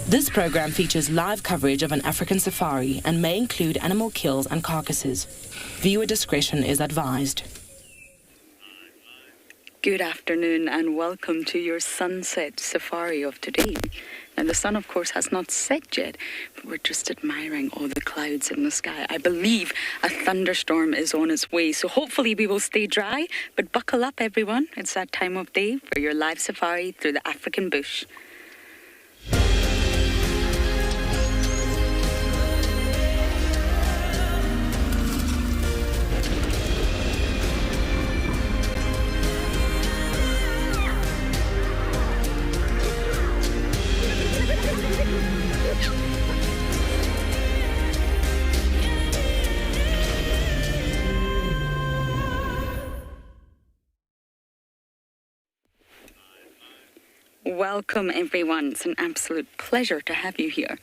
This program features live coverage of an African safari and may include animal kills and carcasses. Viewer discretion is advised. Good afternoon and welcome to your sunset safari of today. Now the sun of course has not set yet, but we're just admiring all the clouds in the sky. I believe a thunderstorm is on its way, so hopefully we will stay dry, but buckle up everyone. It's that time of day for your live safari through the African bush. Welcome everyone. It's an absolute pleasure to have you here.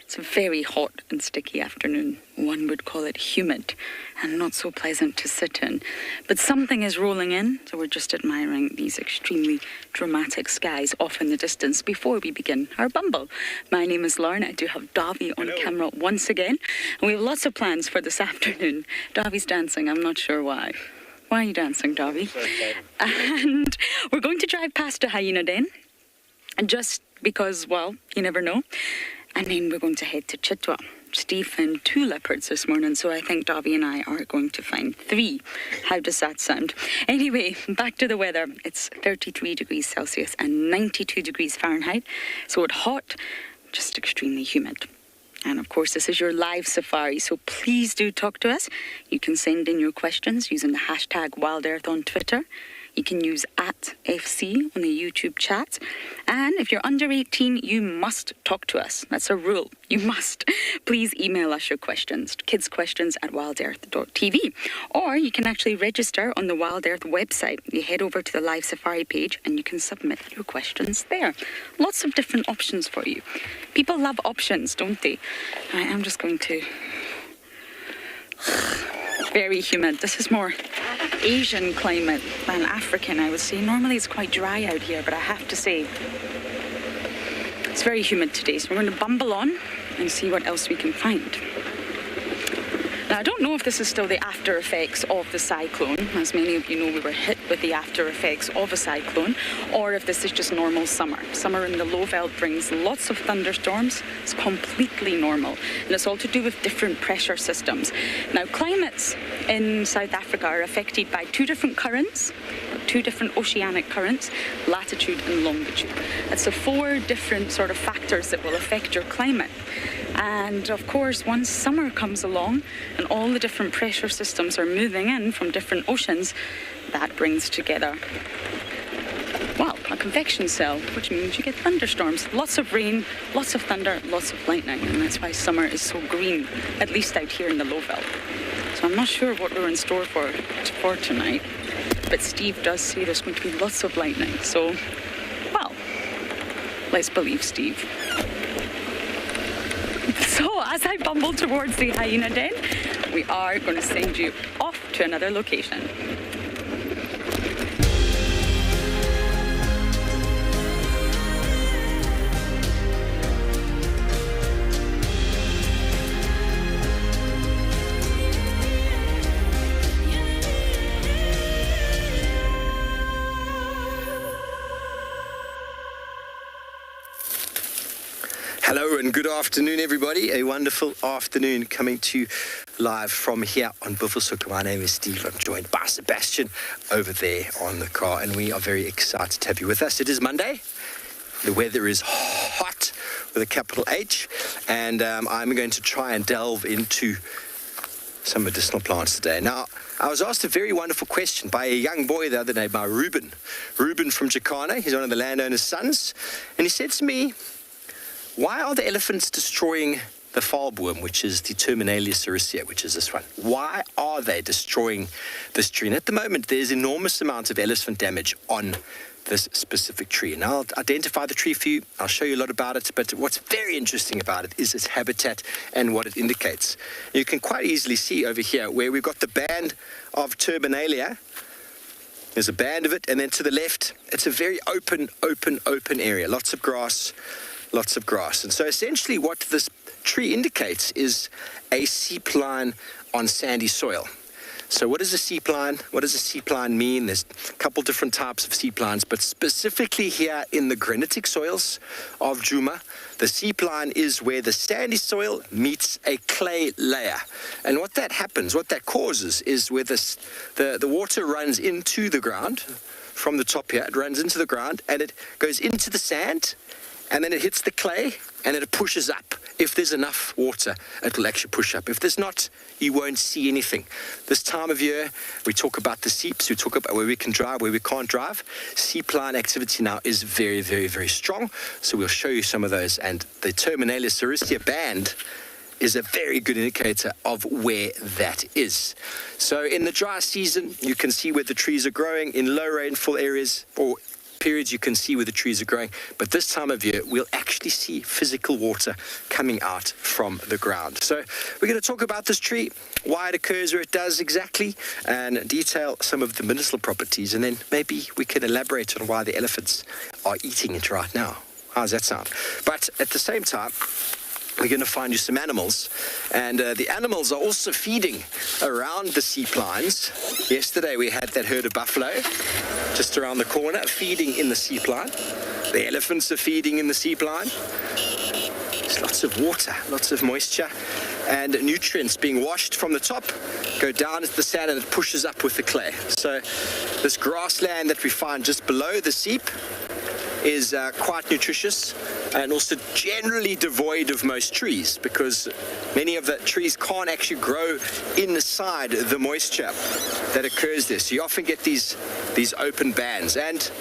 It's a very hot and sticky afternoon. One would call it humid and not so pleasant to sit in. But something is rolling in, so we're just admiring these extremely dramatic skies off in the distance before we begin our bumble. My name is Lauren. I do have Davi on camera once again. And we have lots of plans for this afternoon. Davi's dancing. I'm not sure why. Why are you dancing, Davi? And we're going to drive past a hyena den. And just because, well, you never know. And then we're going to head to Chitwa. Steve found 2 leopards this morning, so I think Davi and I are going to find 3. How does that sound? Anyway, back to the weather. It's 33 degrees Celsius and 92 degrees Fahrenheit. So it's hot, just extremely humid. And of course, this is your live safari, so please do talk to us. You can send in your questions using the hashtag WildEarth on Twitter. You can use @FC on the YouTube chat. And if you're under 18, you must talk to us. That's a rule. You must. Please email us your questions, kidsquestions@wildearth.tv. Or you can actually register on the Wild Earth website. You head over to the live safari page and you can submit your questions there. Lots of different options for you. People love options, don't they? I am just going to... Very humid. This is more Asian climate than African, I would say. Normally it's quite dry out here, but I have to say it's very humid today. So we're going to bumble on and see what else we can find. Now, I don't know if this is still the after effects of the cyclone. As many of you know, we were hit with the after effects of a cyclone, or if this is just normal summer. Summer in the low veld brings lots of thunderstorms. It's completely normal, and it's all to do with different pressure systems. Now, climates in South Africa are affected by 2 different currents, 2 different oceanic currents, latitude and longitude. That's the 4 different sort of factors that will affect your climate. And of course, once summer comes along and all the different pressure systems are moving in from different oceans, that brings together, well, a convection cell, which means you get thunderstorms. Lots of rain, lots of thunder, lots of lightning, and that's why summer is so green, at least out here in the low veld. So I'm not sure what we're in store for tonight, but Steve does say there's going to be lots of lightning. So, well, let's believe Steve. So as I bumble towards the hyena den, we are going to send you off to another location. Hello and good afternoon, everybody. A wonderful afternoon coming to you live from here on Buffelshoek. My name is Steve. I'm joined by Sebastian over there on the car, and we are very excited to have you with us. It is Monday. The weather is hot with a capital H, and I'm going to try and delve into some medicinal plants today. Now, I was asked a very wonderful question by a young boy the other day, by Ruben. Ruben from Chicana. He's one of the landowner's sons. And he said to me, why are the elephants destroying the farbworm, which is the Terminalia sericea, which is this one. Why are they destroying this tree? And at the moment, there's enormous amounts of elephant damage on this specific tree. And I'll identify the tree for you. I'll show you a lot about it. But what's very interesting about it is its habitat and what it indicates. You can quite easily see over here where we've got the band of Terminalia. There's a band of it. And then to the left, it's a very open area. Lots of grass. And so essentially what this tree indicates is a seep line on sandy soil. So what is a seep line? What does a seep line mean? There's a couple different types of seep lines, but specifically here in the granitic soils of Djuma, the seep line is where the sandy soil meets a clay layer. And what that happens, what that causes is where the water runs into the ground from the top here. It runs into the ground and it goes into the sand, and then it hits the clay and then it pushes up. If there's enough water, it will actually push up. If there's not, you won't see anything. This time of year, we talk about the seeps. We talk about where we can drive, where we can't drive. Seep line activity now is very, very, very strong. So we'll show you some of those. And the Terminalia sericea band is a very good indicator of where that is. So in the dry season, you can see where the trees are growing. In low rainfall areas or periods, you can see where the trees are growing, but this time of year we'll actually see physical water coming out from the ground. So we're going to talk about this tree, why it occurs where it does exactly, and detail some of the medicinal properties, and then maybe we can elaborate on why the elephants are eating it right now. How does that sound? But at the same time, we're going to find you some animals, and the animals are also feeding around the seep lines. Yesterday we had that herd of buffalo just around the corner feeding in the seep line. The elephants are feeding in the seep line. There's lots of water, lots of moisture, and nutrients being washed from the top go down into the sand and it pushes up with the clay. So this grassland that we find just below the seep is quite nutritious and also generally devoid of most trees, because many of the trees can't actually grow inside the moisture that occurs there. So you often get these open bands, and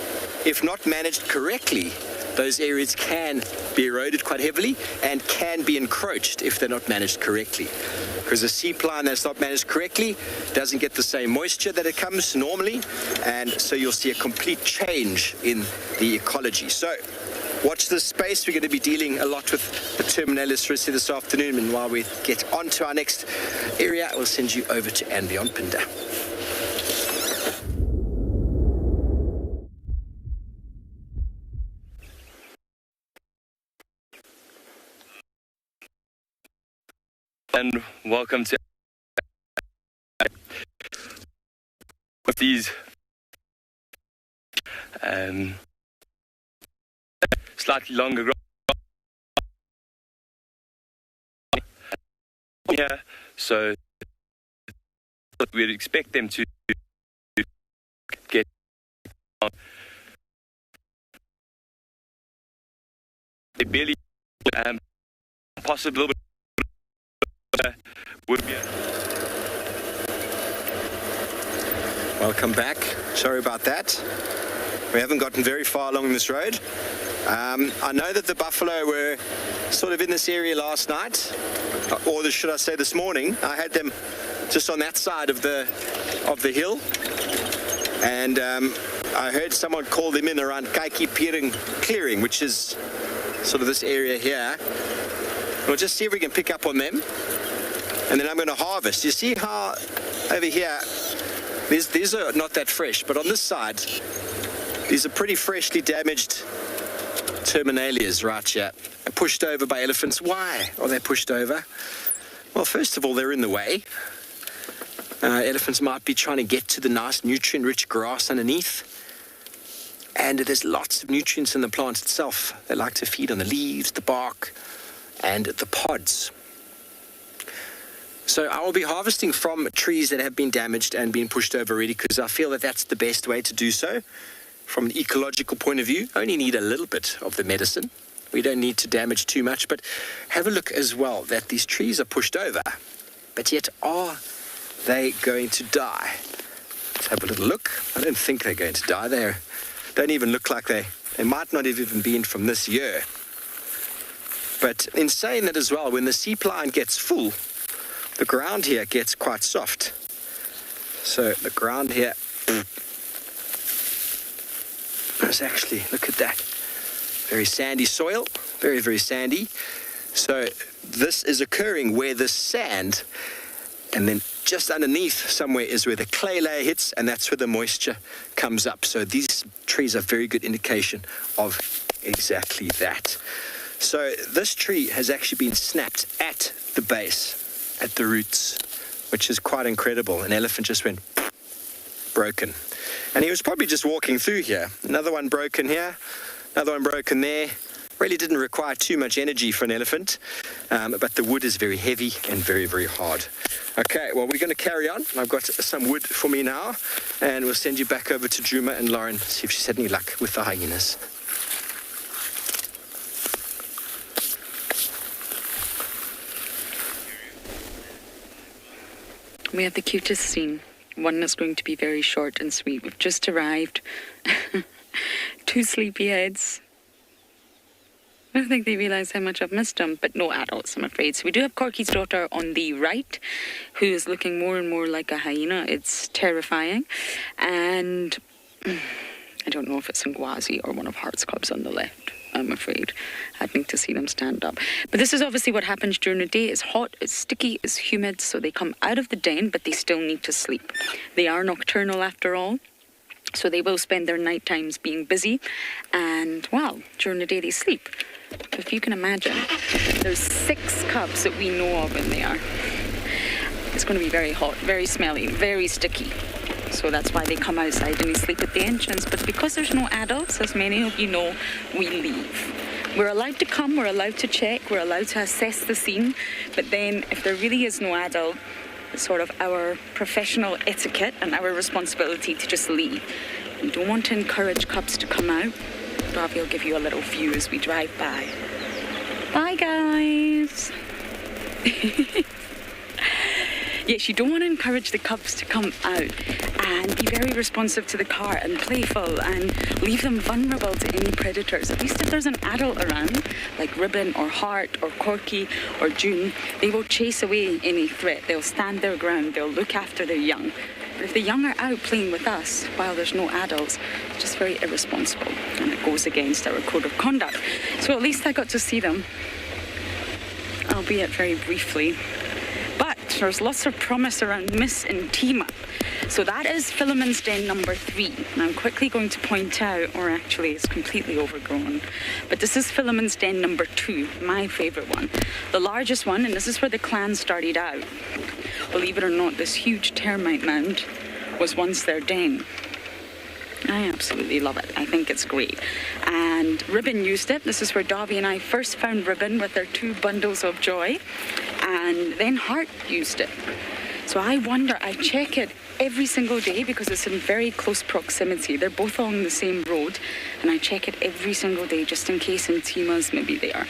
if not managed correctly, those areas can be eroded quite heavily and can be encroached if they're not managed correctly. Because a seep line that's not managed correctly doesn't get the same moisture that it comes normally, and so you'll see a complete change in the ecology. So watch this space. We're going to be dealing a lot with the Terminalia sericea this afternoon, and while we get on to our next area, we'll send you over to Anbion Pinder. And welcome to with these slightly longer grass here, so we'd expect them to get they barely possible would be. Welcome back. Sorry about that. We haven't gotten very far along this road. I know that the buffalo were sort of in this area last night, or should I say this morning. I had them just on that side of the hill, and I heard someone call them in around Kaiki Piring clearing, which is sort of this area here. We'll just see if we can pick up on them, and then I'm going to harvest. You see how over here, these are not that fresh, but on this side, these are pretty freshly damaged Terminalias right here. They're pushed over by elephants. Why are they pushed over? Well, first of all, they're in the way. Elephants might be trying to get to the nice nutrient-rich grass underneath. And there's lots of nutrients in the plant itself. They like to feed on the leaves, the bark, and the pods. So I will be harvesting from trees that have been damaged and been pushed over already, because I feel that that's the best way to do so. From an ecological point of view, only need a little bit of the medicine. We don't need to damage too much, but have a look as well that these trees are pushed over, but yet are they going to die? Let's have a little look. I don't think they're going to die. They don't even look like they might not have even been from this year. But in saying that as well, when the seep line gets full, the ground here gets quite soft. So the ground here is actually, look at that, very sandy soil, very, very sandy. So this is occurring where the sand, and then just underneath somewhere is where the clay layer hits, and that's where the moisture comes up. So these trees are a very good indication of exactly that. So this tree has actually been snapped at the base, at the roots, which is quite incredible. An elephant just went broken. And he was probably just walking through here. Another one broken here, another one broken there. Really didn't require too much energy for an elephant, but the wood is very heavy and very, very hard. Okay, well, we're going to carry on. I've got some wood for me now, and we'll send you back over to Juma and Lauren, see if she's had any luck with the hyenas. We have the cutest scene. One that's going to be very short and sweet. We've just arrived. 2 sleepyheads. I don't think they realise how much I've missed them, but no adults, I'm afraid. So we do have Corky's daughter on the right, who is looking more and more like a hyena. It's terrifying. And I don't know if it's Ngwazi or one of Heart's cubs on the left, I'm afraid. I'd need to see them stand up. But this is obviously what happens during the day. It's hot, it's sticky, it's humid, so they come out of the den, but they still need to sleep. They are nocturnal after all. So they will spend their night times being busy, and, well, during the day they sleep. If you can imagine, there's 6 cubs that we know of in there. It's going to be very hot, very smelly, very sticky. So that's why they come outside and they sleep at the entrance. But because there's no adults, as many of you know, we leave. We're allowed to come, we're allowed to check, we're allowed to assess the scene. But then if there really is no adult, it's sort of our professional etiquette and our responsibility to just leave. We don't want to encourage cubs to come out. Ravi will give you a little view as we drive by. Bye, guys. Yes, you don't want to encourage the cubs to come out, and be very responsive to the car and playful and leave them vulnerable to any predators. At least if there's an adult around, like Ribbon or Heart or Corky or June, they will chase away any threat. They'll stand their ground. They'll look after their young. But if the young are out playing with us while there's no adults, it's just very irresponsible, and it goes against our code of conduct. So at least I got to see them, albeit very briefly. But there's lots of promise around Miss Intima. So that is Philemon's den number 3. And I'm quickly going to point out, or actually it's completely overgrown, but this is Philemon's den number 2, my favourite one. The largest one, and this is where the clan started out. Believe it or not, this huge termite mound was once their den. I absolutely love it. I think it's great. And Ribbon used it. This is where Davy and I first found Ribbon with their 2 bundles of joy. And then Heart used it. So I wonder, I check it every single day because it's in very close proximity. They're both on the same road. And I check it every single day just in case Intima's maybe there.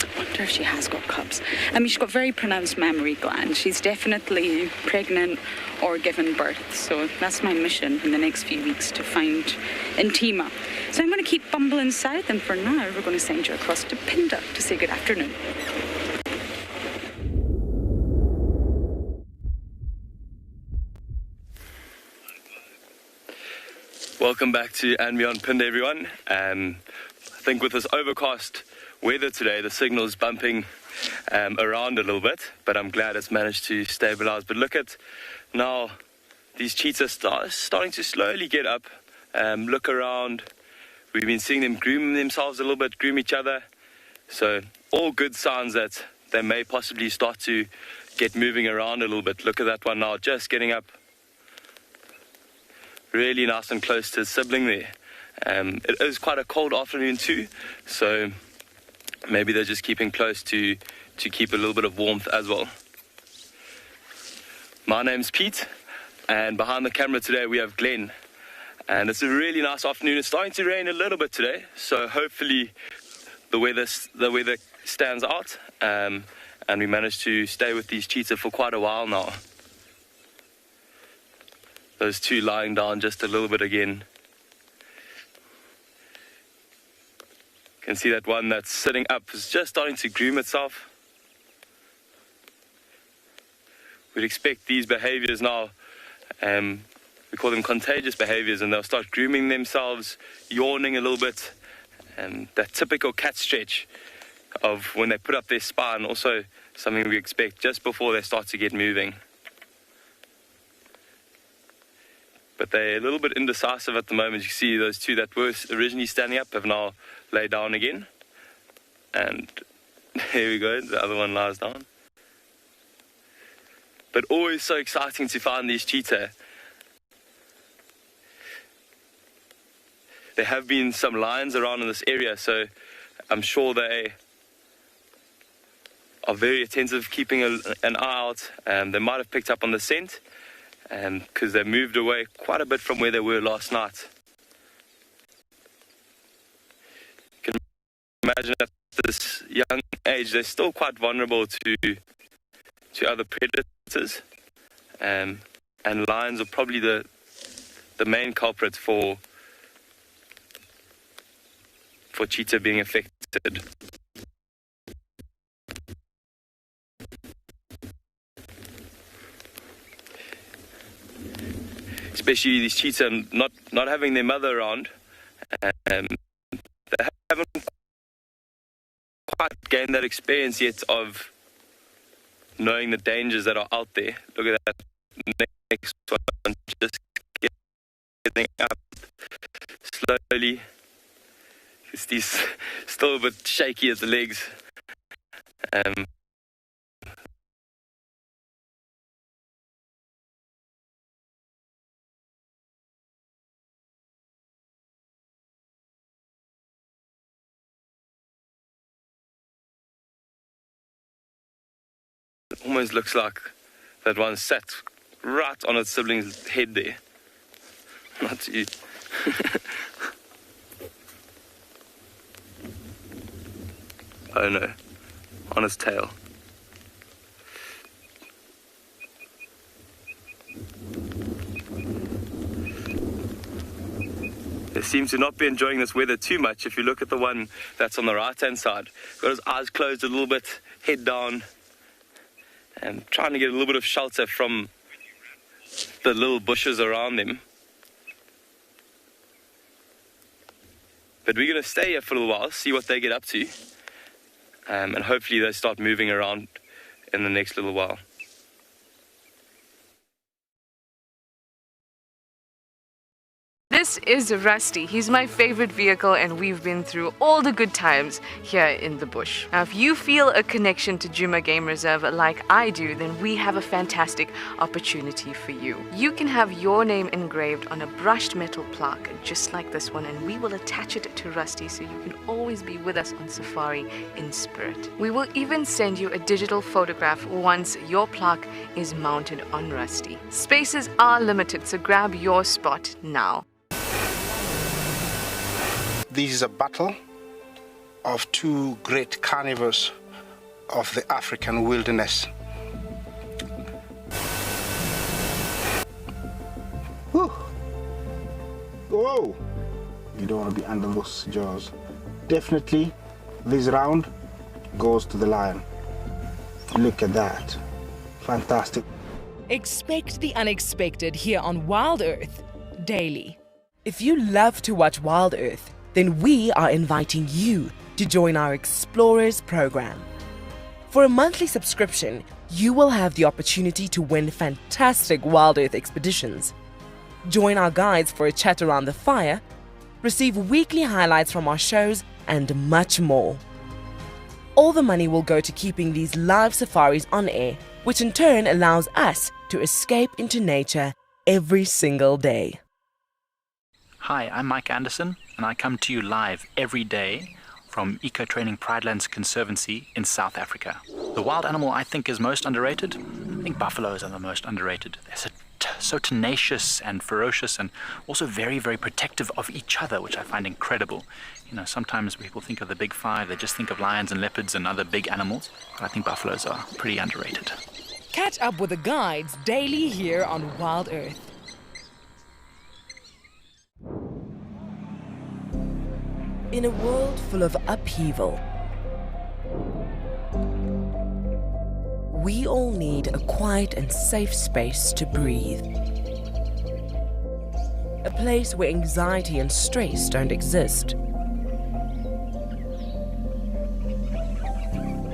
I wonder if she has got cubs. I mean, she's got very pronounced mammary gland. She's definitely pregnant or given birth. So that's my mission in the next few weeks, to find Intima. So I'm going to keep bumbling south, and for now, we're going to send you across to Pinda to say good afternoon. Welcome back to And Beyond Pinda, everyone. I think with this overcast weather today, the signal's bumping around a little bit, but I'm glad it's managed to stabilize. But look at now, these cheetahs starting to slowly get up, look around. We've been seeing them groom themselves a little bit, groom each other. So all good signs that they may possibly start to get moving around a little bit. Look at that one now, just getting up. Really nice and close to his sibling there. It is quite a cold afternoon too, so maybe they're just keeping close to keep a little bit of warmth as well. My name's Pete, and behind the camera today we have Glenn. And it's a really nice afternoon. It's starting to rain a little bit today, so hopefully the weather stands out, and we managed to stay with these cheetah for quite a while now. Those 2 lying down just a little bit again. can see that one that's sitting up is just starting to groom itself. We'd expect these behaviors now, we call them contagious behaviors, and they'll start grooming themselves, yawning a little bit, and that typical cat stretch of when they put up their spine, also something we expect just before they start to get moving. But they're a little bit indecisive at the moment. You see those two that were originally standing up have now laid down again. And here we go, the other one lies down. But always so exciting to find these cheetah. There have been some lions around in this area, so I'm sure they are very attentive, keeping an eye out. They might have picked up on the scent, because they moved away quite a bit from where they were last night. You can imagine at this young age, they're still quite vulnerable to other predators, and lions are probably the main culprit for cheetah being affected. Especially these cheetah not having their mother around, they haven't quite gained that experience yet of knowing the dangers that are out there. Look at that next one, just getting up slowly. He's still a bit shaky at the legs. It almost looks like that one sat right on its sibling's head there. Not to eat. Oh no, on his tail. They seem to not be enjoying this weather too much. If you look at the one that's on the right-hand side, got his eyes closed a little bit, head down, and trying to get a little bit of shelter from the little bushes around them. But we're going to stay here for a little while, see what they get up to, and hopefully they start moving around in the next little while. This is Rusty. He's my favorite vehicle, and we've been through all the good times here in the bush. Now, if you feel a connection to Djuma Game Reserve like I do, then we have a fantastic opportunity for you. You can have your name engraved on a brushed metal plaque just like this one, and we will attach it to Rusty so you can always be with us on safari in spirit. We will even send you a digital photograph once your plaque is mounted on Rusty. Spaces are limited, so grab your spot now. This is a battle of two great carnivores of the African wilderness. Whew. Whoa! You don't want to be under those jaws. Definitely, this round goes to the lion. Look at that. Fantastic. Expect the unexpected here on Wild Earth daily. If you love to watch Wild Earth, then we are inviting you to join our Explorers program. For a monthly subscription, you will have the opportunity to win fantastic Wild Earth expeditions, join our guides for a chat around the fire, receive weekly highlights from our shows, and much more. All the money will go to keeping these live safaris on air, which in turn allows us to escape into nature every single day. Hi, I'm Mike Anderson, and I come to you live every day from Eco Training Pridelands Conservancy in South Africa. The wild animal I think is most underrated. I think buffaloes are the most underrated. They're so tenacious and ferocious, and also very, very protective of each other, which I find incredible. You know, sometimes people think of the big five, they just think of lions and leopards and other big animals, but I think buffaloes are pretty underrated. Catch up with the guides daily here on Wild Earth. In a world full of upheaval, we all need a quiet and safe space to breathe. A place where anxiety and stress don't exist.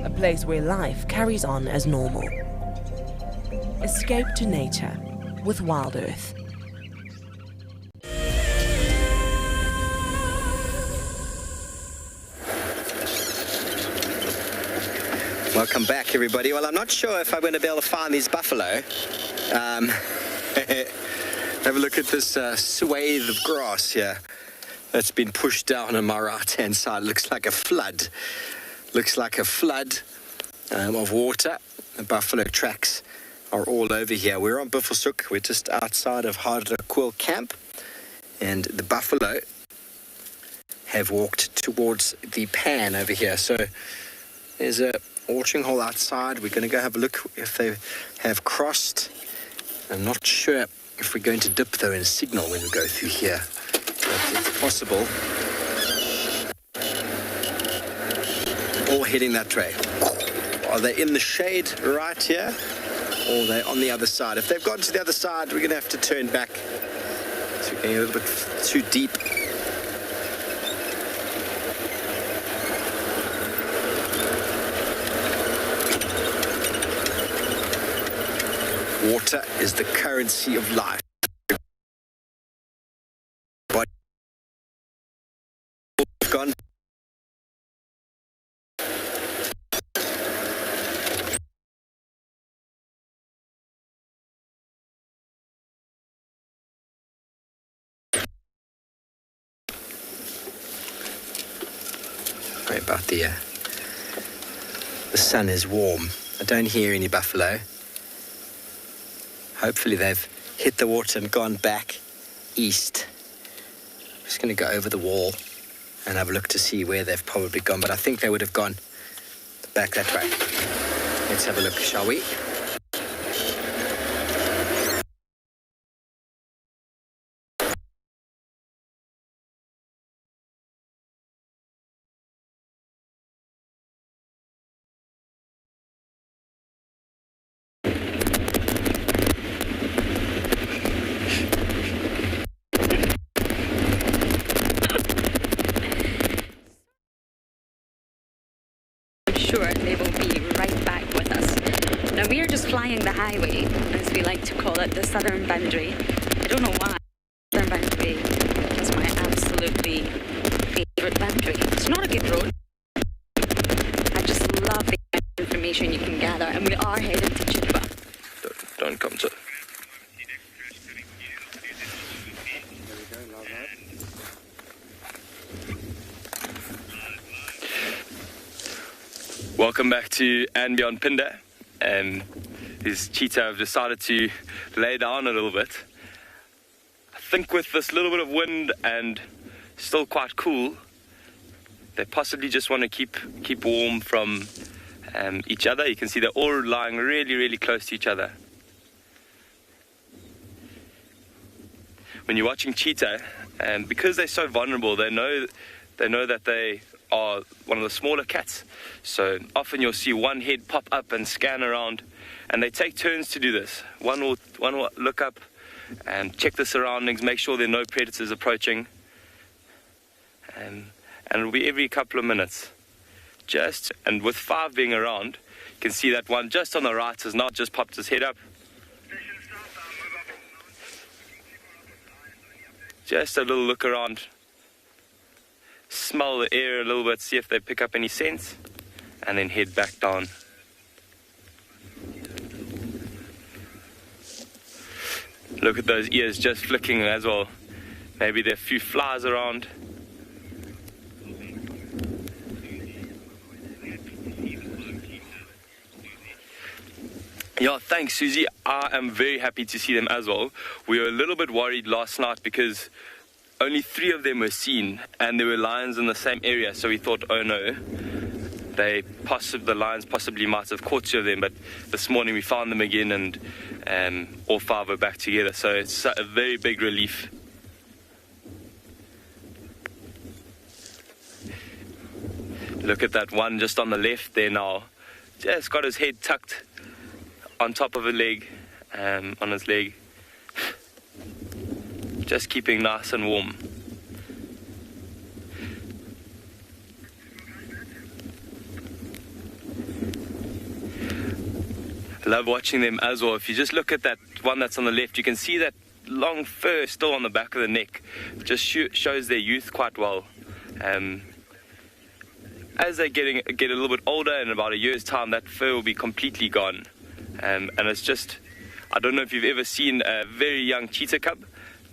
A place where life carries on as normal. Escape to nature with Wild Earth. Welcome back, everybody. Well, I'm not sure if I'm going to be able to find these buffalo. Have a look at this swathe of grass here that's been pushed down on my right-hand side. Looks like a flood. Looks like a flood of water. The buffalo tracks are all over here. We're on Buffelshoek. We're just outside of Harderquil camp. And the buffalo have walked towards the pan over here. So there's a watering hole outside. We're going to go have a look if they have crossed. I'm not sure if we're going to dip though in a signal when we go through here. But it's possible. All heading that way. Are they in the shade right here? Or are they on the other side? If they've gone to the other side, we're going to have to turn back. So we're getting a little bit too deep. Water is the currency of life. But gone. Right about the sun is warm. I don't hear any buffalo. Hopefully they've hit the water and gone back east. I'm just going to go over the wall and have a look to see where they've probably gone, but I think they would have gone back that way. Let's have a look, shall we? Sure, they will be right back with us. Now we are just flying the highway, as we like to call it, the southern boundary. I don't know why. Southern boundary is my absolutely favourite boundary. It's not a good road. I just love the information you can gather, and we are headed to Chitwa. Don't come to. Welcome back to and Beyond Pinder. His cheetah have decided to lay down a little bit. I think with this little bit of wind and still quite cool, they possibly just want to keep warm from each other. You can see they're all lying really, really close to each other. When you're watching cheetah, because they're so vulnerable, they know that they are one of the smaller cats. So often you'll see one head pop up and scan around, and they take turns to do this. One will look up and check the surroundings, make sure there are no predators approaching, and it'll be every couple of minutes. And with 5 being around, you can see that one just on the right has not just popped his head up. Just a little look around. Smell the air a little bit, see if they pick up any scents, and then head back down. Look at those ears just flicking as well. Maybe there are a few flies around. Yeah, thanks, Susie. I am very happy to see them as well. We were a little bit worried last night because only 3 of them were seen, and there were lions in the same area, so we thought, oh no, the lions possibly might have caught 2 of them, but this morning we found them again, and all 5 are back together, so it's a very big relief. Look at that one just on the left there now. Just got his head tucked on top of a leg, on his leg. Just keeping nice and warm. I love watching them as well. If you just look at that one that's on the left, you can see that long fur still on the back of the neck. Just shows their youth quite well. As they get a little bit older, in about a year's time, that fur will be completely gone. And it's just, I don't know if you've ever seen a very young cheetah cub.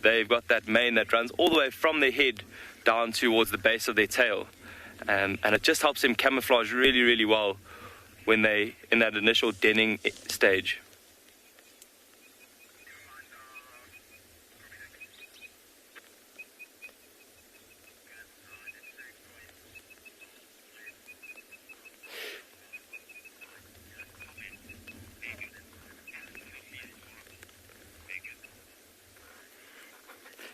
They've got that mane that runs all the way from their head down towards the base of their tail. And it just helps them camouflage really, really well when they in that initial denning stage.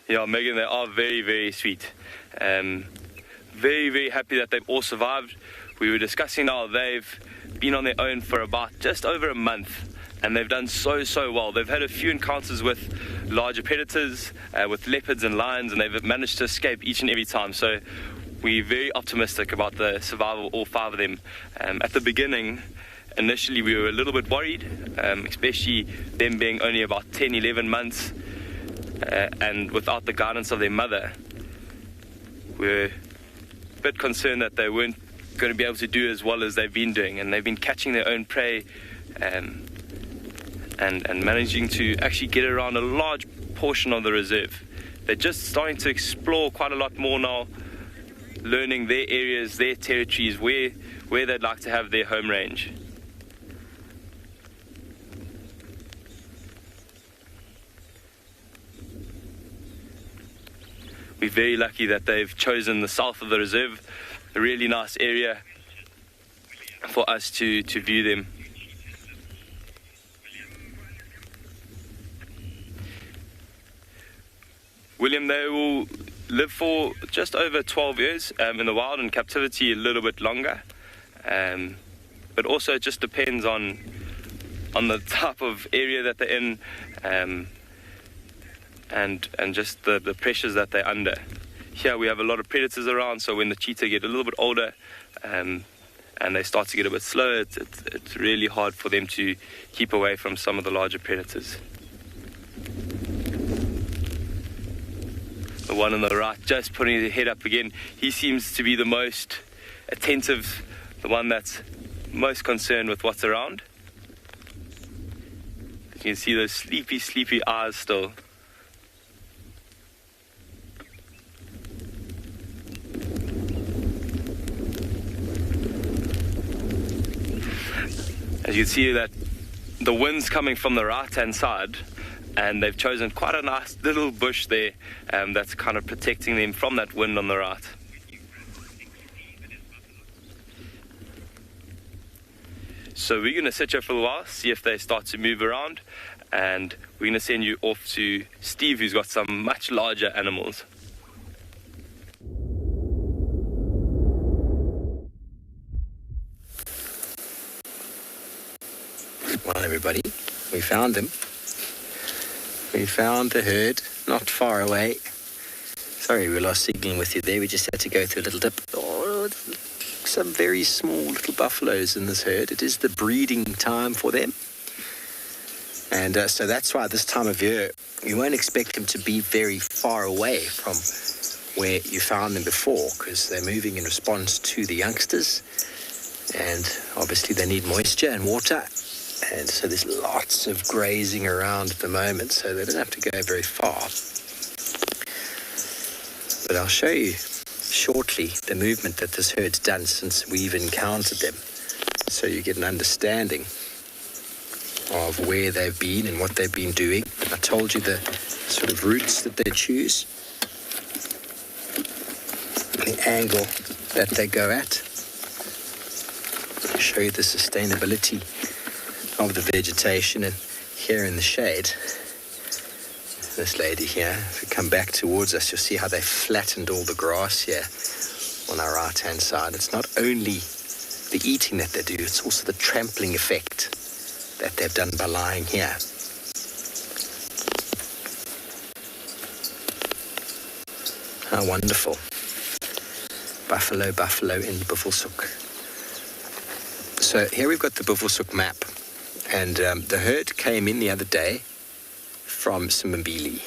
Yeah, Megan, they are very, very sweet. Very, very happy that they've all survived. We were discussing now they've been on their own for about just over a month, and they've done so well. They've had a few encounters with larger predators, with leopards and lions, and they've managed to escape each and every time. So we're very optimistic about the survival of all 5 of them. At the beginning, initially we were a little bit worried, especially them being only about 10, 11 months, and without the guidance of their mother. We're a bit concerned that they weren't going to be able to do as well as they've been doing, and they've been catching their own prey and managing to actually get around a large portion of the reserve. They're just starting to explore quite a lot more now, learning their areas, their territories, where they'd like to have their home range. We're very lucky that they've chosen the south of the reserve, a really nice area for us to view them. William, they will live for just over 12 years in the wild, and captivity a little bit longer. But also it just depends on the type of area that they're in, and just the pressures that they're under. Here we have a lot of predators around, so when the cheetah get a little bit older and they start to get a bit slower, it's really hard for them to keep away from some of the larger predators. The one on the right just putting his head up again, he seems to be the most attentive, the one that's most concerned with what's around. You can see those sleepy eyes still. As you can see that the wind's coming from the right-hand side, and they've chosen quite a nice little bush there that's kind of protecting them from that wind on the right. So we're going to sit here for a while, see if they start to move around, and we're going to send you off to Steve, who's got some much larger animals. Well, everybody, we found them. We found the herd, not far away. Sorry we lost signal with you there. We just had to go through a little dip. Oh, some very small little buffaloes in this herd. It is the breeding time for them. And so that's why this time of year, you won't expect them to be very far away from where you found them before, because they're moving in response to the youngsters. And obviously they need moisture and water. And so there's lots of grazing around at the moment, so they don't have to go very far. But I'll show you shortly the movement that this herd's done since we've encountered them, so you get an understanding of where they've been and what they've been doing. I told you the sort of routes that they choose, the angle that they go at. I'll show you the sustainability of the vegetation, and here in the shade, this lady here, if you come back towards us, you'll see how they flattened all the grass here on our right-hand side. It's not only the eating that they do, it's also the trampling effect that they've done by lying here. How wonderful. Buffalo in Buffelshoek. So here we've got the Buffelshoek map, and the herd came in the other day from Simbambili.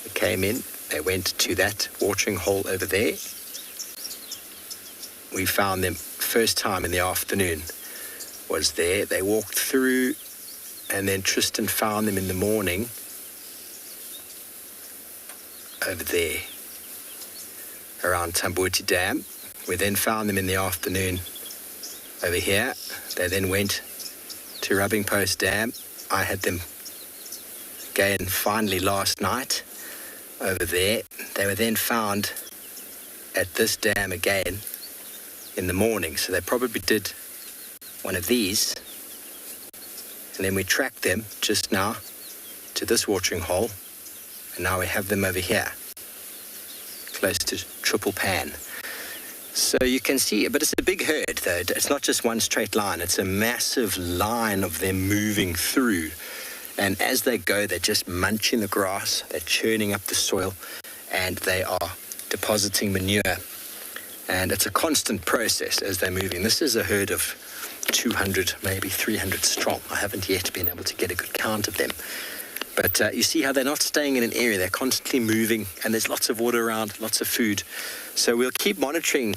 They came in, they went to that watering hole over there. We found them first time in the afternoon was there. They walked through, and then Tristan found them in the morning over there around Tambuti Dam. We then found them in the afternoon over here. They then went to Rubbing Post Dam. I had them again finally last night over there. They were then found at this dam again in the morning, so they probably did one of these, and then we tracked them just now to this watering hole, and now we have them over here close to Triple Pan. So you can see, but it's a big herd though. It's not just one straight line, it's a massive line of them moving through, and as they go they're just munching the grass, they're churning up the soil, and they are depositing manure. And it's a constant process as they're moving. This is a herd of 200, maybe 300 strong. I haven't yet been able to get a good count of them. But you see how they're not staying in an area. They're constantly moving, and there's lots of water around, lots of food. So we'll keep monitoring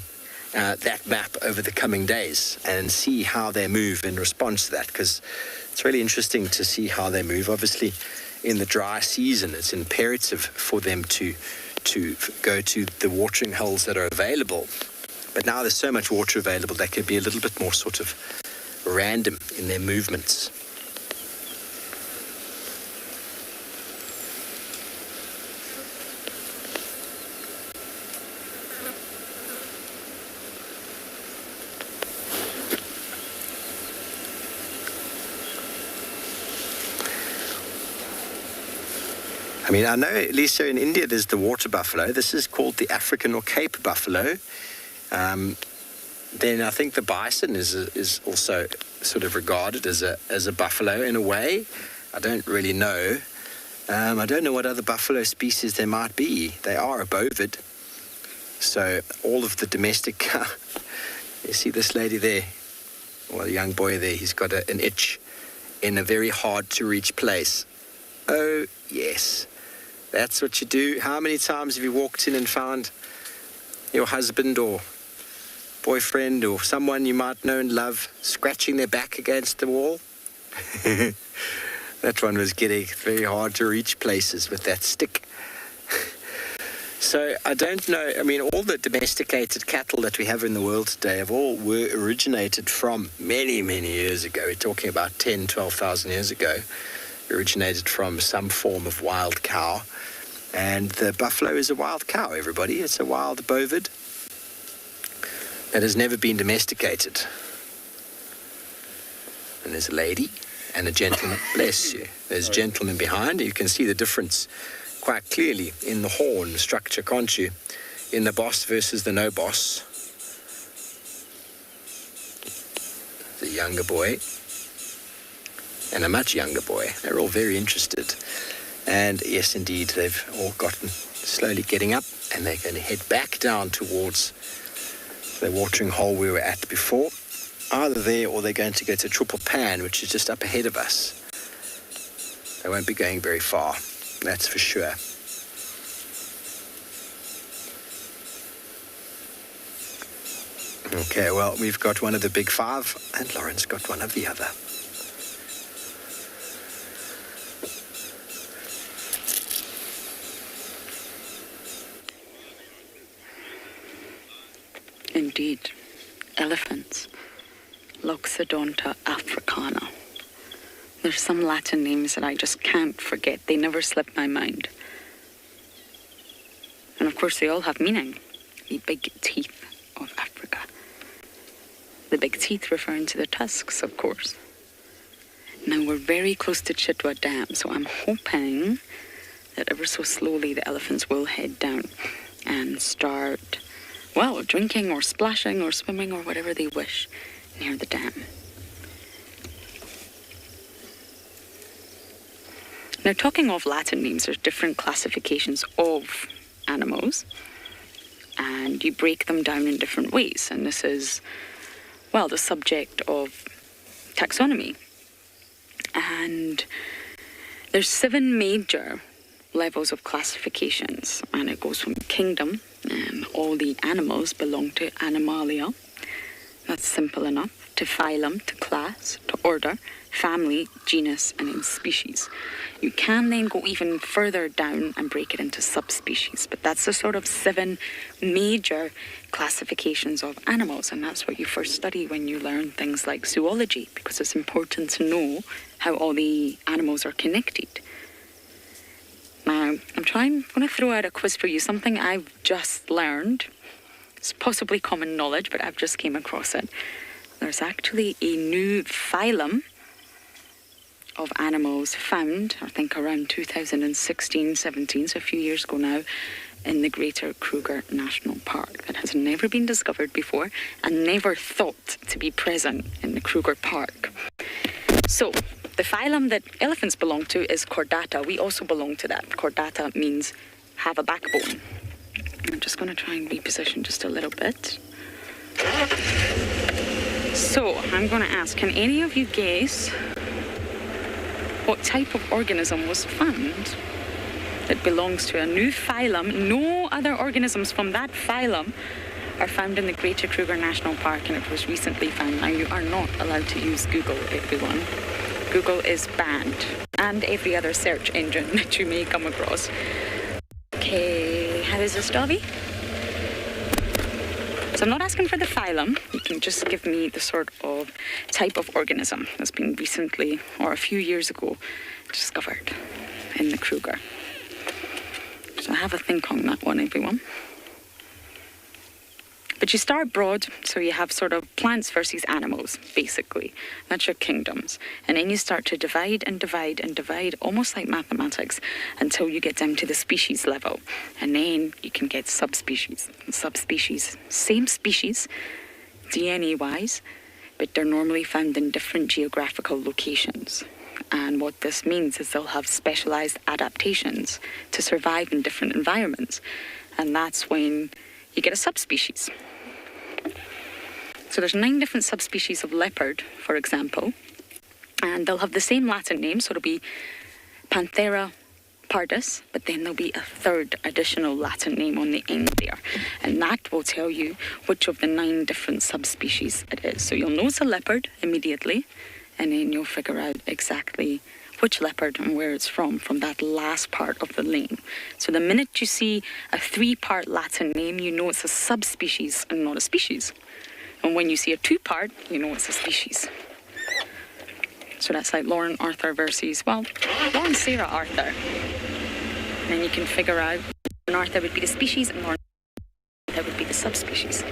that map over the coming days and see how they move in response to that, because it's really interesting to see how they move. Obviously, in the dry season, it's imperative for them to go to the watering holes that are available. But now there's so much water available, they could be a little bit more sort of random in their movements. I mean, I know, Lisa, in India there's the water buffalo. This is called the African or Cape buffalo. Then I think the bison is also sort of regarded as a buffalo in a way. I don't really know. I don't know what other buffalo species there might be. They are a bovid. So all of the domestic... You see this lady there? Well, the young boy there, he's got an itch in a very hard-to-reach place. Oh, yes. That's what you do. How many times have you walked in and found your husband or boyfriend or someone you might know and love scratching their back against the wall? That one was getting very hard to reach places with that stick. So I don't know. I mean, all the domesticated cattle that we have in the world today have all originated from many, many years ago. We're talking about 10, 12,000 years ago. Originated from some form of wild cow. And the buffalo is a wild cow, everybody. It's a wild bovid that has never been domesticated. And there's a lady and a gentleman. Bless you. There's a gentleman behind. You can see the difference quite clearly in the horn structure, can't you? In the boss versus the no boss. The younger boy and a much younger boy. They're all very interested. And yes, indeed, they've all gotten slowly getting up, and they're going to head back down towards the watering hole we were at before. Either there, or they're going to go to Triple Pan, which is just up ahead of us. They won't be going very far, that's for sure. Okay, well, we've got one of the big five, and Lauren's got one of the other. Indeed, elephants. Loxodonta africana. There's some Latin names that I just can't forget. They never slip my mind. And of course they all have meaning. The big teeth of Africa. The big teeth referring to the tusks, of course. Now we're very close to Chitwa Dam, so I'm hoping that ever so slowly the elephants will head down and start well, drinking or splashing or swimming or whatever they wish near the dam. Now, talking of Latin names, there's different classifications of animals, and you break them down in different ways. And this is, well, the subject of taxonomy. And there's 7 major levels of classifications, and it goes from kingdom, and all the animals belong to Animalia. That's simple enough. To phylum, to class, to order, family, genus, and in species. You can then go even further down and break it into subspecies, but that's the sort of 7 major classifications of animals, and that's what you first study when you learn things like zoology, because it's important to know how all the animals are connected. Now, I'm going to throw out a quiz for you, something I've just learned. It's possibly common knowledge, but I've just came across it. There's actually a new phylum of animals found, I think around 2016-17, so a few years ago now, in the Greater Kruger National Park that has never been discovered before and never thought to be present in the Kruger Park. So, the phylum that elephants belong to is Chordata. We also belong to that. Chordata means have a backbone. I'm just going to try and reposition just a little bit. So, I'm going to ask, can any of you guess what type of organism was found that belongs to a new phylum? No other organisms from that phylum are found in the Greater Kruger National Park, and it was recently found. Now, you are not allowed to use Google, everyone. Google is banned, and every other search engine that you may come across. Okay, how is this, Dobby? So I'm not asking for the phylum. You can just give me the sort of type of organism that's been recently, or a few years ago, discovered in the Kruger. So have a think on that one, everyone. But you start broad, so you have sort of plants versus animals, basically. That's your kingdoms. And then you start to divide and divide and divide, almost like mathematics, until you get down to the species level. And then you can get subspecies. Subspecies, same species, DNA-wise, but they're normally found in different geographical locations. And what this means is they'll have specialized adaptations to survive in different environments. And that's when you get a subspecies. So there's 9 different subspecies of leopard, for example, and they'll have the same Latin name, so it'll be Panthera pardus, but then there'll be a 3rd additional Latin name on the end there, and that will tell you which of the 9 different subspecies it is. So you'll know it's a leopard immediately, and then you'll figure out exactly which leopard and where it's from that last part of the name. So the minute you see a 3-part Latin name, you know it's a subspecies and not a species. And when you see a 2-part, you know it's a species. So that's like Lauren Arthur versus, well, Lauren Sarah Arthur. And then you can figure out Lauren Arthur would be the species and Lauren Arthur would be the subspecies.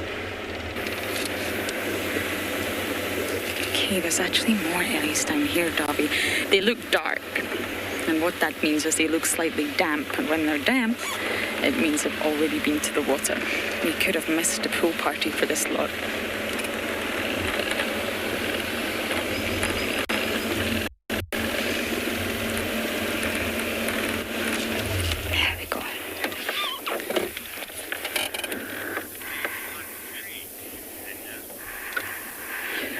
Okay, there's actually more Ellies down here, Dobby. They look dark, and what that means is they look slightly damp, and when they're damp, it means they've already been to the water. We could have missed a pool party for this lot. There we go.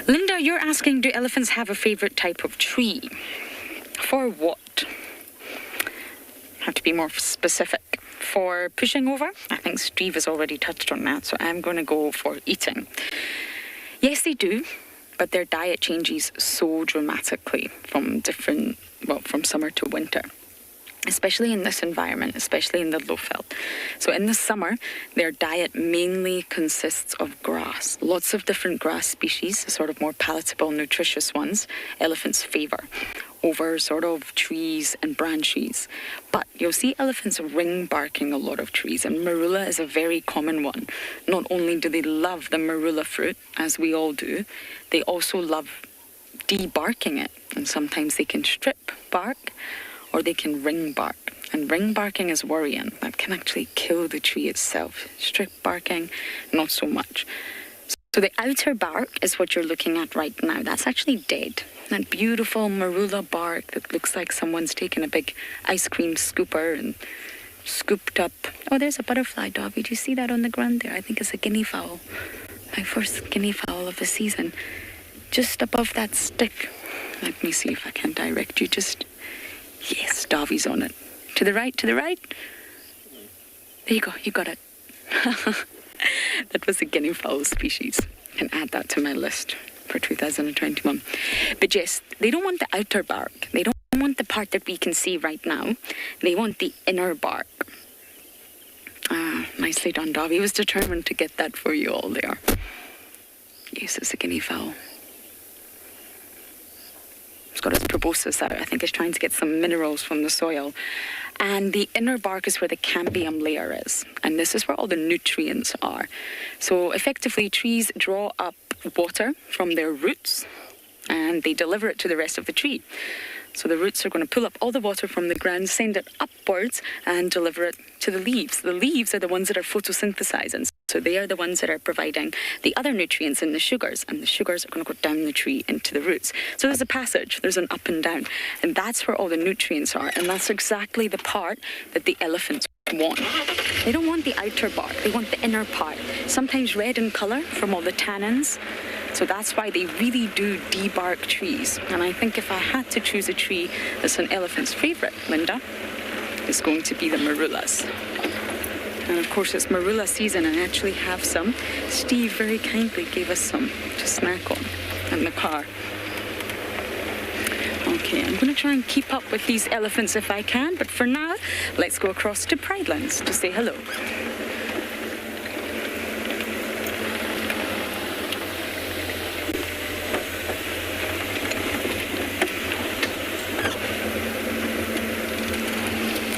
Linda, you're asking, do elephants have a favorite type of tree? For what? Have to be more specific. For pushing over, I think Steve has already touched on that, so I'm going to go for eating. Yes, they do, but their diet changes so dramatically from summer to winter. Especially in this environment, especially in the low veld. So in the summer, their diet mainly consists of grass. Lots of different grass species, sort of more palatable, nutritious ones, elephants favor over sort of trees and branches. But you'll see elephants ring barking a lot of trees, and marula is a very common one. Not only do they love the marula fruit, as we all do, they also love debarking it. And sometimes they can strip bark, or they can ring bark. And ring barking is worrying. That can actually kill the tree itself. Strip barking, not so much. So the outer bark is what you're looking at right now. That's actually dead. That beautiful marula bark that looks like someone's taken a big ice cream scooper and scooped up. Oh, there's a butterfly, Dobby. Do you see that on the ground there? I think it's a guinea fowl. My first guinea fowl of the season. Just above that stick. Let me see if I can direct you. Just, yes, Dobby's on it. To the right, to the right. There you go, you got it. That was a guinea fowl species. Can add that to my list for 2021. But yes, they don't want the outer bark. They don't want the part that we can see right now. They want the inner bark. Nicely done, Dobby. He was determined to get that for you all there. Yes, it's a guinea fowl. It's got its proboscis out. I think it's trying to get some minerals from the soil. And the inner bark is where the cambium layer is. And this is where all the nutrients are. So effectively, trees draw up water from their roots and they deliver it to the rest of the tree. So the roots are going to pull up all the water from the ground, send it upwards and deliver it to the leaves. The leaves are the ones that are photosynthesizing. So they are the ones that are providing the other nutrients in the sugars, and the sugars are going to go down the tree into the roots. So there's a passage, there's an up and down, and that's where all the nutrients are, and that's exactly the part that the elephants want. They don't want the outer bark, they want the inner part, sometimes red in colour from all the tannins. So that's why they really do debark trees. And I think if I had to choose a tree that's an elephant's favourite, Linda, it's going to be the marulas. And of course it's marula season, and I actually have some. Steve very kindly gave us some to snack on in the car. Okay, I'm going to try and keep up with these elephants if I can, but for now, let's go across to Pridelands to say hello.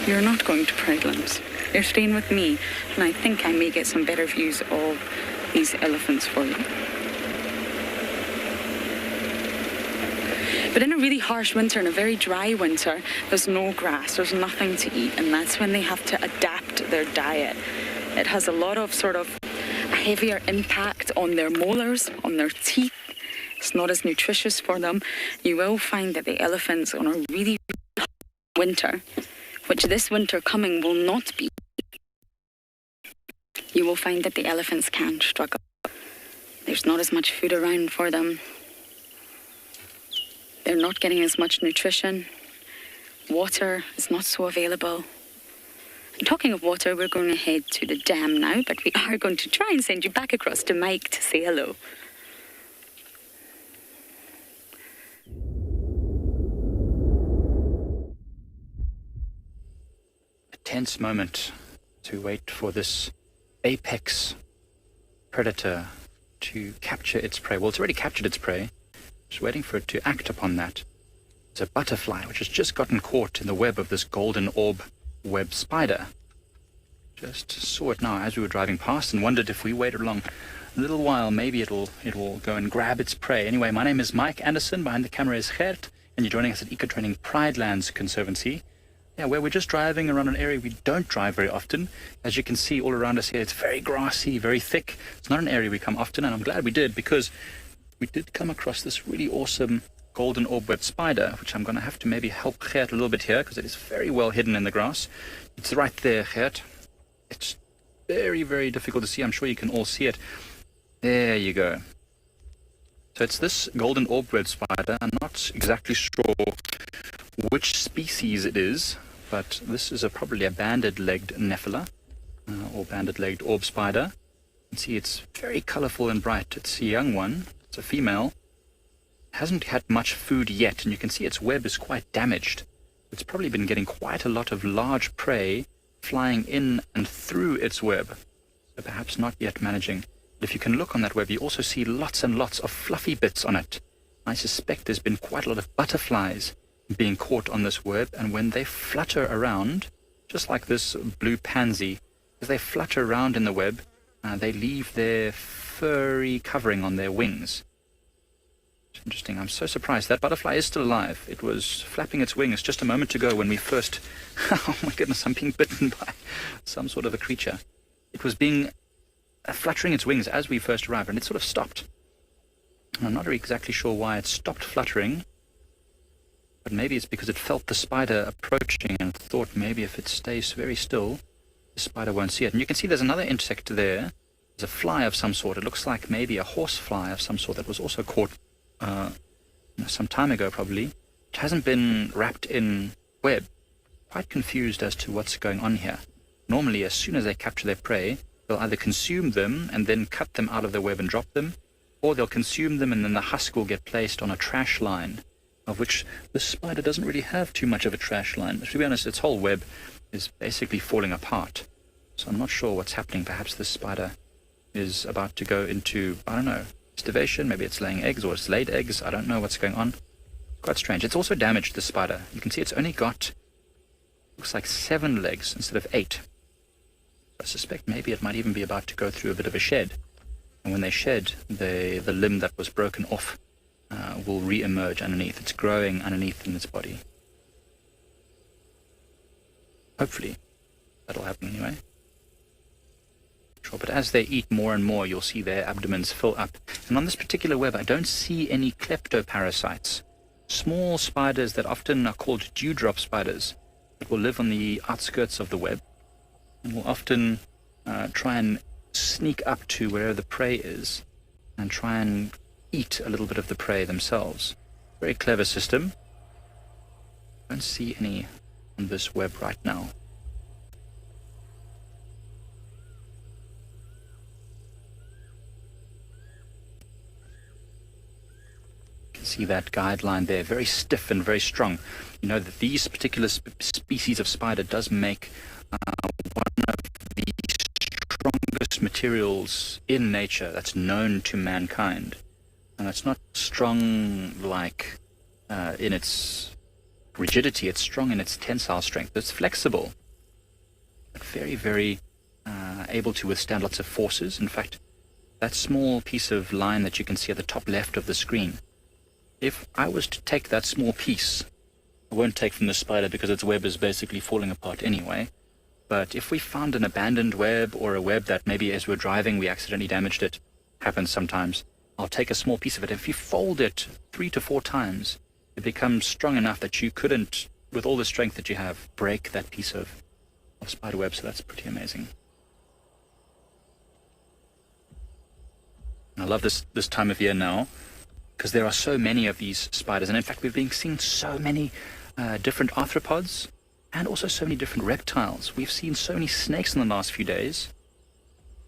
You're not going to Pridelands. You're staying with me, and I think I may get some better views of these elephants for you. But in a really harsh winter, in a very dry winter, there's no grass, there's nothing to eat, and that's when they have to adapt their diet. It has a lot of sort of a heavier impact on their molars, on their teeth. It's not as nutritious for them. You will find that the elephants on a really hot winter, which this winter coming will not be, you will find that the elephants can struggle. There's not as much food around for them. They're not getting as much nutrition. Water is not so available. And talking of water, we're going to head to the dam now, but we are going to try and send you back across to Mike to say hello. Tense moment to wait for this apex predator to capture its prey. Well, it's already captured its prey. Just waiting for it to act upon that. It's a butterfly which has just gotten caught in the web of this golden orb web spider. Just saw it now as we were driving past and wondered if we waited along a little while, maybe it will go and grab its prey. Anyway, my name is Mike Anderson. Behind the camera is Gert, and you're joining us at Eco Training Pridelands Conservancy. Yeah, where we're just driving around an area we don't drive very often. As you can see all around us here, it's very grassy, very thick. It's not an area we come often, and I'm glad we did, because we did come across this really awesome golden orb web spider, which I'm going to have to maybe help Gert a little bit here, because it is very well hidden in the grass. It's right there, Gert. It's very, very difficult to see. I'm sure you can all see it. There you go. So it's this golden orb web spider. I'm not exactly sure which species it is, but this is probably a banded-legged nephila, or banded-legged orb spider. You can see it's very colorful and bright. It's a young one. It's a female. It hasn't had much food yet, and you can see its web is quite damaged. It's probably been getting quite a lot of large prey flying in and through its web, so perhaps not yet managing. But if you can look on that web, you also see lots and lots of fluffy bits on it. I suspect there's been quite a lot of butterflies being caught on this web, and when they flutter around, just like this blue pansy, as they flutter around in the web, they leave their furry covering on their wings. Interesting. I'm so surprised. That butterfly is still alive. It was flapping its wings just a moment ago when we first... Oh my goodness, I'm being bitten by some sort of a creature. It was fluttering its wings as we first arrived, and it sort of stopped. I'm not exactly sure why it stopped fluttering, but maybe it's because it felt the spider approaching and thought maybe if it stays very still, the spider won't see it. And you can see there's another insect there. There's a fly of some sort. It looks like maybe a horse fly of some sort that was also caught some time ago, probably. It hasn't been wrapped in web. Quite confused as to what's going on here. Normally, as soon as they capture their prey, they'll either consume them and then cut them out of the web and drop them, or they'll consume them and then the husk will get placed on a trash line, of which the spider doesn't really have too much of a trash line. But to be honest, its whole web is basically falling apart. So I'm not sure what's happening. Perhaps this spider is about to go into, I don't know, starvation. Maybe it's laying eggs or it's laid eggs. I don't know what's going on. Quite strange. It's also damaged, the spider. You can see it's only got, looks like 7 legs instead of 8. I suspect maybe it might even be about to go through a bit of a shed. And when they shed, the limb that was broken off will re-emerge underneath. It's growing underneath in its body. Hopefully, that'll happen anyway. Sure, but as they eat more and more, you'll see their abdomens fill up. And on this particular web, I don't see any kleptoparasites. Small spiders that often are called dewdrop spiders that will live on the outskirts of the web and will often try and sneak up to wherever the prey is and try and eat a little bit of the prey themselves. Very clever system. Don't see any on this web right now. You can see that guideline there, very stiff and very strong. You know that these particular species of spider does make one of the strongest materials in nature that's known to mankind. And it's not strong like in its rigidity, it's strong in its tensile strength. It's flexible, but very, very able to withstand lots of forces. In fact, that small piece of line that you can see at the top left of the screen, if I was to take that small piece, I won't take from the spider because its web is basically falling apart anyway, but if we found an abandoned web or a web that maybe as we're driving we accidentally damaged it, happens sometimes, I'll take a small piece of it. If you fold it 3 to 4 times, it becomes strong enough that you couldn't, with all the strength that you have, break that piece of spider web, so that's pretty amazing. And I love this time of year now, because there are so many of these spiders, and in fact we've been seeing so many different arthropods, and also so many different reptiles. We've seen so many snakes in the last few days.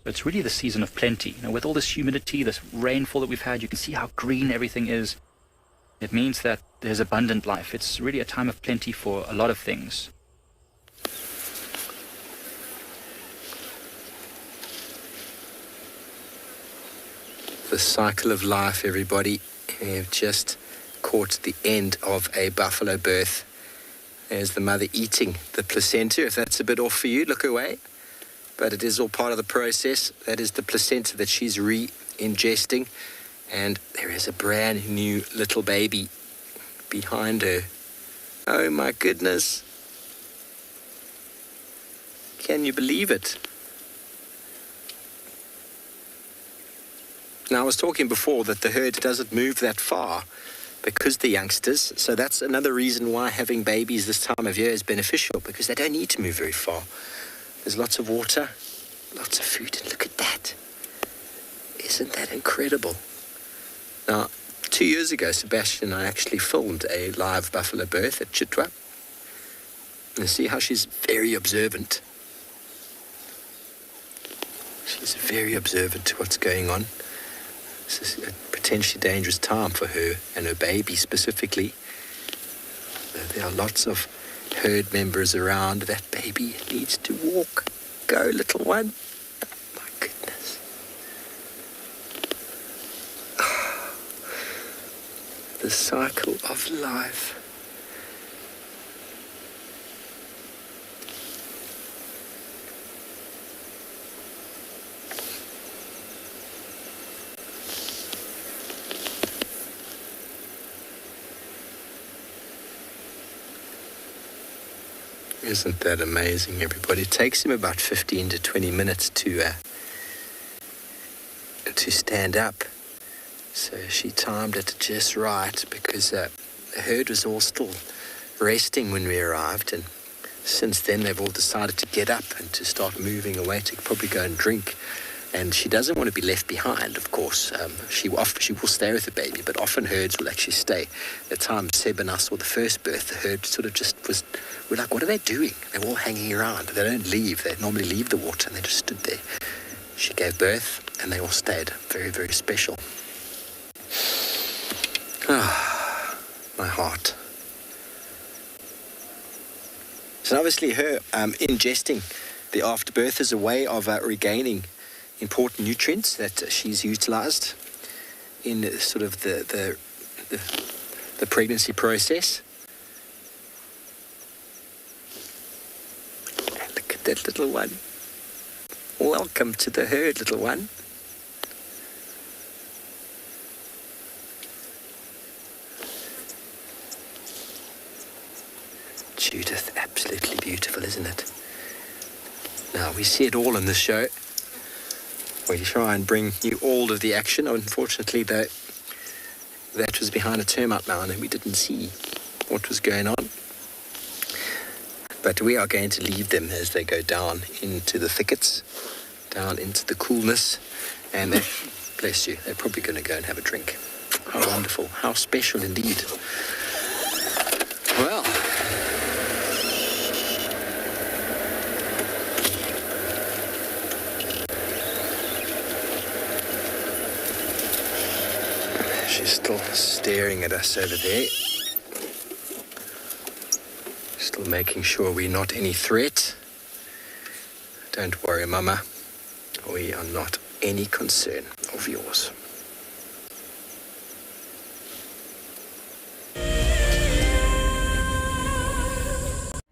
So it's really the season of plenty. You know, with all this humidity, this rainfall that we've had, you can see how green everything is. It means that there's abundant life. It's really a time of plenty for a lot of things. The cycle of life, everybody. We have just caught the end of a buffalo birth. There's the mother eating the placenta. If that's a bit off for you, look away. But it is all part of the process. That is the placenta that she's re-ingesting. And there is a brand new little baby behind her. Oh my goodness. Can you believe it? Now, I was talking before that the herd doesn't move that far because the youngsters, so that's another reason why having babies this time of year is beneficial, because they don't need to move very far. There's lots of water, lots of food, and look at that. Isn't that incredible? Now, 2 years ago, Sebastian and I actually filmed a live buffalo birth at Chitwa. And see how she's very observant. She's very observant to what's going on. This is a potentially dangerous time for her and her baby specifically. There are lots of herd members around. That baby needs to walk. Go, little one. My goodness. The cycle of life. Isn't that amazing, everybody? It takes him about 15 to 20 minutes to stand up. So she timed it just right because the herd was all still resting when we arrived, and since then they've all decided to get up and to start moving away to probably go and drink. And she doesn't want to be left behind, of course. She will stay with the baby, but often herds will actually stay. The time Seb and I saw the first birth, the herd sort of we're like, what are they doing? They're all hanging around. They don't leave. They normally leave the water, and they just stood there. She gave birth, and they all stayed. Very, very special. Ah, my heart. So obviously her ingesting the afterbirth is a way of regaining important nutrients that she's utilized in sort of the pregnancy process. And look at that little one. Welcome to the herd, little one. Judith, absolutely beautiful, isn't it? Now, we see it all in this show. We try and bring you all of the action. Unfortunately, that was behind a termite mound and we didn't see what was going on. But we are going to leave them as they go down into the thickets, down into the coolness, and bless you, they're probably going to go and have a drink. How wonderful, how special indeed. Well, she's still staring at us over there. Still making sure we're not any threat. Don't worry, Mama. We are not any concern of yours.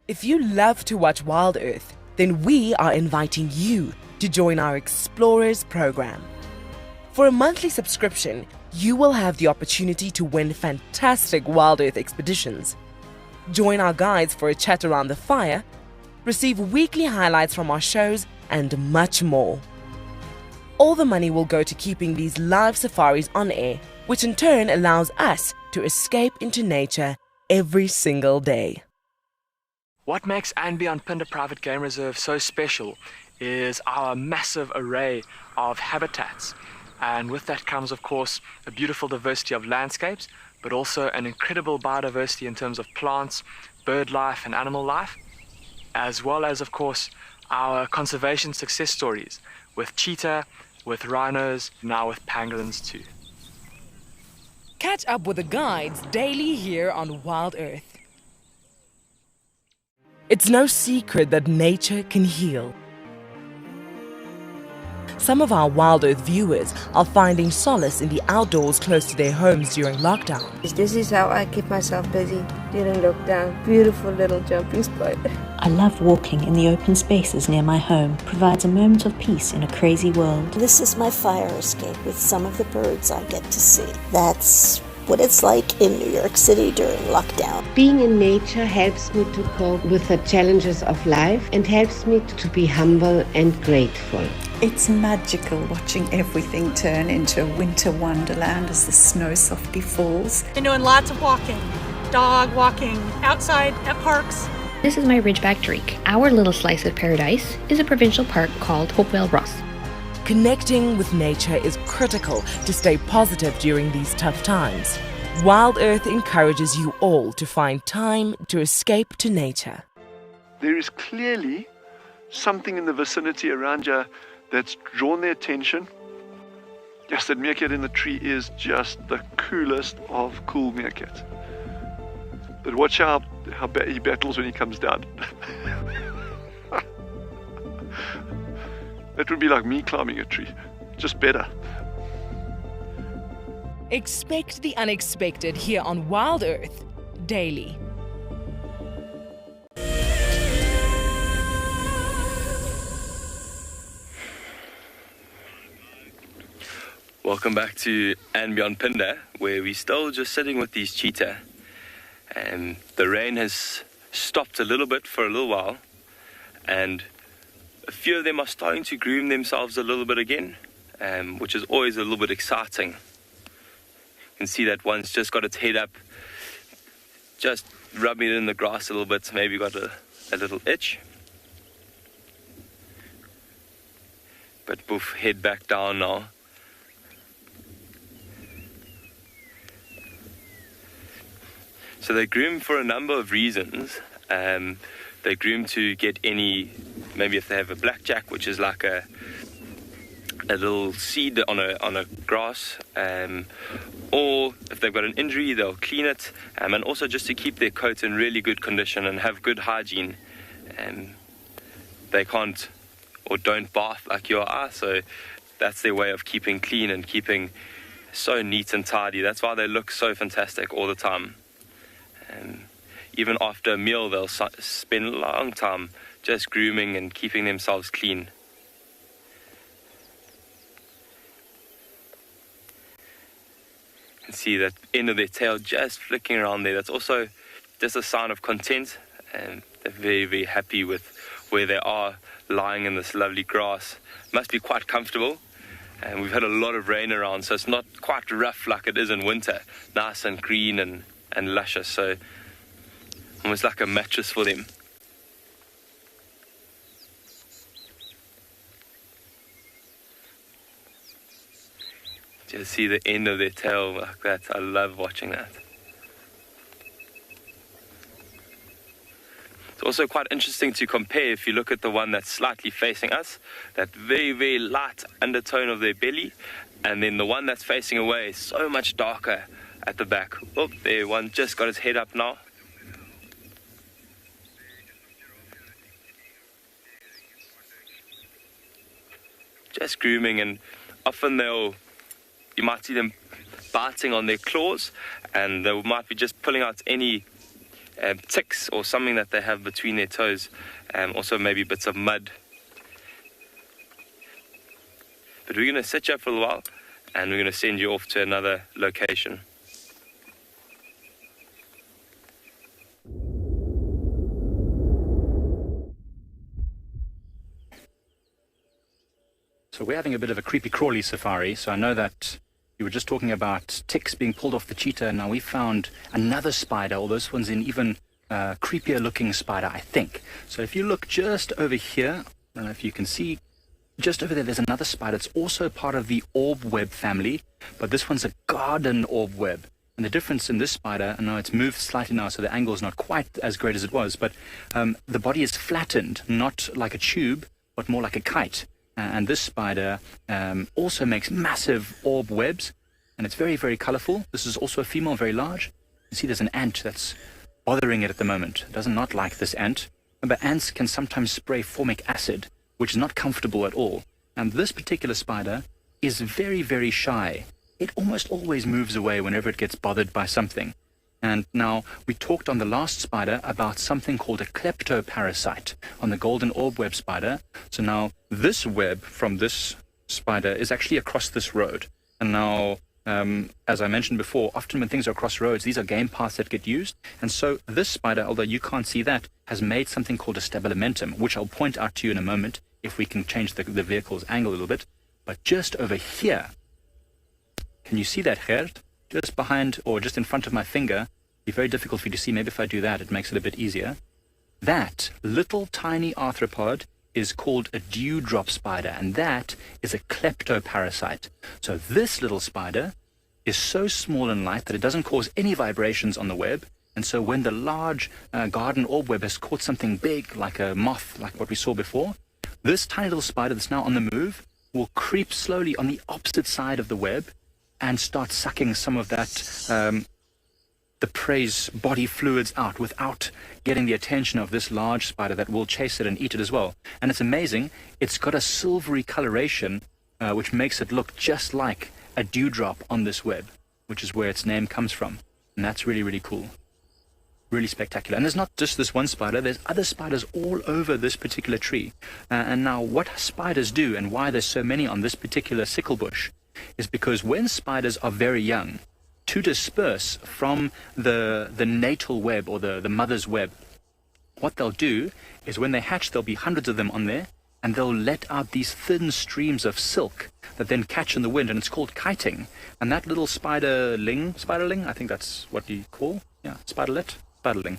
If you love to watch Wild Earth, then we are inviting you to join our Explorers program. For a monthly subscription, you will have the opportunity to win fantastic Wild Earth expeditions. Join our guides for a chat around the fire, receive weekly highlights from our shows, and much more. All the money will go to keeping these live safaris on air, which in turn allows us to escape into nature every single day. What makes Beyond Pinder Private Game Reserve so special is our massive array of habitats. And with that comes, of course, a beautiful diversity of landscapes, but also an incredible biodiversity in terms of plants, bird life and animal life, as well as, of course, our conservation success stories with cheetah, with rhinos, now with pangolins too. Catch up with the guides daily here on Wild Earth. It's no secret that nature can heal. Some of our Wild Earth viewers are finding solace in the outdoors close to their homes during lockdown. This is how I keep myself busy during lockdown. Beautiful little jumping spot. I love walking in the open spaces near my home. Provides a moment of peace in a crazy world. This is my fire escape with some of the birds I get to see. That's what it's like in New York City during lockdown. Being in nature helps me to cope with the challenges of life and helps me to be humble and grateful. It's magical watching everything turn into a winter wonderland as the snow softly falls. Been doing lots of walking, dog walking, outside at parks. This is my Ridgeback Drake. Our little slice of paradise is a provincial park called Hopewell Ross. Connecting with nature is critical to stay positive during these tough times. Wild Earth encourages you all to find time to escape to nature. There is clearly something in the vicinity around you that's drawn their attention. Yes, that meerkat in the tree is just the coolest of cool meerkats. But watch how he battles when he comes down. That would be like me climbing a tree, just better. Expect the unexpected here on Wild Earth daily. Welcome back to Beyond Pinder, where we're still just sitting with these cheetah. The rain has stopped a little bit for a little while, and a few of them are starting to groom themselves a little bit again, which is always a little bit exciting. You can see that one's just got its head up, just rubbing it in the grass a little bit, maybe got a little itch. But boof, head back down now. So they groom for a number of reasons. They groom to get any, maybe if they have a blackjack, which is like a little seed on a grass, or if they've got an injury, they'll clean it, and also just to keep their coat in really good condition and have good hygiene. They can't or don't bath like you are, so that's their way of keeping clean and keeping so neat and tidy. That's why they look so fantastic all the time. Even after a meal, they'll spend a long time just grooming and keeping themselves clean. You can see that end of their tail just flicking around there. That's also just a sign of content, and they're very, very happy with where they are lying in this lovely grass. Must be quite comfortable, and we've had a lot of rain around, so it's not quite rough like it is in winter. Nice and green and luscious, so almost like a mattress for them. Just see the end of their tail like that. I love watching that. It's also quite interesting to compare if you look at the one that's slightly facing us, that very, very light undertone of their belly, and then the one that's facing away is so much darker at the back. Oh, there, one just got his head up now. Just grooming, and often you might see them biting on their claws, and they might be just pulling out any ticks or something that they have between their toes, also maybe bits of mud. But we're going to sit here for a while, and we're going to send you off to another location. So we're having a bit of a creepy crawly safari. So I know that you were just talking about ticks being pulled off the cheetah. Now we found another spider, although this one's an even creepier looking spider, I think. So if you look just over here, I don't know if you can see, just over there's another spider. It's also part of the Orb Web family, but this one's a garden Orb Web. And the difference in this spider, I know it's moved slightly now, so the angle is not quite as great as it was, but the body is flattened, not like a tube, but more like a kite. And this spider also makes massive orb webs, and it's very, very colorful. This is also a female, very large. You see there's an ant that's bothering it at the moment. It does not like this ant. Remember, ants can sometimes spray formic acid, which is not comfortable at all. And this particular spider is very, very shy. It almost always moves away whenever it gets bothered by something. And now, we talked on the last spider about something called a kleptoparasite on the golden orb web spider. So now, this web from this spider is actually across this road. And now, as I mentioned before, often when things are across roads, these are game paths that get used. And so this spider, although you can't see that, has made something called a stabilimentum, which I'll point out to you in a moment if we can change the vehicle's angle a little bit. But just over here, can you see that, Gert? Just behind or just in front of my finger, be very difficult for you to see. Maybe if I do that, it makes it a bit easier. That little tiny arthropod is called a dewdrop spider, and that is a kleptoparasite. So this little spider is so small and light that it doesn't cause any vibrations on the web, and so when the large garden orb web has caught something big, like a moth, like what we saw before, this tiny little spider that's now on the move will creep slowly on the opposite side of the web and start sucking some of that the prey's body fluids out without getting the attention of this large spider that will chase it and eat it as well. And it's amazing. It's got a silvery coloration, which makes it look just like a dewdrop on this web, which is where its name comes from. And that's really, really cool. Really spectacular. And there's not just this one spider. There's other spiders all over this particular tree. And now what spiders do and why there's so many on this particular sickle bush is because when spiders are very young, to disperse from the natal web or the mother's web, what they'll do is when they hatch, there'll be hundreds of them on there, and they'll let out these thin streams of silk that then catch in the wind, and it's called kiting. And that little spiderling, I think that's what you call, yeah, spiderling.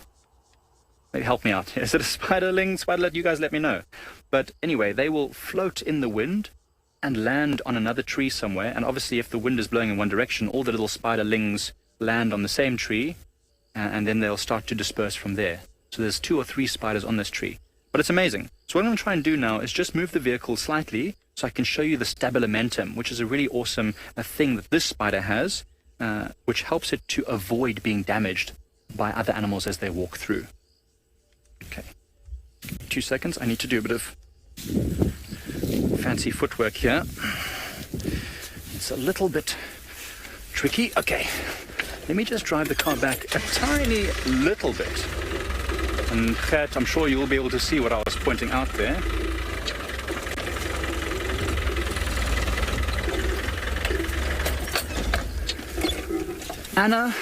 Maybe help me out. Is it a spiderlet? You guys let me know. But anyway, they will float in the wind and land on another tree somewhere. And obviously, if the wind is blowing in one direction, all the little spiderlings land on the same tree, and then they'll start to disperse from there. So there's 2 or 3 spiders on this tree. But it's amazing. So what I'm going to try and do now is just move the vehicle slightly so I can show you the stabilimentum, which is a really awesome thing that this spider has, which helps it to avoid being damaged by other animals as they walk through. Okay, 2 seconds. I need to do a bit of fancy footwork here. It's a little bit tricky. Okay, let me just drive the car back a tiny little bit. And Gert, I'm sure you'll be able to see what I was pointing out there. Anna,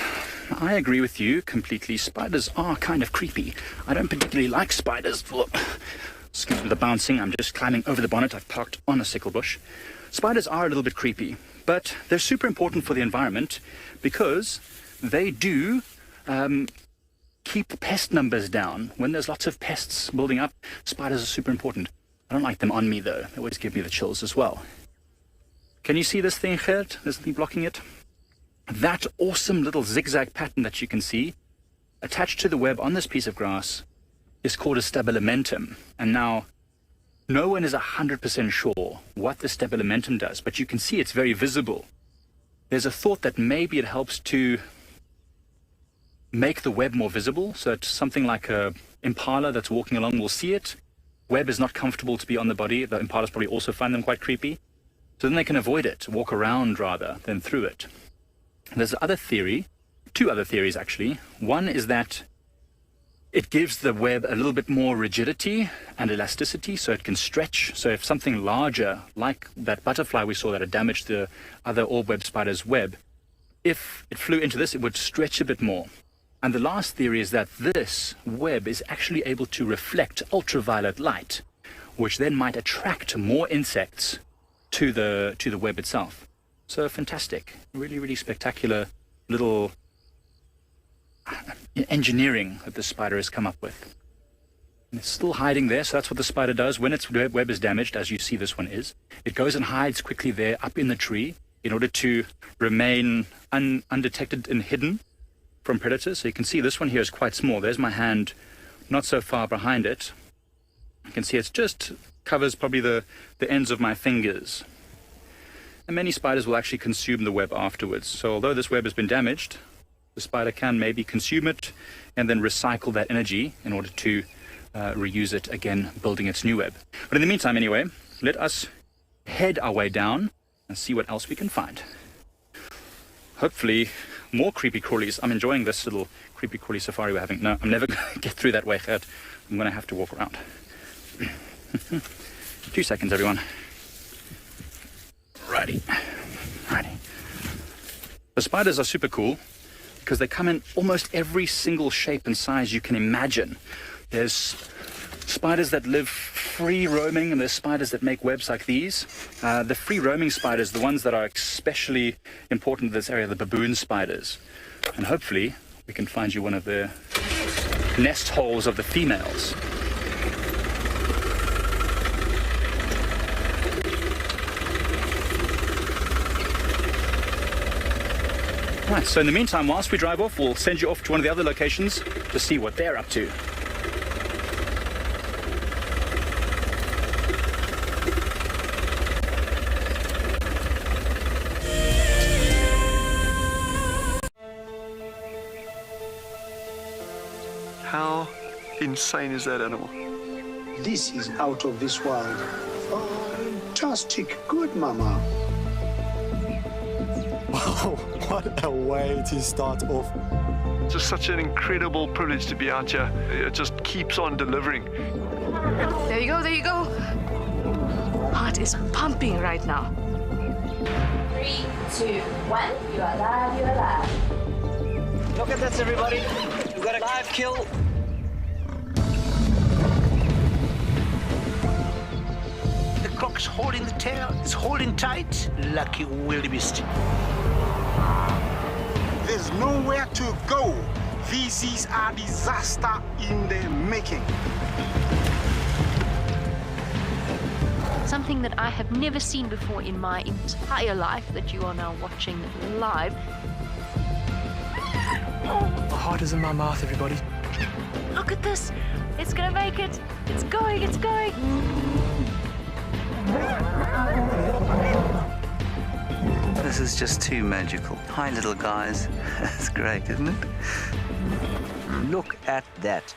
I agree with you completely. Spiders are kind of creepy. I don't particularly like spiders. Excuse me the bouncing. I'm just climbing over the bonnet. I've parked on a sickle bush. Spiders are a little bit creepy, but they're super important for the environment because they do keep pest numbers down. When there's lots of pests building up, spiders are super important. I don't like them on me, though. They always give me the chills as well. Can you see this thing, Gert? There's nothing blocking it. That awesome little zigzag pattern that you can see attached to the web on this piece of grass is called a stabilimentum. And now, no one is 100% sure what the stabilimentum does, but you can see it's very visible. There's a thought that maybe it helps to make the web more visible, so that something like a impala that's walking along will see it. Web is not comfortable to be on the body. The impalas probably also find them quite creepy. So then they can avoid it, walk around rather than through it. There's another theory, 2 other theories actually. One is that it gives the web a little bit more rigidity and elasticity so it can stretch. So if something larger, like that butterfly we saw that had damaged the other orb web spider's web, if it flew into this, it would stretch a bit more. And the last theory is that this web is actually able to reflect ultraviolet light, which then might attract more insects to the web itself. So fantastic, really, really spectacular little engineering that this spider has come up with. And it's still hiding there, so that's what the spider does. When its web is damaged, as you see this one is, it goes and hides quickly there up in the tree in order to remain undetected and hidden from predators. So you can see this one here is quite small. There's my hand not so far behind it. You can see it's just covers probably the ends of my fingers. And many spiders will actually consume the web afterwards. So although this web has been damaged, the spider can maybe consume it and then recycle that energy in order to reuse it again, building its new web. But in the meantime, anyway, let us head our way down and see what else we can find. Hopefully, more creepy crawlies. I'm enjoying this little creepy crawly safari we're having. No, I'm never going to get through that way, Gert. I'm going to have to walk around. 2 seconds, everyone. Righty. The spiders are super cool because they come in almost every single shape and size you can imagine. There's spiders that live free roaming, and there's spiders that make webs like these. The free roaming spiders, the ones that are especially important in this area, the baboon spiders. And hopefully we can find you one of the nest holes of the females. Right, so in the meantime, whilst we drive off, we'll send you off to one of the other locations to see what they're up to. How insane is that animal? This is out of this world. Fantastic. Good, Mama. Wow, what a way to start off. Just such an incredible privilege to be out here. It just keeps on delivering. There you go, there you go. Heart is pumping right now. 3, 2, 1. You are live, you are live. Look at this, everybody. We've got a live kill. fox holding the tail is holding tight. Lucky wildebeest. There's nowhere to go. This is a disaster in the making. Something that I have never seen before in my entire life that you are now watching live. My heart is in my mouth, everybody. Look at this. It's gonna make it. It's going, it's going. This is just too magical. Hi, little guys. That's great, isn't it? Look at that.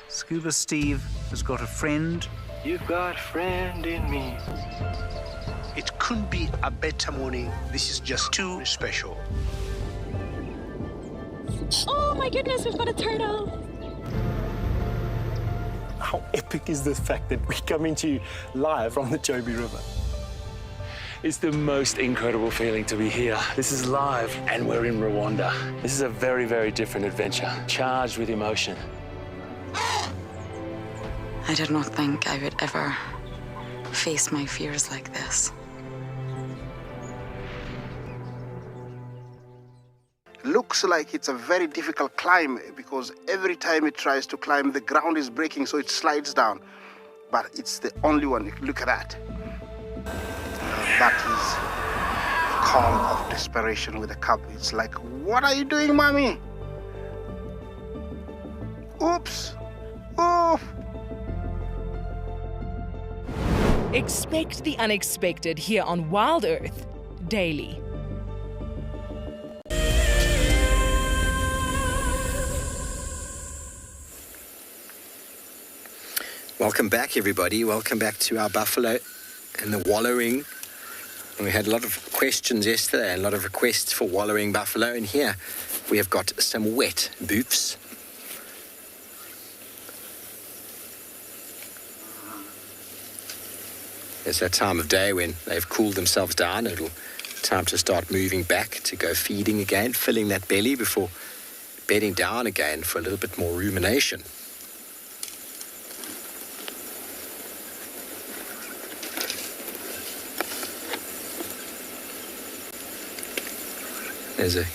Scuba Steve has got a friend. You've got a friend in me. It couldn't be a better morning. This is just too special. Oh my goodness, we've got a turtle. How epic is the fact that we're coming to you live from the Chobe River? It's the most incredible feeling to be here. This is live, and we're in Rwanda. This is a very, very different adventure, charged with emotion. I did not think I would ever face my fears like this. Looks like it's a very difficult climb because every time it tries to climb, the ground is breaking, so it slides down. But it's the only one. Look at that. That is the call of desperation with a cub. It's like, what are you doing, mommy? Oops. Oof. Expect the unexpected here on Wild Earth daily. Welcome back, everybody. Welcome back to our buffalo and the wallowing. And we had a lot of questions yesterday and a lot of requests for wallowing buffalo. And here we have got some wet boofs. It's that time of day when they've cooled themselves down. It'll time to start moving back to go feeding again, filling that belly before bedding down again for a little bit more rumination.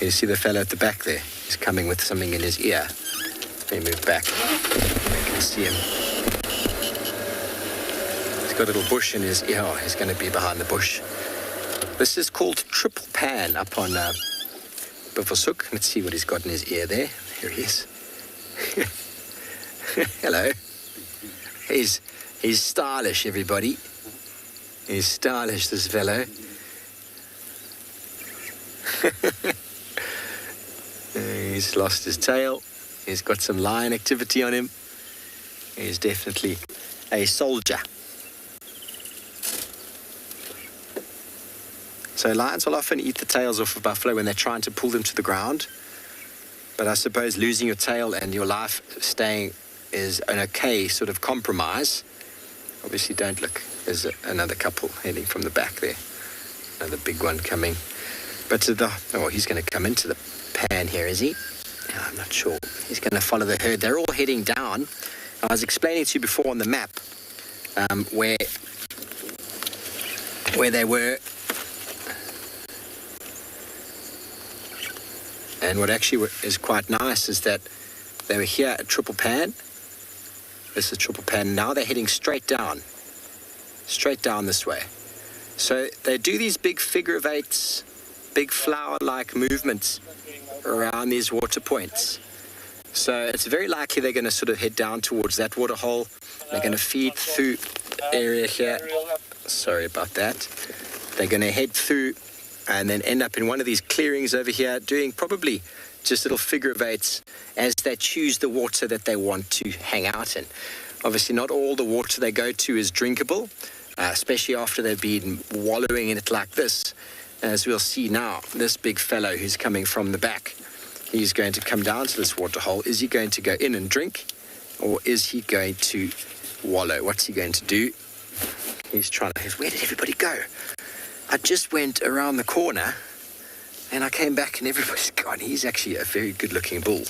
You see the fellow at the back there? He's coming with something in his ear. Let me move back. I can see him. He's got a little bush in his ear. Oh, he's going to be behind the bush. This is called triple pan up on Buffelshoek. Let's see what he's got in his ear there. Here he is. Hello. He's stylish, everybody. He's stylish, this fellow. He's lost his tail. He's got some lion activity on him. He's definitely a soldier. So lions will often eat the tails off of buffalo when they're trying to pull them to the ground. But I suppose losing your tail and your life staying is an okay sort of compromise. Obviously, don't look. There's another couple heading from the back there. Another big one coming. But he's going to come into the pan here, is he? I'm not sure. He's going to follow the herd. They're all heading down. I was explaining to you before on the map where they were. And what actually is quite nice is that they were here at Triple Pan. This is Triple Pan. Now they're heading straight down this way. So they do these big figure of eights, big flower-like movements around these water points. So it's very likely they're going to sort of head down towards that water hole. They're going to feed through the area here. Sorry about that. They're going to head through and then end up in one of these clearings over here, doing probably just little figure of eights as they choose the water that they want to hang out in. Obviously, not all the water they go to is drinkable, especially after they've been wallowing in it like this. As we'll see now, this big fellow who's coming from the back, he's going to come down to this water hole. Is he going to go in and drink, or is he going to wallow? What's he going to do? He's trying to... Where did everybody go? I just went around the corner, and I came back, and everybody's gone. He's actually a very good-looking bull.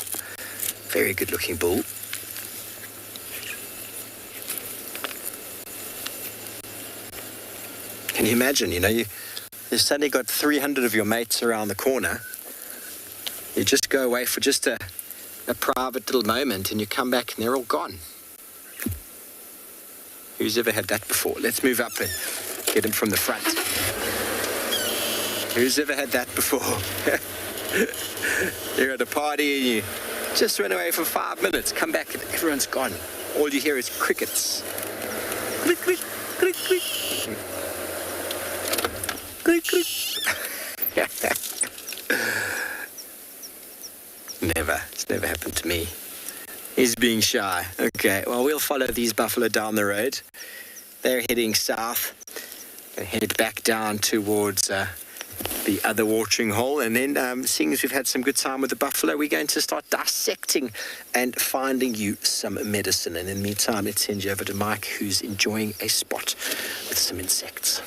Very good-looking bull. Can you imagine, you've suddenly got 300 of your mates around the corner. You just go away for just a private little moment and you come back and they're all gone. Who's ever had that before? Let's move up and get him from the front. Who's ever had that before? You're at a party and you just went away for 5 minutes, come back and everyone's gone. All you hear is crickets. Click, click, click, click. Click, click. Never. It's never happened to me. He's being shy. Okay, well, we'll follow these buffalo down the road. They're heading south and head back down towards the other watering hole. And then, seeing as we've had some good time with the buffalo, we're going to start dissecting and finding you some medicine. And in the meantime, let's send you over to Mike, who's enjoying a spot with some insects.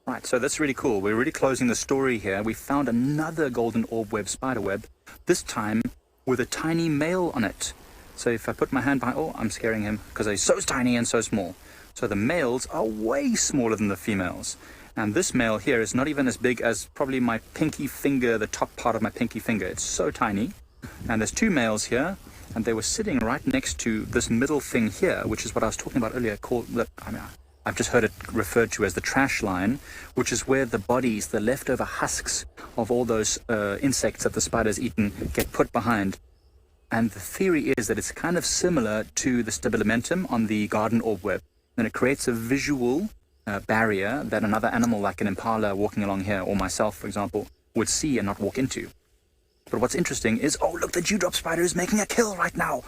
Right, so that's really cool. We're really closing the story here. We found another golden orb web spider web, this time with a tiny male on it. So if I put my hand behind, oh, I'm scaring him because he's so tiny and so small. So the males are way smaller than the females. And this male here is not even as big as probably my pinky finger, the top part of my pinky finger. It's so tiny. And there's two males here, and they were sitting right next to this middle thing here, which is what I was talking about earlier, I've just heard it referred to as the trash line, which is where the bodies, the leftover husks of all those insects that the spider's eaten get put behind. And the theory is that it's kind of similar to the stabilimentum on the garden orb web. And it creates a visual barrier that another animal like an impala walking along here, or myself, for example, would see and not walk into. But what's interesting is, oh, look, the dewdrop spider is making a kill right now.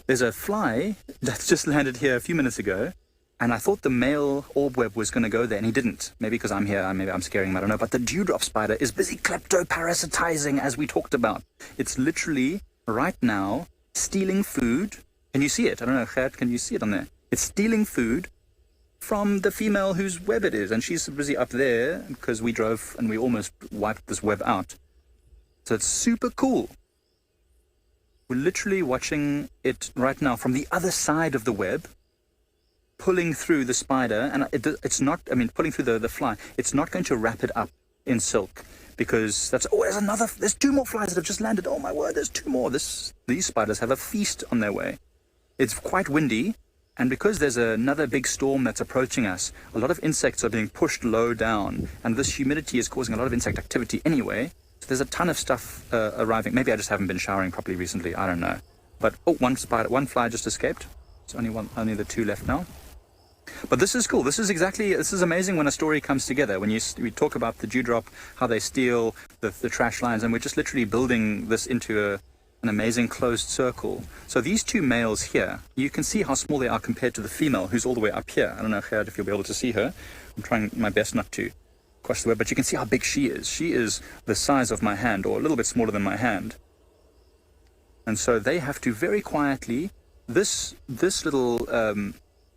There's a fly that's just landed here a few minutes ago. And I thought the male orb web was going to go there, and he didn't. Maybe because I'm here, maybe I'm scaring him, I don't know. But the dewdrop spider is busy kleptoparasitizing, as we talked about. It's literally, right now, stealing food. Can you see it? I don't know, Gert, can you see it on there? It's stealing food from the female whose web it is. And she's busy up there, because we drove and we almost wiped this web out. So it's super cool. We're literally watching it right now from the other side of the web, pulling through the spider, and it's not, pulling through the fly, it's not going to wrap it up in silk, because there's two more flies that have just landed. Oh my word, there's two more. These spiders have a feast on their way. It's quite windy, and because there's another big storm that's approaching us, a lot of insects are being pushed low down, and this humidity is causing a lot of insect activity anyway, so there's a ton of stuff arriving. Maybe I just haven't been showering properly recently, I don't know. But, one fly just escaped. It's only the two left now. But this is cool. This is amazing when a story comes together. When we talk about the dewdrop, how they steal the trash lines, and we're just literally building this into an amazing closed circle. So these two males here, you can see how small they are compared to the female, who's all the way up here. I don't know, Gerd, if you'll be able to see her. I'm trying my best not to cross the web, but you can see how big she is. She is the size of my hand, or a little bit smaller than my hand. And so they have to very quietly, this little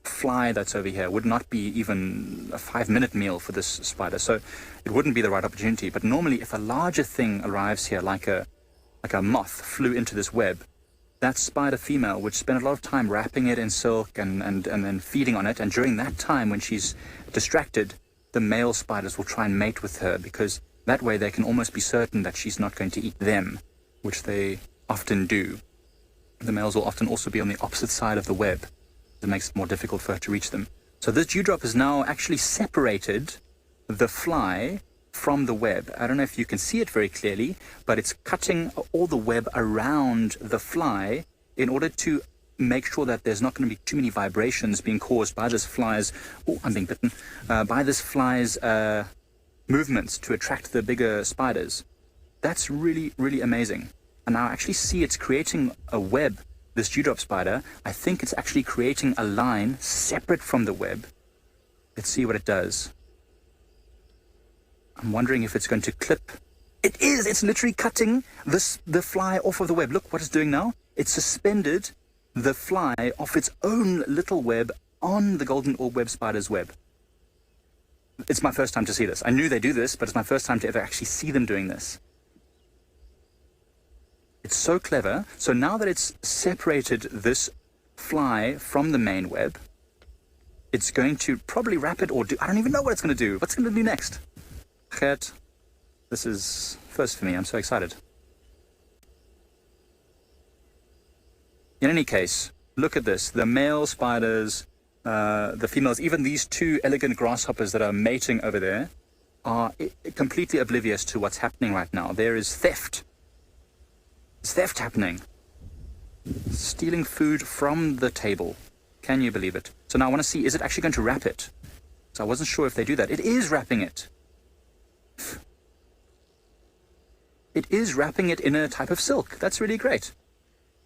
fly that's over here would not be even a 5-minute meal for this spider, so it wouldn't be the right opportunity. But normally, if a larger thing arrives here, like a moth flew into this web, that spider female would spend a lot of time wrapping it in silk and then feeding on it, and during that time when she's distracted, the male spiders will try and mate with her, because that way they can almost be certain that she's not going to eat them, which they often do. The males will often also be on the opposite side of the web. It makes it more difficult for her to reach them. So this dewdrop has now actually separated the fly from the web. I don't know if you can see it very clearly, but it's cutting all the web around the fly in order to make sure that there's not going to be too many vibrations being caused by this fly's, oh, I'm being bitten, by this fly's movements to attract the bigger spiders. That's really, really amazing. And now I actually see it's creating a web. This dewdrop spider, I think it's actually creating a line separate from the web. Let's see what it does. I'm wondering if it's going to clip. It is! It's literally cutting the fly off of the web. Look what it's doing now. It's suspended the fly off its own little web on the golden orb web spider's web. It's my first time to see this. I knew they do this, but it's my first time to ever actually see them doing this. It's so clever. So now that it's separated this fly from the main web, it's going to probably wrap it or do... I don't even know what it's going to do. What's it going to do next? Gert, this is first for me. I'm so excited. In any case, look at this. The male spiders, the females, even these two elegant grasshoppers that are mating over there are completely oblivious to what's happening right now. There is theft. There's theft happening. Stealing food from the table. Can you believe it? So now I want to see, is it actually going to wrap it? So I wasn't sure if they do that. It is wrapping it. It is wrapping it in a type of silk. That's really great.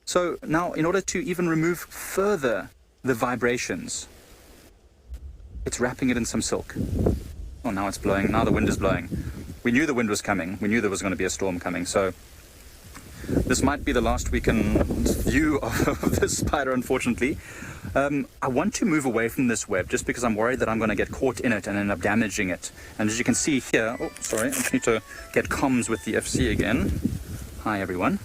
So now, in order to even remove further the vibrations, it's wrapping it in some silk. Oh, now it's blowing. Now the wind is blowing. We knew the wind was coming. We knew there was going to be a storm coming. So this might be the last we can view of this spider, unfortunately. I want to move away from this web just because I'm worried that I'm going to get caught in it and end up damaging it. And as you can see here, oh, sorry, I just need to get comms with the FC again. Hi, everyone.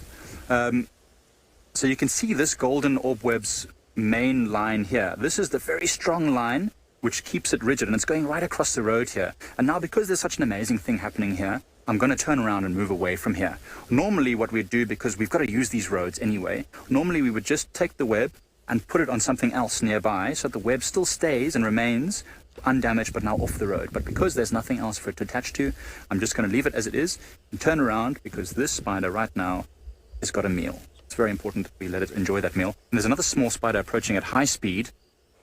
So you can see this golden orb web's main line here. This is the very strong line which keeps it rigid, and it's going right across the road here. And now, because there's such an amazing thing happening here, I'm going to turn around and move away from here. Normally what we'd do, because we've got to use these roads anyway, normally we would just take the web and put it on something else nearby so that the web still stays and remains undamaged but now off the road. But because there's nothing else for it to attach to, I'm just going to leave it as it is and turn around, because this spider right now has got a meal. It's very important that we let it enjoy that meal. And there's another small spider approaching at high speed.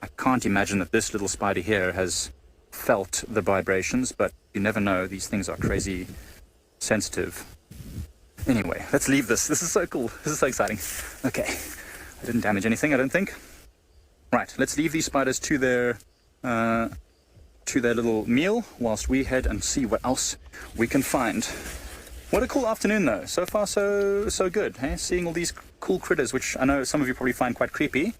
I can't imagine that this little spider here has felt the vibrations, but you never know. These things are crazy sensitive. Anyway, let's leave this. This is so cool. This is so exciting. Okay. I didn't damage anything, I don't think. Right, let's leave these spiders to their little meal whilst we head and see what else we can find. What a cool afternoon, though. So far, so good. Hey? Seeing all these cool critters, which I know some of you probably find quite creepy,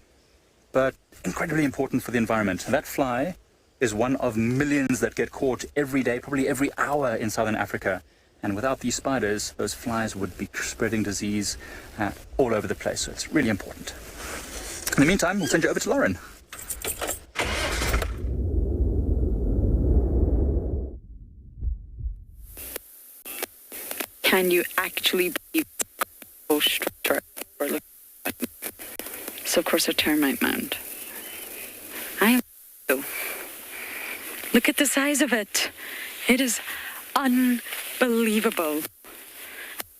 but incredibly important for the environment. That fly is one of millions that get caught every day, probably every hour in southern Africa. And without these spiders, those flies would be spreading disease all over the place. So it's really important. In the meantime, we'll send you over to Lauren. Can you actually believe structure? So of course a termite mound. Look at the size of it. It is unbelievable.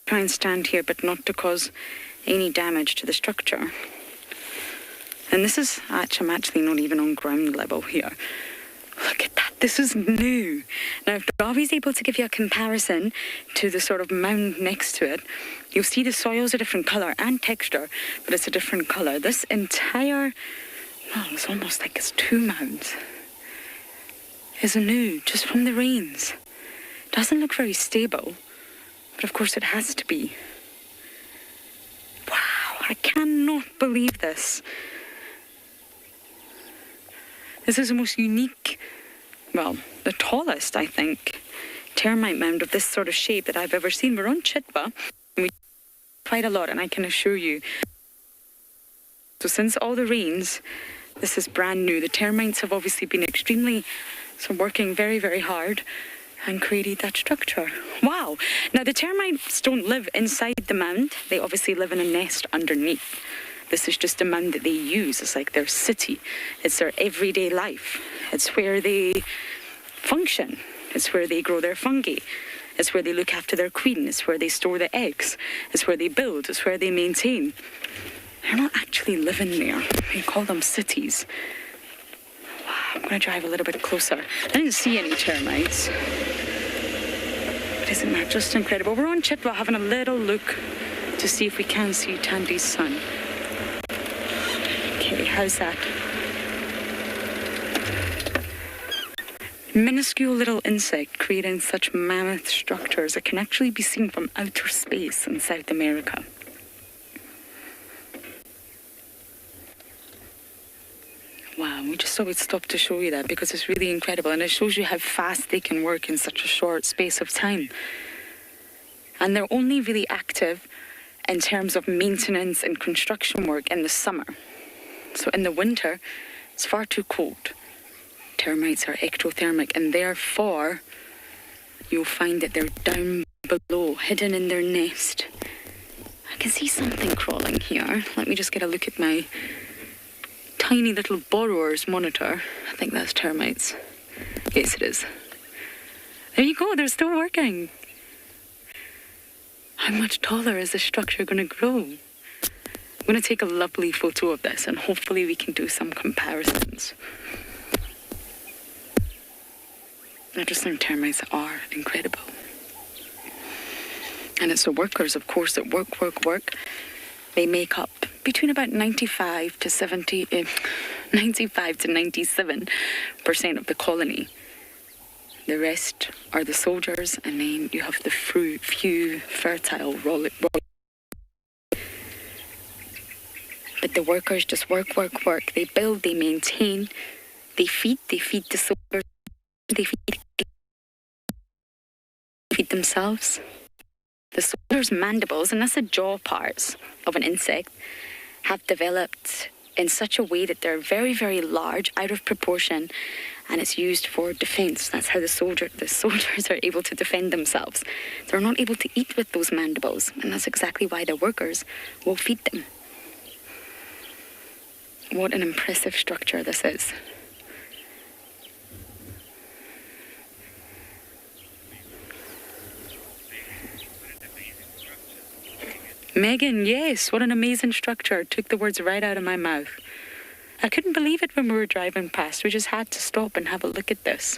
Try and stand here, but not to cause any damage to the structure. And this is I'm actually not even on ground level here. Look at that. This is new. Now, if Robbie's able to give you a comparison to the sort of mound next to it, you'll see the soil's a different colour and texture, but it's a different colour. This entire, well, it's almost like it's two mounds, is new, just from the rains. Doesn't look very stable, but of course it has to be. Wow, I cannot believe this. This is the most unique, well, the tallest, I think, termite mound of this sort of shape that I've ever seen. We're on Chitwa, and we quite a lot, and I can assure you. So since all the rains, this is brand new. The termites have obviously been working very, very hard and created that structure. Wow. Now, the termites don't live inside the mound. They obviously live in a nest underneath. This is just a mound that they use. It's like their city. It's their everyday life. It's where they function. It's where they grow their fungi. It's where they look after their queen. It's where they store the eggs. It's where they build. It's where they maintain. They're not actually living there. We call them cities. Wow, I'm going to drive a little bit closer. I didn't see any termites. But isn't that just incredible? We're on Chitwa having a little look to see if we can see Tandy's son. Okay, how's that? Minuscule little insect creating such mammoth structures that can actually be seen from outer space in South America. Wow, we just always stop to show you that because it's really incredible, and it shows you how fast they can work in such a short space of time. And they're only really active in terms of maintenance and construction work in the summer. So in the winter, it's far too cold. Termites are ectothermic, and therefore you'll find that they're down below, hidden in their nest. I can see something crawling here. Let me just get a look at my tiny little borrower's monitor. I think that's termites. Yes, it is. There you go, they're still working. How much taller is this structure going to grow? I'm going to take a lovely photo of this, and hopefully we can do some comparisons. I just think termites are incredible. And it's the workers, of course, that work. They make up between about 95 to 97% of the colony. The rest are the soldiers, and then you have the few fertile roll. But the workers just work. They build, they maintain, they feed the soldiers, they feed themselves. The soldiers' mandibles, and that's the jaw parts of an insect, have developed in such a way that they're very, very large, out of proportion, and it's used for defense. That's how the soldiers are able to defend themselves. They're not able to eat with those mandibles, and that's exactly why the workers will feed them. What an impressive structure this is. Megan, yes, what an amazing structure. Took the words right out of my mouth. I couldn't believe it when we were driving past. We just had to stop and have a look at this.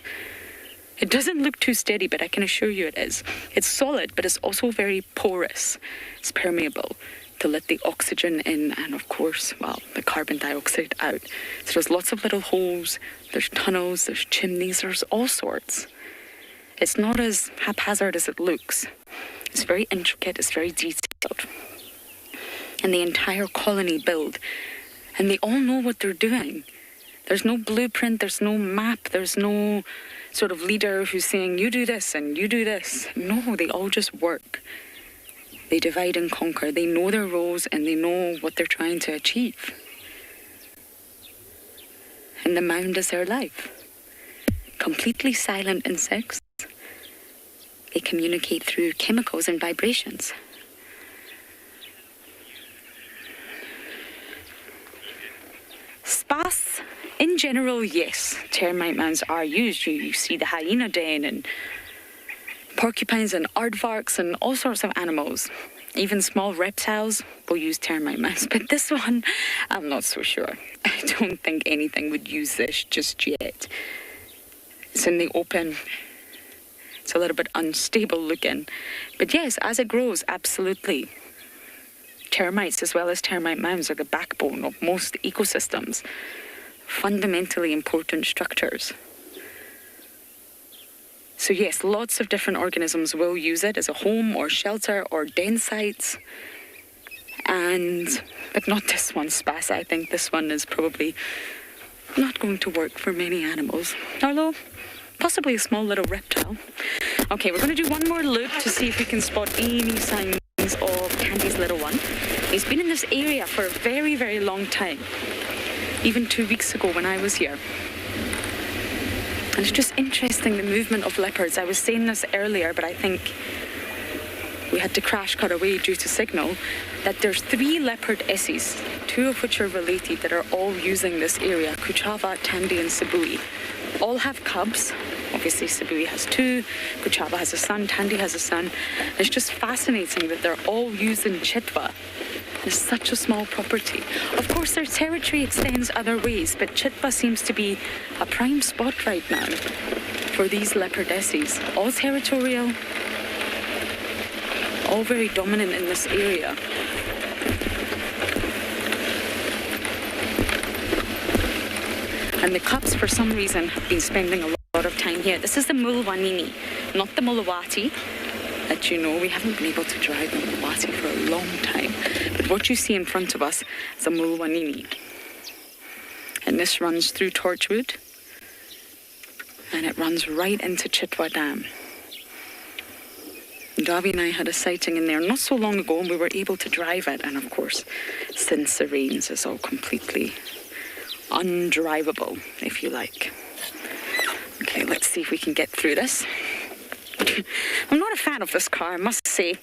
It doesn't look too steady, but I can assure you it is. It's solid, but it's also very porous. It's permeable to let the oxygen in and, of course, well, the carbon dioxide out. So there's lots of little holes, there's tunnels, there's chimneys, there's all sorts. It's not as haphazard as it looks. It's very intricate, it's very detailed. And the entire colony build. And they all know what they're doing. There's no blueprint, there's no map, there's no sort of leader who's saying, you do this and you do this. No, they all just work. They divide and conquer. They know their roles and they know what they're trying to achieve. And the mound is their life. Completely silent insects. They communicate through chemicals and vibrations. Spas, in general, yes, termite mounds are used. You see the hyena den and porcupines and aardvarks and all sorts of animals. Even small reptiles will use termite mounds. But this one, I'm not so sure. I don't think anything would use this just yet. It's in the open. It's a little bit unstable looking. But yes, as it grows, absolutely. Termites as well as termite mounds are the backbone of most ecosystems. Fundamentally important structures. So yes, lots of different organisms will use it as a home or shelter or den sites. But not this one, Spas. I think this one is probably not going to work for many animals. Although, possibly a small little reptile. Okay, we're going to do one more loop to see if we can spot any signs of Candy's little one. He's been in this area for a very, very long time. Even 2 weeks ago when I was here. And it's just interesting, the movement of leopards. I was saying this earlier, but I think we had to crash cut away due to signal, that there's 3 leopard esses, 2 of which are related, that are all using this area, Kuchava, Tandy and Sibui. All have cubs. Obviously Sibui has 2, Kuchava has a son, Tandy has a son. It's just fascinating that they're all using Chitwa. It's such a small property. Of course, their territory extends other ways, but Chitwa seems to be a prime spot right now for these leopardesses. All territorial, all very dominant in this area. And the cubs, for some reason, have been spending a lot of time here. This is the Mulwanini, not the Mulawati. That you know, we haven't been able to drive the Mulawati for a long time. But what you see in front of us is a Mulwanini. And this runs through Torchwood. And it runs right into Chitwa Dam. Davi and I had a sighting in there not so long ago, and we were able to drive it. And of course, since the rains, it's all completely undrivable, if you like. Okay, let's see if we can get through this. I'm not a fan of this car, I must say.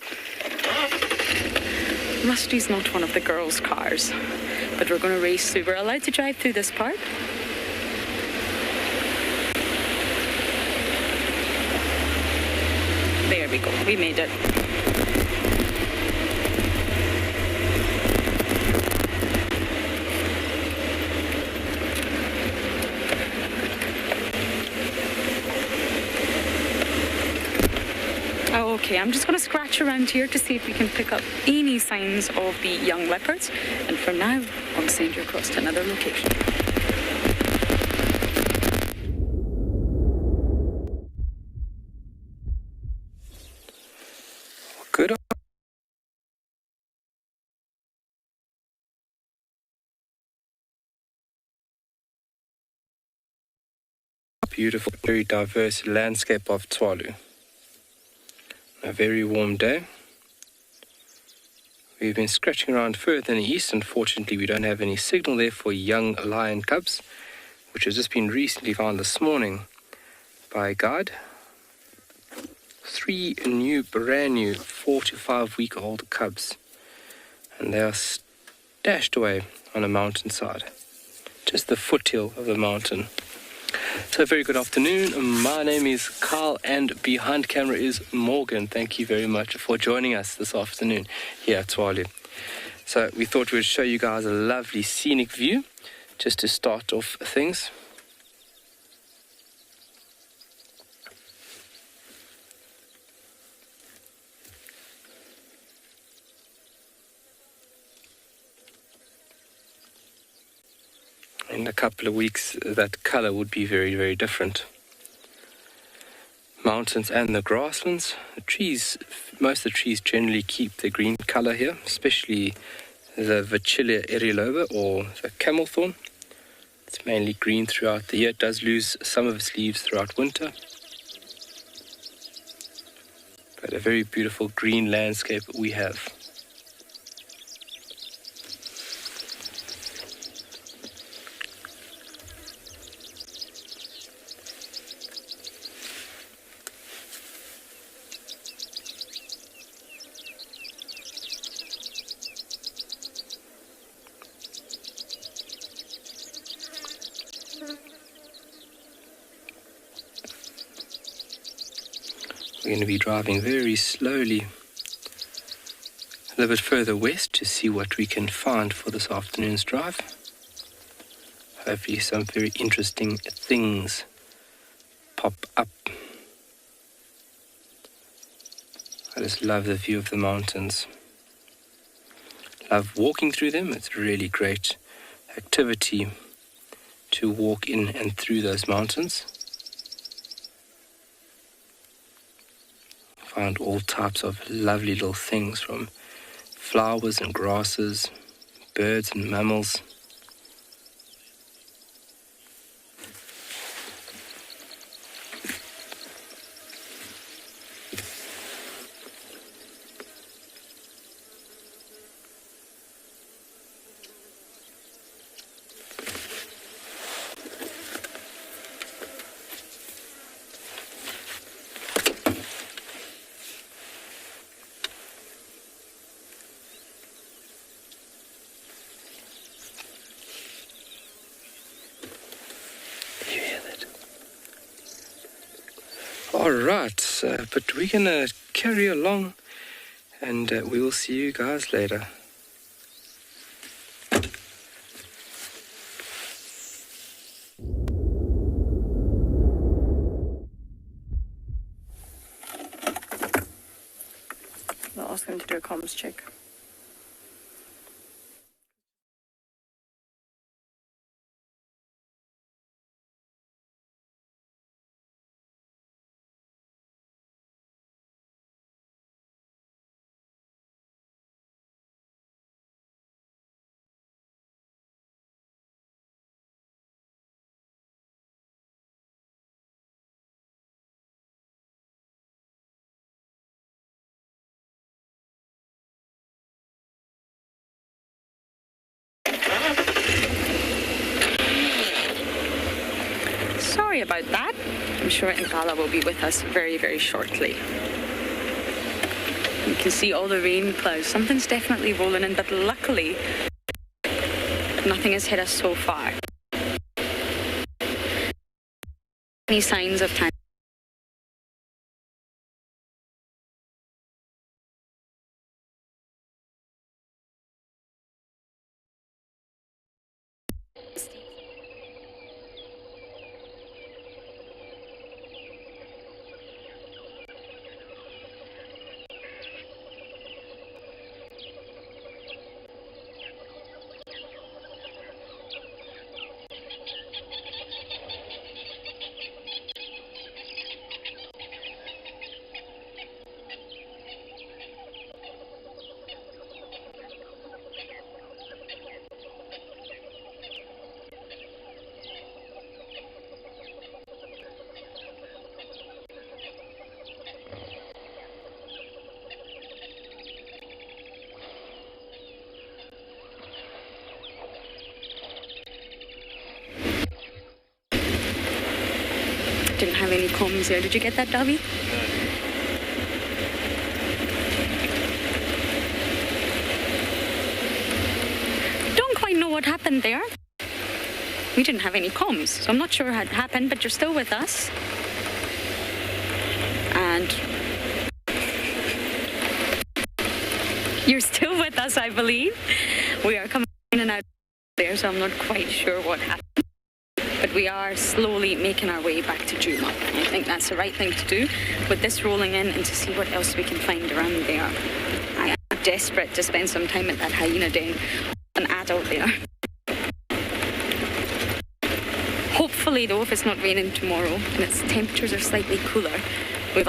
Rusty's not one of the girls' cars, but we're going to race through. We're allowed to drive through this part. There we go, we made it. Okay, I'm just going to scratch around here to see if we can pick up any signs of the young leopards. And for now, I'll send you across to another location. Good. Beautiful, very diverse landscape of Tswalu. A very warm day. We've been scratching around further in the east. Unfortunately, we don't have any signal there for young lion cubs, which has just been recently found this morning by a guide. 3 brand new 4 to 5 week old cubs, and they are stashed away on a mountainside, just the foothill of the mountain. So very good afternoon. My name is Carl, and behind camera is Morgan. Thank you very much for joining us this afternoon here at Tswalu. So we thought we'd show you guys a lovely scenic view just to start off things. In a couple of weeks, that color would be very, very different. Mountains and the grasslands, the trees, most of the trees generally keep the green color here, especially the Vachellia eriloba or the camel thorn. It's mainly green throughout the year. It does lose some of its leaves throughout winter. But a very beautiful green landscape we have. We're going to be driving very slowly a little bit further west to see what we can find for this afternoon's drive. Hopefully some very interesting things pop up. I just love the view of the mountains. Love walking through them. It's a really great activity to walk in and through those mountains. Found all types of lovely little things, from flowers and grasses, birds and mammals. All right, but we're going to carry along, and we will see you guys later. I'll ask him to do a comms check. about that. I'm sure Impala will be with us very, very shortly. You can see all the rain clouds. Something's definitely rolling in, but luckily, nothing has hit us so far. Any signs of time? Didn't have any comms there. Did you get that, Dovey? Don't quite know what happened there. We didn't have any comms, so I'm not sure what had happened, but you're still with us. And you're still with us, I believe. We are coming in and out there, so I'm not quite sure what happened. But we are slowly making our way back to Juma. I think that's the right thing to do with this rolling in and to see what else we can find around there. I am desperate to spend some time at that hyena den, an adult there. Hopefully though, if it's not raining tomorrow and its temperatures are slightly cooler, we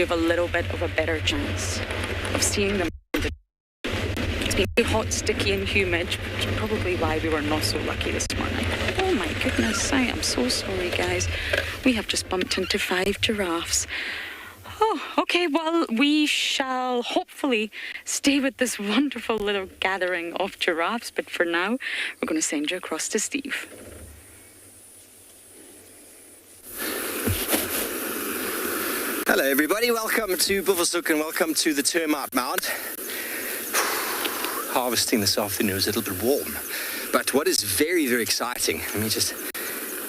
have a little bit of a better chance of seeing them. It's hot, sticky and humid, which is probably why we were not so lucky this morning. Oh my goodness, I am so sorry guys. We have just bumped into 5 giraffes. Oh, okay, well, we shall hopefully stay with this wonderful little gathering of giraffes, but for now, we're going to send you across to Steve. Hello everybody, welcome to Buffelshoek and welcome to the Termite Mound. Harvesting this afternoon was a little bit warm, but what is very, very exciting, let me just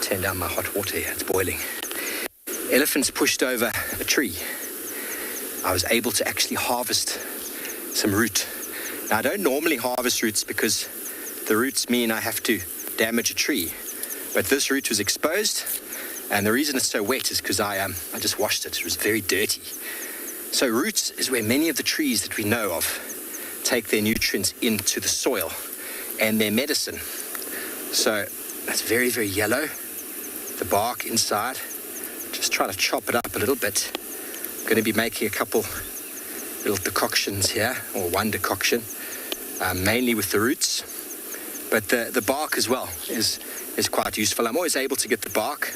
turn down my hot water here, it's boiling. Elephants pushed over a tree. I was able to actually harvest some root. Now I don't normally harvest roots because the roots mean I have to damage a tree, but this root was exposed, and the reason it's so wet is because I just washed it. It was very dirty. So roots is where many of the trees that we know of take their nutrients into the soil and their medicine. So that's very, very yellow. The bark inside. Just try to chop it up a little bit. I'm going to be making a couple little decoctions here, or one decoction, mainly with the roots. But the bark as well is quite useful. I'm always able to get the bark,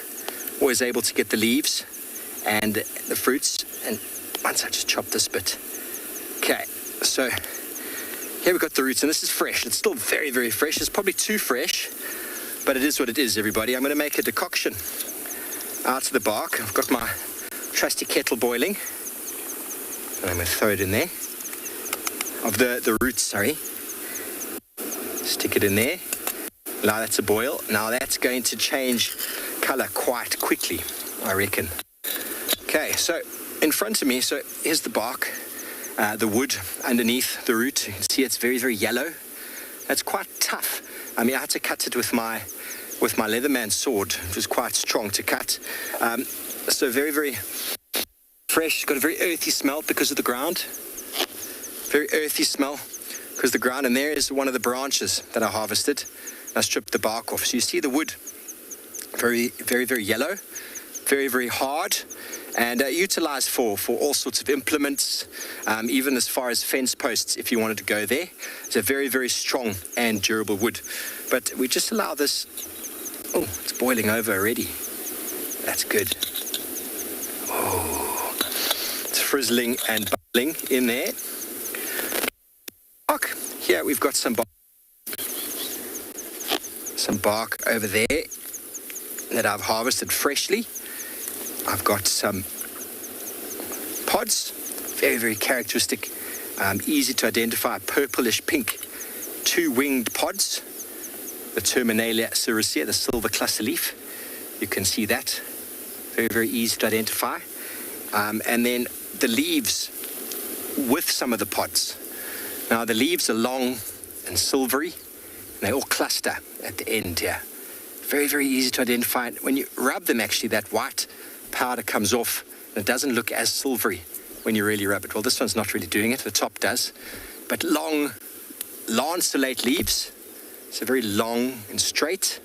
always able to get the leaves and the fruits. And once I just chop this bit. Okay, so here we've got the roots, and this is fresh. It's still very, very fresh. It's probably too fresh, but it is what it is, everybody. I'm going to make a decoction out of the bark. I've got my trusty kettle boiling, and I'm going to throw it in there. Of the roots, sorry. Stick it in there. Now that's a boil. Now that's going to change colour quite quickly, I reckon. Okay, so in front of me, so here's the bark. The wood underneath the root, you can see it's very, very yellow. It's quite tough. I mean, I had to cut it with my Leatherman sword. It was quite strong to cut. So very, very fresh. It's got a very earthy smell because of the ground. Very earthy smell because the ground. And there is one of the branches that I harvested. I stripped the bark off. So you see the wood, very, very, very yellow, very, very hard. And utilized for all sorts of implements, even as far as fence posts if you wanted to go there. It's a very, very strong and durable wood. But we just allow this. Oh, it's boiling over already. That's good. Oh, it's frizzling and bubbling in there. Here we've got some bark. some bark over there that I've harvested freshly. I've got some pods, very, very characteristic, easy to identify, purplish pink, two-winged pods. The Terminalia sericea, the silver cluster leaf. You can see that. Very, very easy to identify. And then the leaves with some of the pods. Now the leaves are long and silvery, and they all cluster at the end here. Very, very easy to identify. When you rub them, actually, that white powder comes off, and it doesn't look as silvery when you really rub it. Well, this one's not really doing it. The top does. But long, lanceolate leaves. So very long and straight,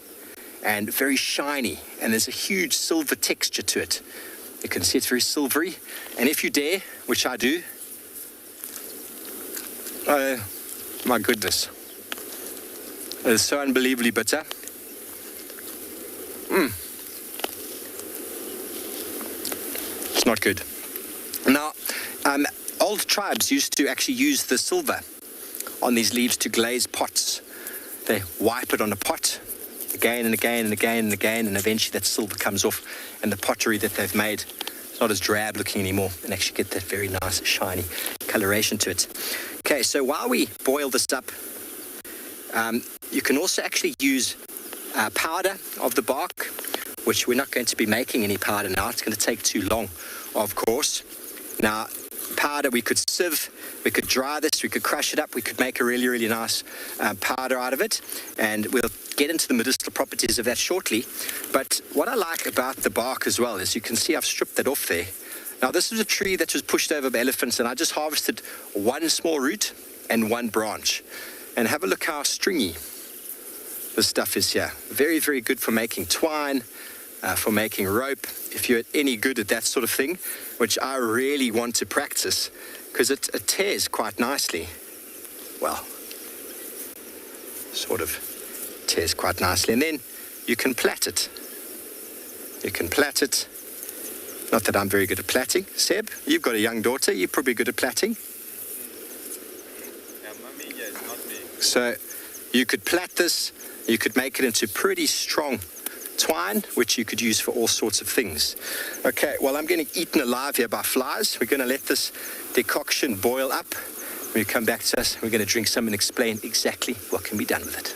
and very shiny. And there's a huge silver texture to it. You can see it's very silvery. And if you dare, which I do, oh my goodness, it's so unbelievably bitter. It's not good. Now, old tribes used to actually use the silver on these leaves to glaze pots. They wipe it on a pot again and again and again and again, and eventually that silver comes off, and the pottery that they've made is not as drab looking anymore, and actually get that very nice shiny coloration to it. Okay, so while we boil this up, you can also actually use powder of the bark, which we're not going to be making any powder now. It's going to take too long, of course. Now, powder we could sieve, we could dry this, we could crush it up, we could make a really, really nice powder out of it, and we'll get into the medicinal properties of that shortly. But what I like about the bark as well is you can see I've stripped that off there. Now, this is a tree that was pushed over by elephants, and I just harvested one small root and one branch. And have a look how stringy this stuff is here. Very, very good for making twine, for making rope, if you're any good at that sort of thing, which I really want to practice, because it tears quite nicely. Well, sort of tears quite nicely. And then you can plait it. You can plait it. Not that I'm very good at plaiting. Seb, you've got a young daughter. You're probably good at plaiting. So you could plait this. You could make it into pretty strong twine, which you could use for all sorts of things. Okay, well, I'm getting eaten alive here by flies. We're going to let this decoction boil up. When you come back to us, we're going to drink some and explain exactly what can be done with it.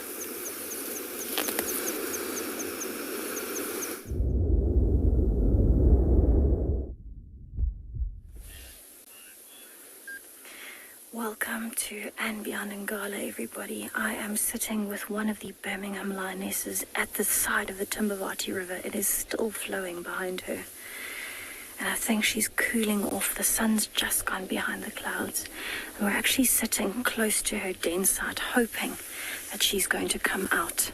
Welcome to Anbian Ngala, everybody. I am sitting with one of the Birmingham lionesses at the side of the Timbavati River. It is still flowing behind her. And I think she's cooling off. The sun's just gone behind the clouds. And we're actually sitting close to her den site, hoping that she's going to come out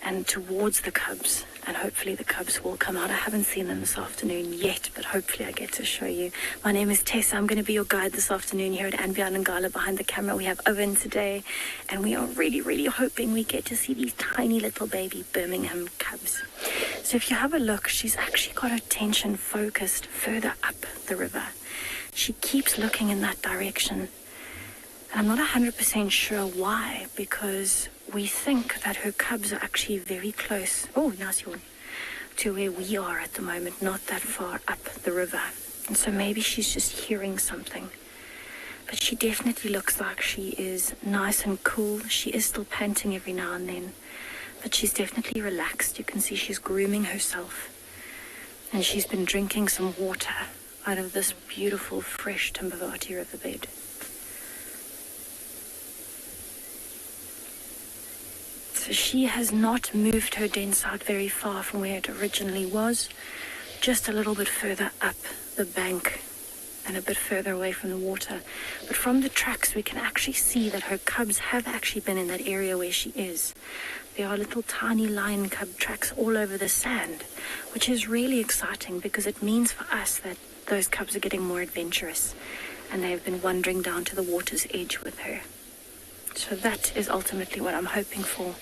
and towards the cubs. And hopefully the cubs will come out. I haven't seen them this afternoon yet, but hopefully I get to show you. My name is Tessa. I'm going to be your guide this afternoon here at Anbian Ngala. Behind the camera we have Owen today, and we are really, really hoping we get to see these tiny little baby Birmingham cubs. So if you have a look, she's actually got her attention focused further up the river. She keeps looking in that direction. And I'm not 100% sure why, because we think that her cubs are actually very close. Oh, nice one. To where we are at the moment, not that far up the river. And so maybe she's just hearing something. But she definitely looks like she is nice and cool. She is still panting every now and then. But she's definitely relaxed. You can see she's grooming herself. And she's been drinking some water out of this beautiful, fresh Timbavati riverbed. So she has not moved her den site very far from where it originally was, just a little bit further up the bank and a bit further away from the water. But from the tracks we can actually see that her cubs have actually been in that area where she is. There are little tiny lion cub tracks all over the sand, which is really exciting because it means for us that those cubs are getting more adventurous and they have been wandering down to the water's edge with her. So that is ultimately what I'm hoping for,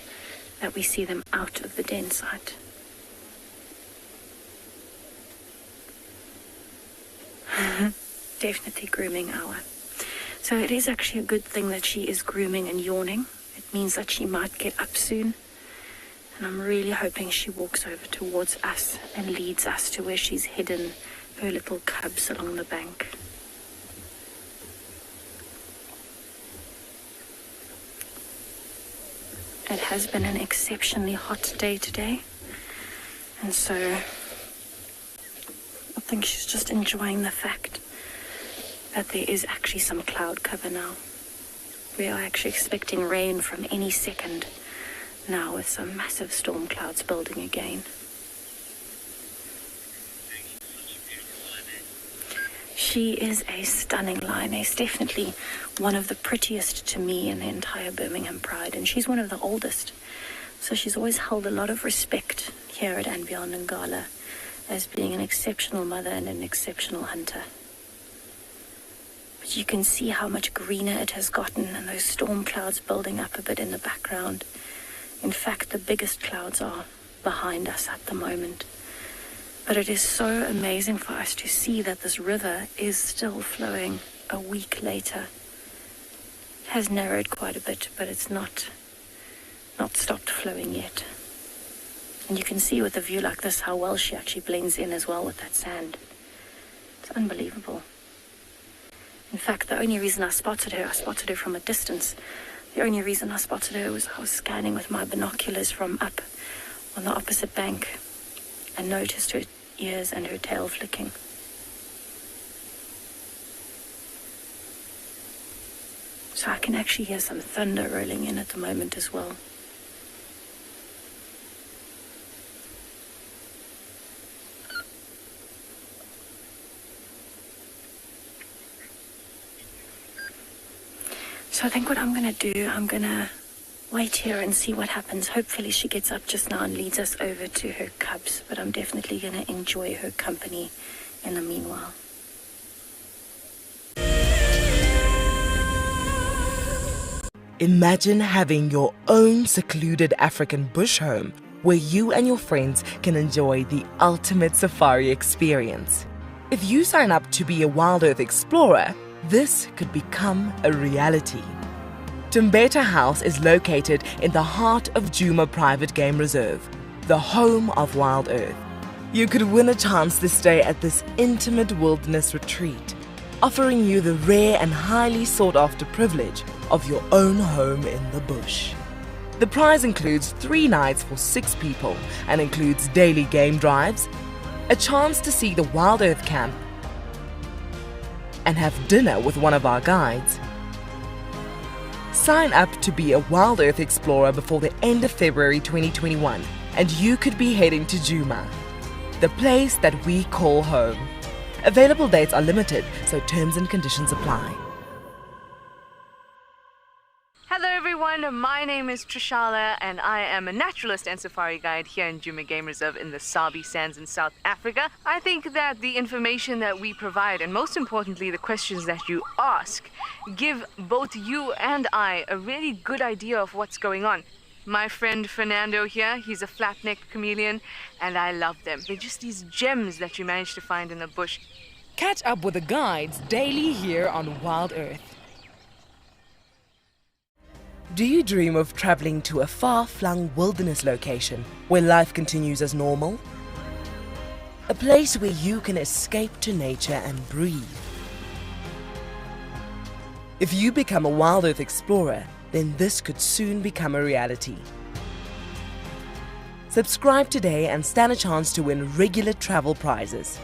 that we see them out of the den site. Definitely grooming hour. So it is actually a good thing that she is grooming and yawning. It means that she might get up soon. And I'm really hoping she walks over towards us and leads us to where she's hidden her little cubs along the bank. It has been an exceptionally hot day today, and so I think she's just enjoying the fact that there is actually some cloud cover now. We are actually expecting rain from any second now, with some massive storm clouds building again. She is a stunning lioness, definitely one of the prettiest to me in the entire Birmingham Pride, and she's one of the oldest. So she's always held a lot of respect here at and Beyond Ngala as being an exceptional mother and an exceptional hunter. But you can see how much greener it has gotten, and those storm clouds building up a bit in the background. In fact, the biggest clouds are behind us at the moment. But it is so amazing for us to see that this river is still flowing a week later. It has narrowed quite a bit, but it's not stopped flowing yet. And you can see with a view like this how well she actually blends in as well with that sand. It's unbelievable. In fact, the only reason I spotted her from a distance. The only reason I spotted her was I was scanning with my binoculars from up on the opposite bank and noticed her ears and her tail flicking. So I can actually hear some thunder rolling in at the moment as well. So I think what I'm going to do, I'm going to wait here and see what happens. Hopefully she gets up just now and leads us over to her cubs, but I'm definitely going to enjoy her company in the meanwhile. Imagine having your own secluded African bush home where you and your friends can enjoy the ultimate safari experience. If you sign up to be a Wild Earth Explorer, this could become a reality. Tumbeta House is located in the heart of Djuma Private Game Reserve, the home of Wild Earth. You could win a chance to stay at this intimate wilderness retreat, offering you the rare and highly sought-after privilege of your own home in the bush. The prize includes 3 nights for 6 people and includes daily game drives, a chance to see the Wild Earth camp, and have dinner with one of our guides. Sign up to be a Wild Earth Explorer before the end of February 2021 and you could be heading to Djuma, the place that we call home. Available dates are limited, so terms and conditions apply. Hello everyone, my name is Trishala and I am a naturalist and safari guide here in Djuma Game Reserve in the Sabi Sands in South Africa. I think that the information that we provide, and most importantly the questions that you ask, give both you and I a really good idea of what's going on. My friend Fernando here, he's a flat-necked chameleon and I love them. They're just these gems that you manage to find in the bush. Catch up with the guides daily here on Wild Earth. Do you dream of traveling to a far-flung wilderness location where life continues as normal? A place where you can escape to nature and breathe. If you become a Wild Earth Explorer, then this could soon become a reality. Subscribe today and stand a chance to win regular travel prizes.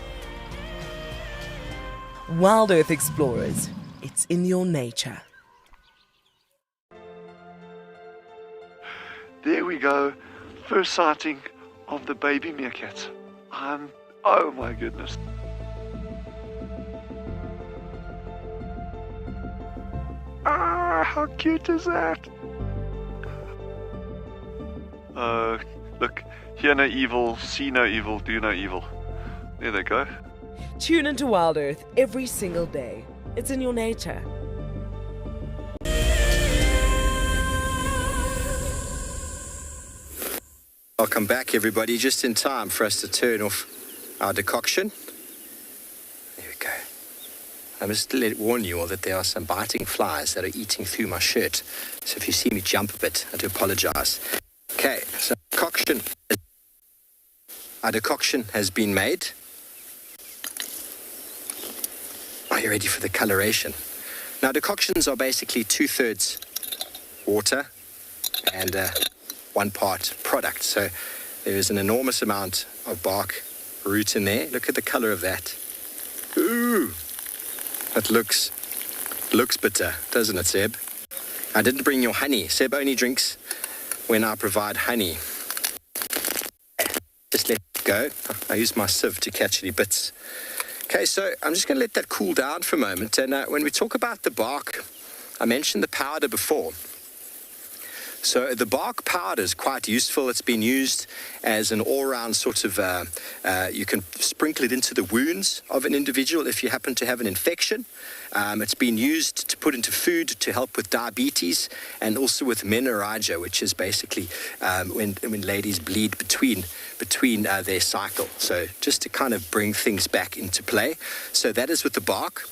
Wild Earth Explorers, it's in your nature. There we go, first sighting of the baby meerkat. Oh my goodness. Ah, how cute is that? Look, hear no evil, see no evil, do no evil. There they go. Tune into Wild Earth every single day. It's in your nature. Welcome back, everybody. Just in time for us to turn off our decoction. There we go. I must warn you all that there are some biting flies that are eating through my shirt. So if you see me jump a bit, I do apologize. Okay, so Decoction. Our decoction has been made. Are you ready for the coloration? Now, decoctions are basically 2/3 water and 1 part product. So there is an enormous amount of bark root in there. Look at the color of that. Ooh, that looks bitter, doesn't it, Seb? I didn't bring your honey. Seb only drinks when I provide honey. Just let it go. I use my sieve to catch any bits. Okay, so I'm just going to let that cool down for a moment. And when we talk about the bark, I mentioned the powder before. So the bark powder is quite useful. It's been used as an all-round sort of, you can sprinkle it into the wounds of an individual if you happen to have an infection. It's been used to put into food to help with diabetes and also with menorrhagia, which is basically when ladies bleed between their cycle. So just to kind of bring things back into play. So that is with the bark,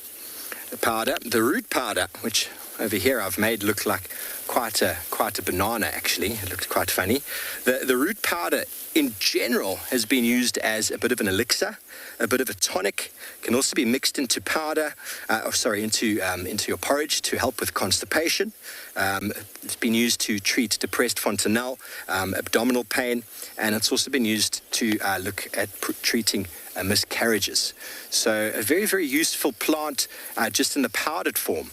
the powder. The root powder, which over here I've made look like quite a banana, actually. It looks quite funny. The root powder in general has been used as a bit of an elixir, a bit of a tonic. Can also be mixed into powder, into your porridge to help with constipation. It's been used to treat depressed fontanelle, abdominal pain, and it's also been used to look at treating miscarriages. So a very, very useful plant just in the powdered form.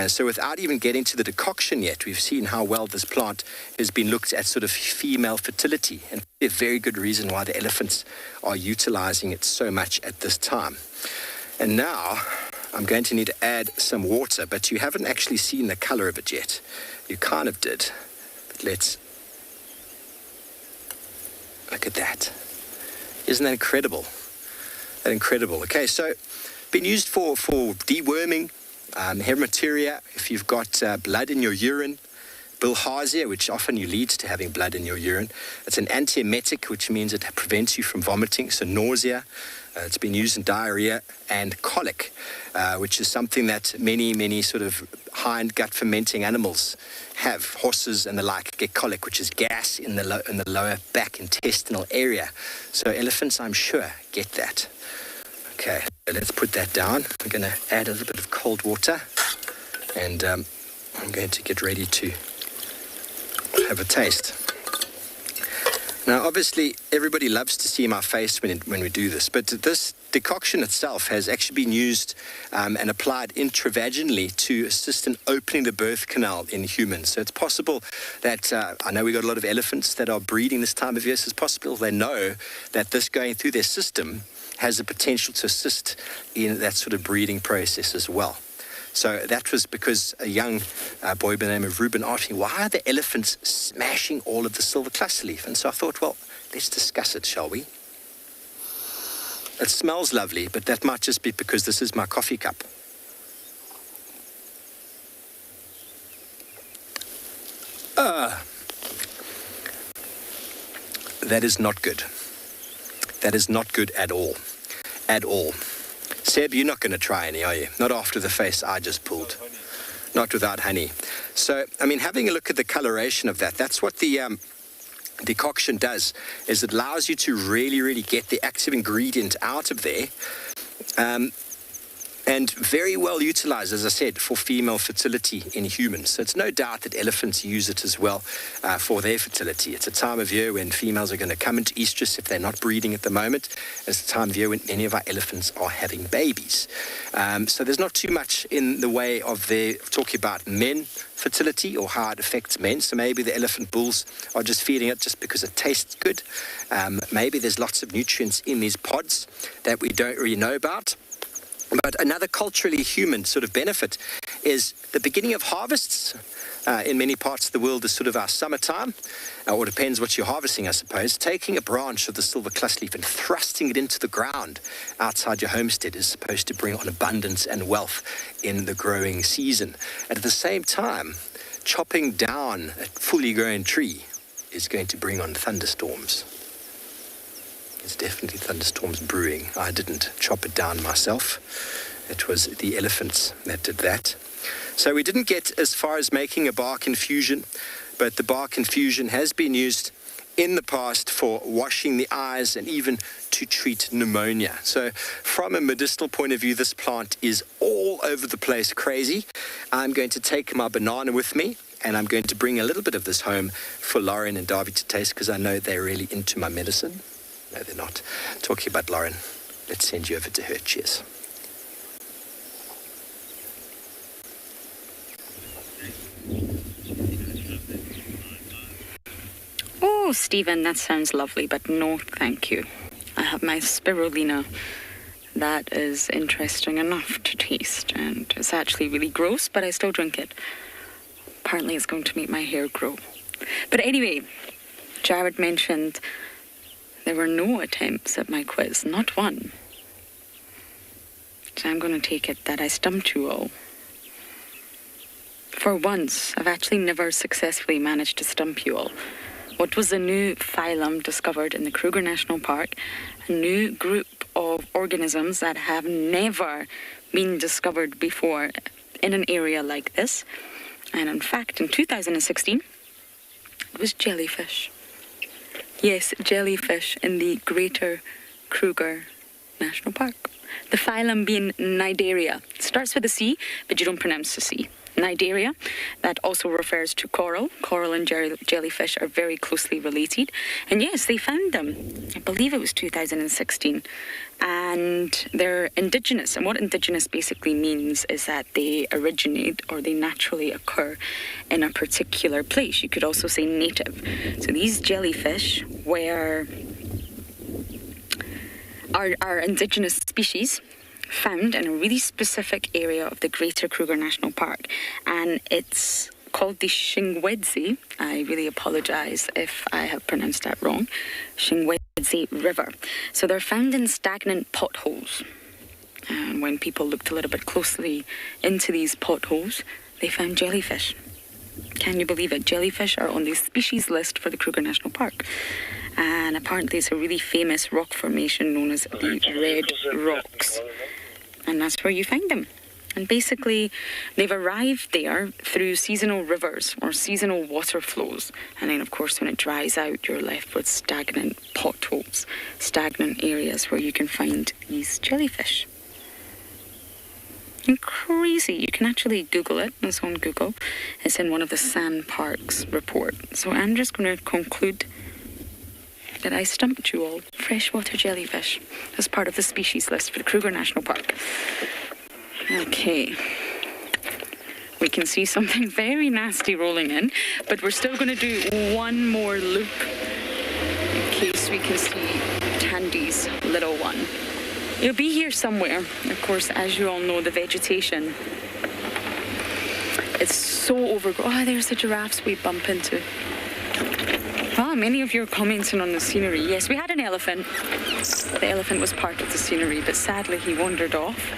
So without even getting to the decoction yet, we've seen how well this plant has been looked at sort of female fertility, and a very good reason why the elephants are utilizing it so much at this time. And now I'm going to need to add some water, but you haven't actually seen the color of it yet. You kind of did, but let's look at that. Isn't that incredible? Incredible. Okay, so been used for deworming, hematuria, if you've got blood in your urine, bilharzia, which often leads to having blood in your urine. It's an antiemetic, which means it prevents you from vomiting, so nausea. It's been used in diarrhea and colic, which is something that many sort of hind gut fermenting animals have. Horses and the like get colic, which is gas in the lower back intestinal area. So elephants, I'm sure, get that. Okay, let's put that down. I'm going to add a little bit of cold water, and I'm going to get ready to have a taste. Now, obviously, everybody loves to see my face when we do this, but this decoction itself has actually been used and applied intravaginally to assist in opening the birth canal in humans. So it's possible that, I know we've got a lot of elephants that are breeding this time of year, so it's possible they know that this going through their system has the potential to assist in that sort of breeding process as well. So that was because a young boy by the name of Ruben asked me, why are the elephants smashing all of the silver cluster leaf? And so I thought, well, let's discuss it, shall we? It smells lovely, but that might just be because this is my coffee cup. That is not good. That is not good at all. At all. Seb, you're not going to try any, are you? Not after the face I just pulled. Not without honey. So, I mean, having a look at the coloration of that, that's what the decoction does, is it allows you to really get the active ingredient out of there. And very well utilized, as I said, for female fertility in humans. So it's no doubt that elephants use it as well for their fertility. It's a time of year when females are going to come into estrus if they're not breeding at the moment. It's a time of year when many of our elephants are having babies. So there's not too much in the way of their talking about men fertility or how it affects men. So maybe the elephant bulls are just feeding it just because it tastes good. Maybe there's lots of nutrients in these pods that we don't really know about. But another culturally human sort of benefit is the beginning of harvests. In many parts of the world is sort of our summertime, or depends what you're harvesting, I suppose. Taking a branch of the silver cluster leaf and thrusting it into the ground outside your homestead is supposed to bring on abundance and wealth in the growing season. And at the same time, chopping down a fully grown tree is going to bring on thunderstorms. There's definitely thunderstorms brewing. I didn't chop it down myself. It was the elephants that did that. So we didn't get as far as making a bark infusion, but the bark infusion has been used in the past for washing the eyes and even to treat pneumonia. So from a medicinal point of view, this plant is all over the place crazy. I'm going to take my banana with me, and I'm going to bring a little bit of this home for Lauren and Darby to taste, because I know they're really into my medicine. No, they're not. Talking about Lauren, let's send you over to her. Cheers. Oh, Stephen, that sounds lovely, but no thank you. I have my spirulina. That is interesting enough to taste, and it's actually really gross, but I still drink it. Apparently it's going to make my hair grow. But anyway, Jared mentioned there were no attempts at my quiz, not one. So I'm going to take it that I stumped you all. For once, I've actually never successfully managed to stump you all. What was a new phylum discovered in the Kruger National Park, a new group of organisms that have never been discovered before in an area like this. And in fact, in 2016, it was jellyfish. Yes, jellyfish in the Greater Kruger National Park. The phylum being Cnidaria. It starts with a C, but you don't pronounce the C. Cnidaria. That also refers to coral. Coral and jellyfish are very closely related. And yes, they found them. I believe it was 2016. And they're indigenous. And what indigenous basically means is that they originate or they naturally occur in a particular place. You could also say native. So these jellyfish are indigenous species found in a really specific area of the Greater Kruger National Park, and it's called the Shingwedzi. I really apologize if I have pronounced that wrong. Shingwedzi River. So they're found in stagnant potholes, and when people looked a little bit closely into these potholes, they found jellyfish. Can you believe it? Jellyfish are on the species list for the Kruger National Park. And apparently it's a really famous rock formation known as the Red Rocks. And that's where you find them. And basically, they've arrived there through seasonal rivers or seasonal water flows. And then, of course, when it dries out, you're left with stagnant potholes, stagnant areas where you can find these jellyfish. And crazy. You can actually Google it. It's on Google. It's in one of the Sand Parks report. So I'm just going to conclude that I stumped you all. Freshwater jellyfish as part of the species list for the Kruger National Park. Okay. We can see something very nasty rolling in, but we're still going to do one more loop in case we can see Tandy's little one. It'll be here somewhere. Of course, as you all know, the vegetation, it's so overgrown. Oh, there's the giraffes we bump into. Ah, many of you are commenting on the scenery. Yes, we had an elephant. The elephant was part of the scenery, but sadly he wandered off.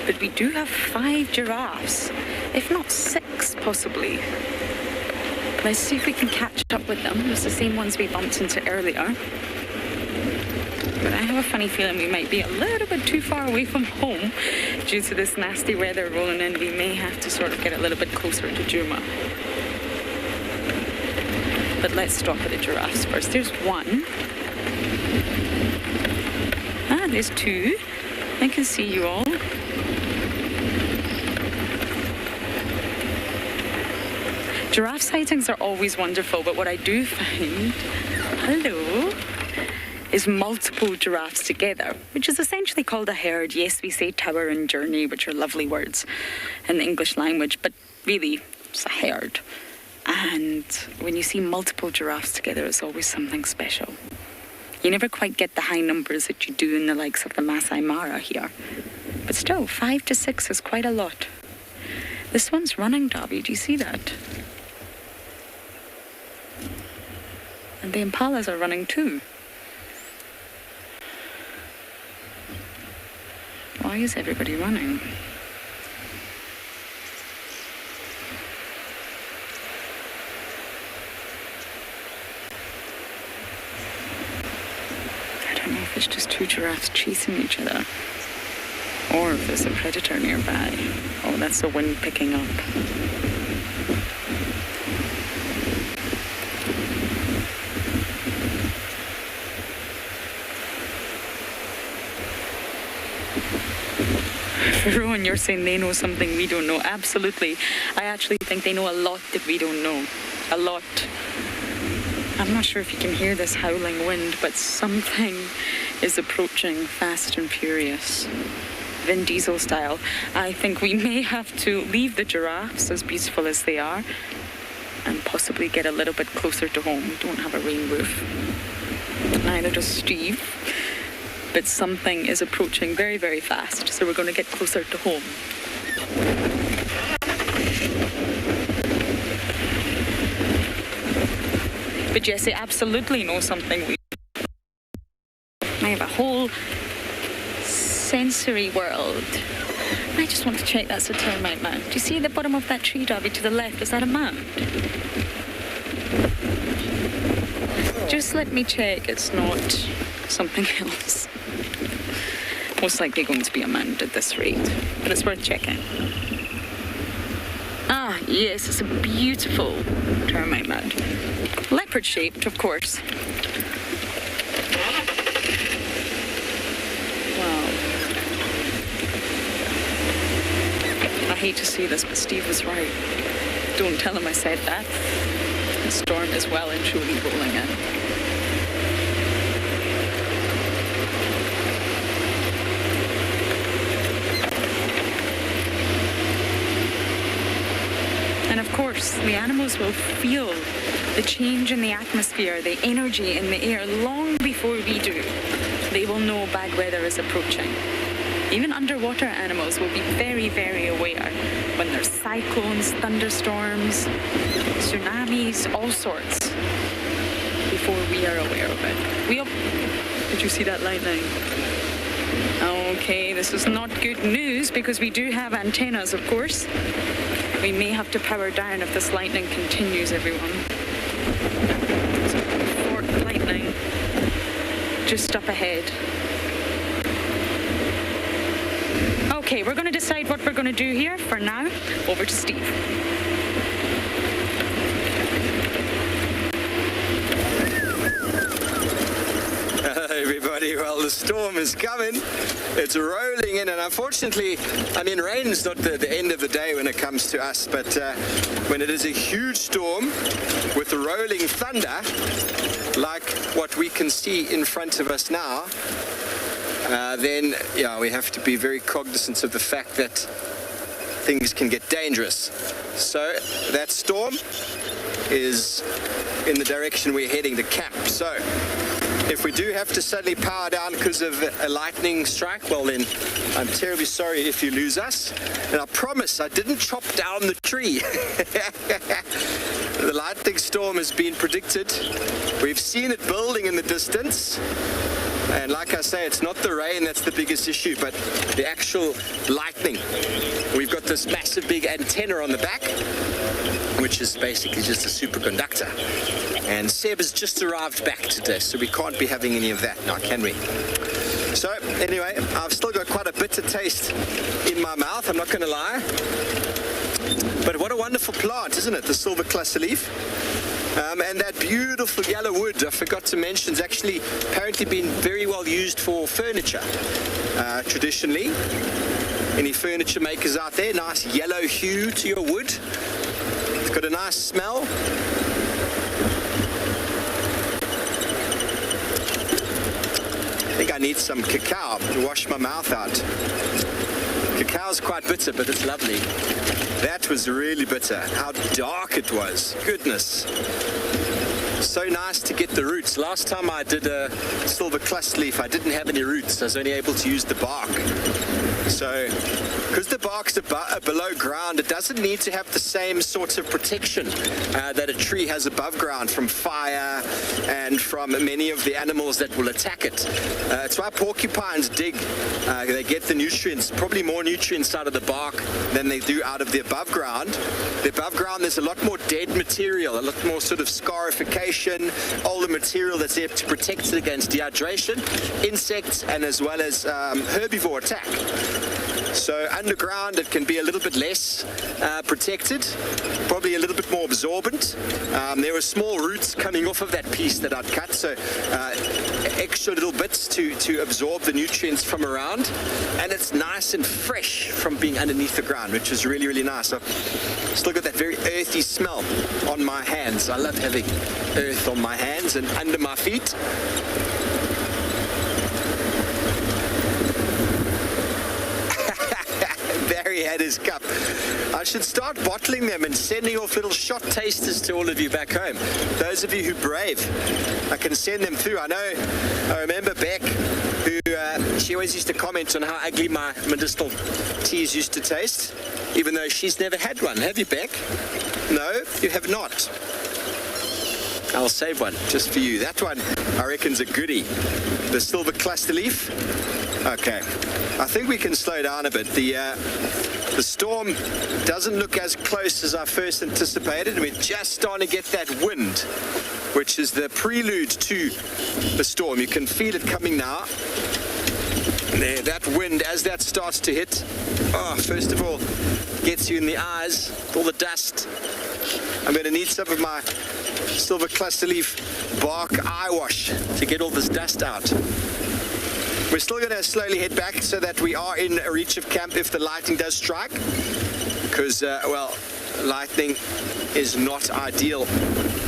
But we do have 5 giraffes, if not 6 possibly. Let's see if we can catch up with them. It's the same ones we bumped into earlier. But I have a funny feeling we might be a little bit too far away from home due to this nasty weather rolling in. We may have to sort of get a little bit closer to Juma. But let's stop at the giraffes first. There's 1. Ah, there's 2. I can see you all. Giraffe sightings are always wonderful, but what I do find, is multiple giraffes together, which is essentially called a herd. Yes, we say tower and journey, which are lovely words in the English language, but really, it's a herd. And when you see multiple giraffes together, it's always something special. You never quite get the high numbers that you do in the likes of the Masai Mara here. But still, 5 to 6 is quite a lot. This one's running, Darby. Do you see that? And the impalas are running too. Why is everybody running? I don't know if it's just 2 giraffes chasing each other, or if there's a predator nearby. Oh, that's the wind picking up. Rowan, you're saying they know something we don't know. Absolutely. I actually think they know a lot that we don't know. A lot. I'm not sure if you can hear this howling wind, but something is approaching fast and furious. Vin Diesel style. I think we may have to leave the giraffes, as peaceful as they are, and possibly get a little bit closer to home. We don't have a rain roof. Neither does Steve. But something is approaching very, very fast, so we're going to get closer to home. But yes, they absolutely know something. I have a whole sensory world. I just want to check that's a termite mound. Do you see the bottom of that tree, Darby, to the left? Is that a mound? Just let me check it's not something else. Most likely going to be a mound at this rate, but it's worth checking. Ah, yes, it's a beautiful termite mound. Leopard-shaped, of course. Wow. I hate to say this, but Steve was right. Don't tell him I said that. The storm is well and truly rolling in. And of course, the animals will feel the change in the atmosphere, the energy in the air long before we do. They will know bad weather is approaching. Even underwater animals will be very, very aware when there's cyclones, thunderstorms, tsunamis, all sorts, before we are aware of it. Did you see that lightning? Okay, this is not good news because we do have antennas, of course. We may have to power down if this lightning continues, everyone. Fork lightning just up ahead. Okay, we're going to decide what we're going to do here. For now, over to Steve. Hello, everybody. Well, the storm is coming. It's rolling in, and unfortunately, I mean, rain's not the end of the day when it comes to us, but when it is a huge storm with rolling thunder, like what we can see in front of us now, then, yeah, we have to be very cognizant of the fact that things can get dangerous. So that storm is in the direction we're heading, the cap. So if we do have to suddenly power down because of a lightning strike, well then, I'm terribly sorry if you lose us. And I promise I didn't chop down the tree. The lightning storm has been predicted. We've seen it building in the distance. And like I say, it's not the rain that's the biggest issue, but the actual lightning. We've got this massive big antenna on the back, which is basically just a superconductor. And Seb has just arrived back today, so we can't be having any of that now, can we? So anyway, I've still got quite a bitter taste in my mouth, I'm not going to lie. But what a wonderful plant, isn't it? The silver cluster leaf. And that beautiful yellow wood, I forgot to mention, is actually apparently been very well used for furniture. Traditionally, any furniture makers out there, nice yellow hue to your wood. It's got a nice smell. I think I need some cacao to wash my mouth out. Cacao's quite bitter, but it's lovely. That was really bitter. How dark it was. Goodness. So nice to get the roots. Last time I did a silver cluster leaf, I didn't have any roots. I was only able to use the bark. So, because the bark's below ground, it doesn't need to have the same sort of protection that a tree has above ground from fire and from many of the animals that will attack it. It's why porcupines dig. They get the nutrients, probably more nutrients out of the bark than they do out of the above ground. The above ground, there's a lot more dead material, a lot more sort of scarification, all the material that's there to protect it against dehydration, insects, and as well as herbivore attack. So underground it can be a little bit less protected, probably a little bit more absorbent. There were small roots coming off of that piece that I'd cut, so extra little bits to absorb the nutrients from around, and it's nice and fresh from being underneath the ground, which is really, really nice. I've still got that very earthy smell on my hands. I love having earth on my hands and under my feet. Barry had his cup. I should start bottling them and sending off little shot tasters to all of you back home. Those of you who brave, I can send them through. I remember Beck, who she always used to comment on how ugly my medicinal teas used to taste, even though she's never had one. Have you, Beck? No, you have not. I'll save one just for you. That one, I reckon's a goodie. The silver cluster leaf. Okay, I think we can slow down a bit. The storm doesn't look as close as I first anticipated. We're just starting to get that wind, which is the prelude to the storm. You can feel it coming now. There, that wind, as that starts to hit, first of all, gets you in the eyes, all the dust. I'm going to need some of my silver cluster leaf bark eye wash to get all this dust out. We're still going to slowly head back so that we are in reach of camp if the lightning does strike, because, lightning is not ideal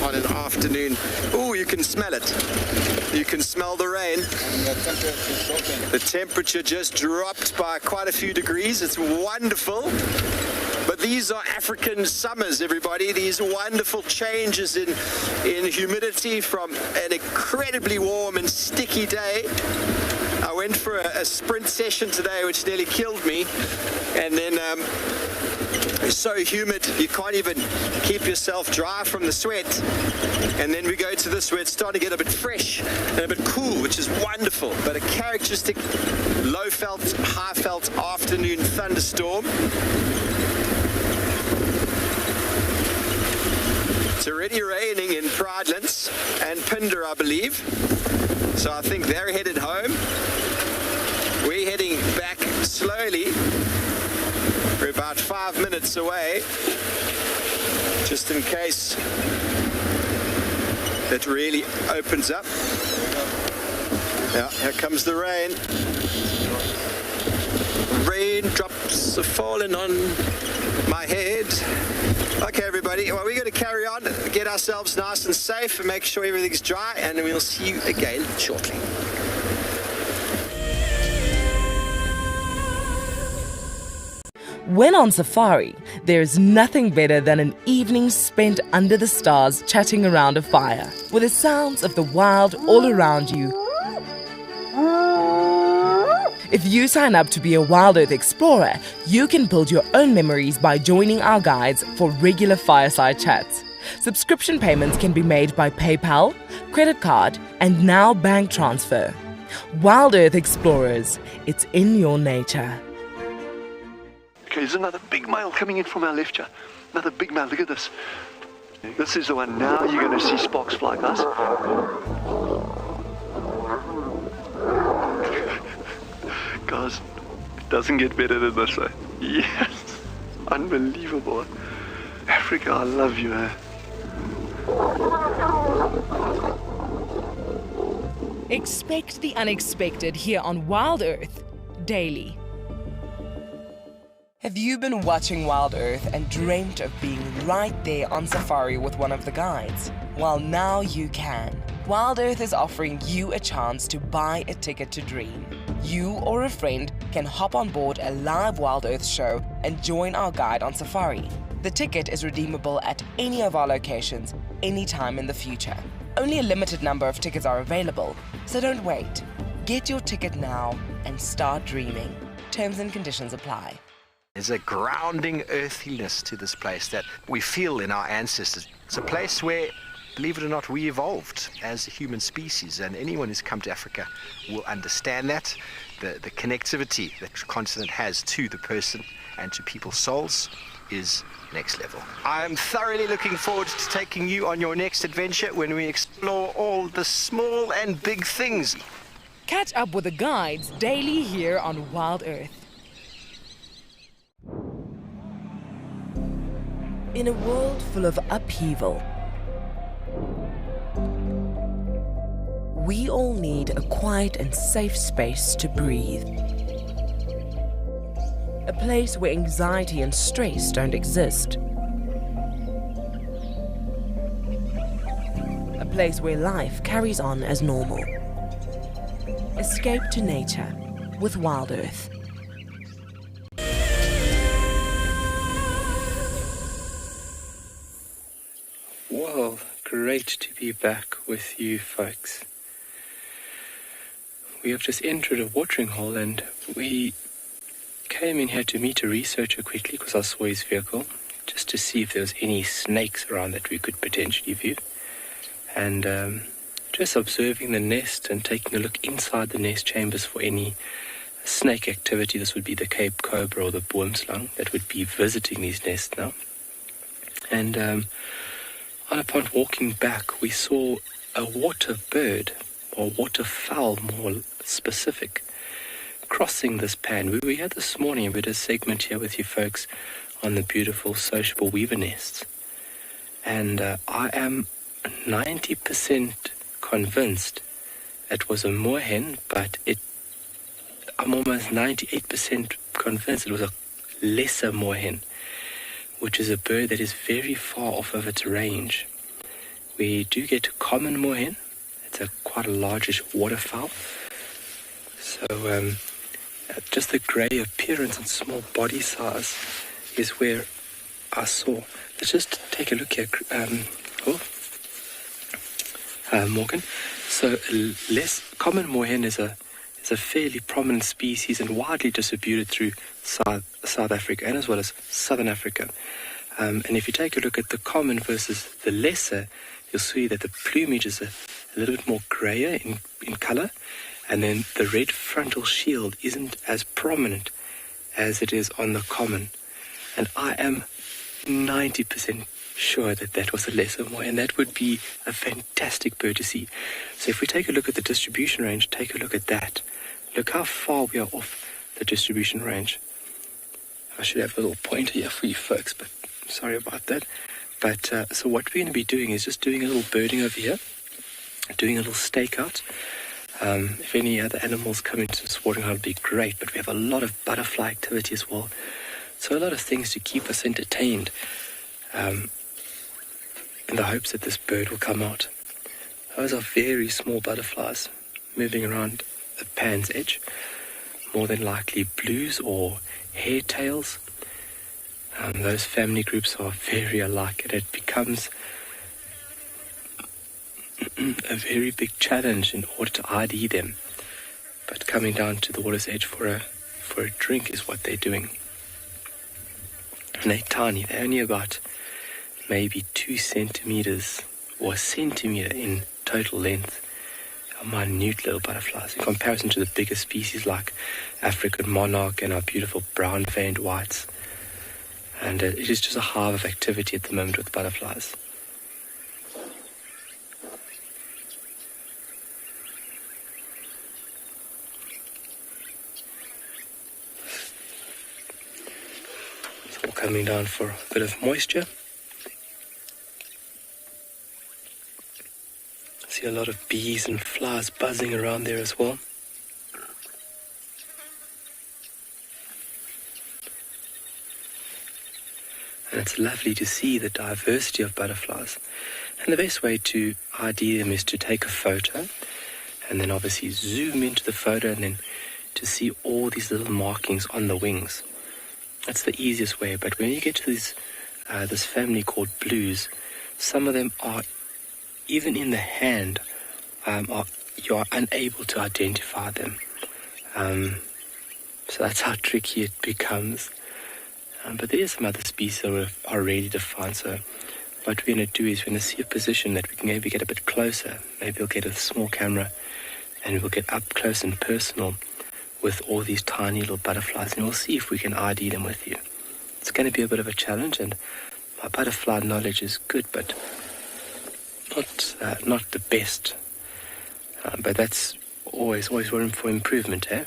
on an afternoon. Oh, you can smell it. You can smell the rain. The temperature just dropped by quite a few degrees. It's wonderful. But these are African summers, everybody. These wonderful changes in humidity from an incredibly warm and sticky day. I went for a sprint session today, which nearly killed me. And then it's so humid, you can't even keep yourself dry from the sweat. And then we go to this where it's starting to get a bit fresh and a bit cool, which is wonderful. But a characteristic low felt, high felt afternoon thunderstorm. It's already raining in Pridelands and Pinder, I believe. So I think they're headed home. We're heading back slowly. We're about 5 minutes away, just in case it really opens up. Yeah, here comes the rain. Raindrops are falling on my head. Okay, everybody, well, we're going to carry on, get ourselves nice and safe and make sure everything's dry, and we'll see you again shortly. When on safari, there's nothing better than an evening spent under the stars chatting around a fire, with the sounds of the wild all around you. If you sign up to be a Wild Earth Explorer, you can build your own memories by joining our guides for regular fireside chats. Subscription payments can be made by PayPal, credit card, and now bank transfer. Wild Earth Explorers, it's in your nature. Okay, there's another big male coming in from our left here. Another big male, look at this. This is the one. Now you're going to see sparks fly, guys. Guys, it doesn't get better than this, eh? Yes, unbelievable. Africa, I love you, eh? Expect the unexpected here on Wild Earth daily. Have you been watching Wild Earth and dreamt of being right there on safari with one of the guides? Well, now you can. Wild Earth is offering you a chance to buy a ticket to dream. You or a friend can hop on board a live Wild Earth show and join our guide on safari. The ticket is redeemable at any of our locations, anytime in the future. Only a limited number of tickets are available, so don't wait. Get your ticket now and start dreaming. Terms and conditions apply. There's a grounding earthiness to this place that we feel in our ancestors. It's a place where, believe it or not, we evolved as a human species, and anyone who's come to Africa will understand that. The connectivity that the continent has to the person and to people's souls is next level. I'm thoroughly looking forward to taking you on your next adventure when we explore all the small and big things. Catch up with the guides daily here on Wild Earth. In a world full of upheaval, we all need a quiet and safe space to breathe. A place where anxiety and stress don't exist. A place where life carries on as normal. Escape to nature with Wild Earth. Well, great to be back with you folks. We have just entered a watering hole and we came in here to meet a researcher quickly because I saw his vehicle, just to see if there was any snakes around that we could potentially view. And just observing the nest and taking a look inside the nest chambers for any snake activity. This would be the Cape Cobra or the boomslang that would be visiting these nests now. And upon walking back, we saw a water bird, or waterfowl more specific, crossing this pan. We had this morning, we did a segment here with you folks on the beautiful sociable weaver nests. And I am 90% convinced it was a moorhen, but I'm almost 98% convinced it was a lesser moorhen, which is a bird that is very far off of its range. We do get a common moorhen. It's quite a largish waterfowl. So just the grey appearance and small body size is where I saw. Let's just take a look here, Morgan. So less common moorhen is a fairly prominent species and widely distributed through South Africa and as well as Southern Africa. And if you take a look at the common versus the lesser, you'll see that the plumage is a little bit more grayer in colour, and then the red frontal shield isn't as prominent as it is on the common. And I am 90% sure that was a lesser moor, and that would be a fantastic bird to see. So if we take a look at the distribution range, take a look at that. Look how far we are off the distribution range. I should have a little pointer here for you folks, but sorry about that. But so what we're going to be doing is just doing a little birding over here, doing a little stakeout. If any other animals come into this watering hole, it'll be great, but we have a lot of butterfly activity as well. So a lot of things to keep us entertained in the hopes that this bird will come out. Those are very small butterflies moving around the pan's edge, more than likely blues or hairtails. Those family groups are very alike, and it becomes a very big challenge in order to ID them. But coming down to the water's edge for a drink is what they're doing. And they're tiny. They're only about maybe 2 centimeters or a centimeter in total length. Minute little butterflies in comparison to the bigger species like African monarch and our beautiful brown-veined whites. And it is just a hive of activity at the moment with butterflies. It's all coming down for a bit of moisture. See a lot of bees and flies buzzing around there as well. And it's lovely to see the diversity of butterflies. And the best way to ID them is to take a photo and then obviously zoom into the photo and then to see all these little markings on the wings. That's the easiest way. But when you get to this family called blues, some of them are, even in the hand, you are unable to identify them. So that's how tricky it becomes. But there are some other species that are ready to find. So what we're going to do is we're going to see a position that we can maybe get a bit closer. Maybe we'll get a small camera and we'll get up close and personal with all these tiny little butterflies, and we'll see if we can ID them with you. It's going to be a bit of a challenge, and my butterfly knowledge is good, but not the best. But that's always room for improvement, eh?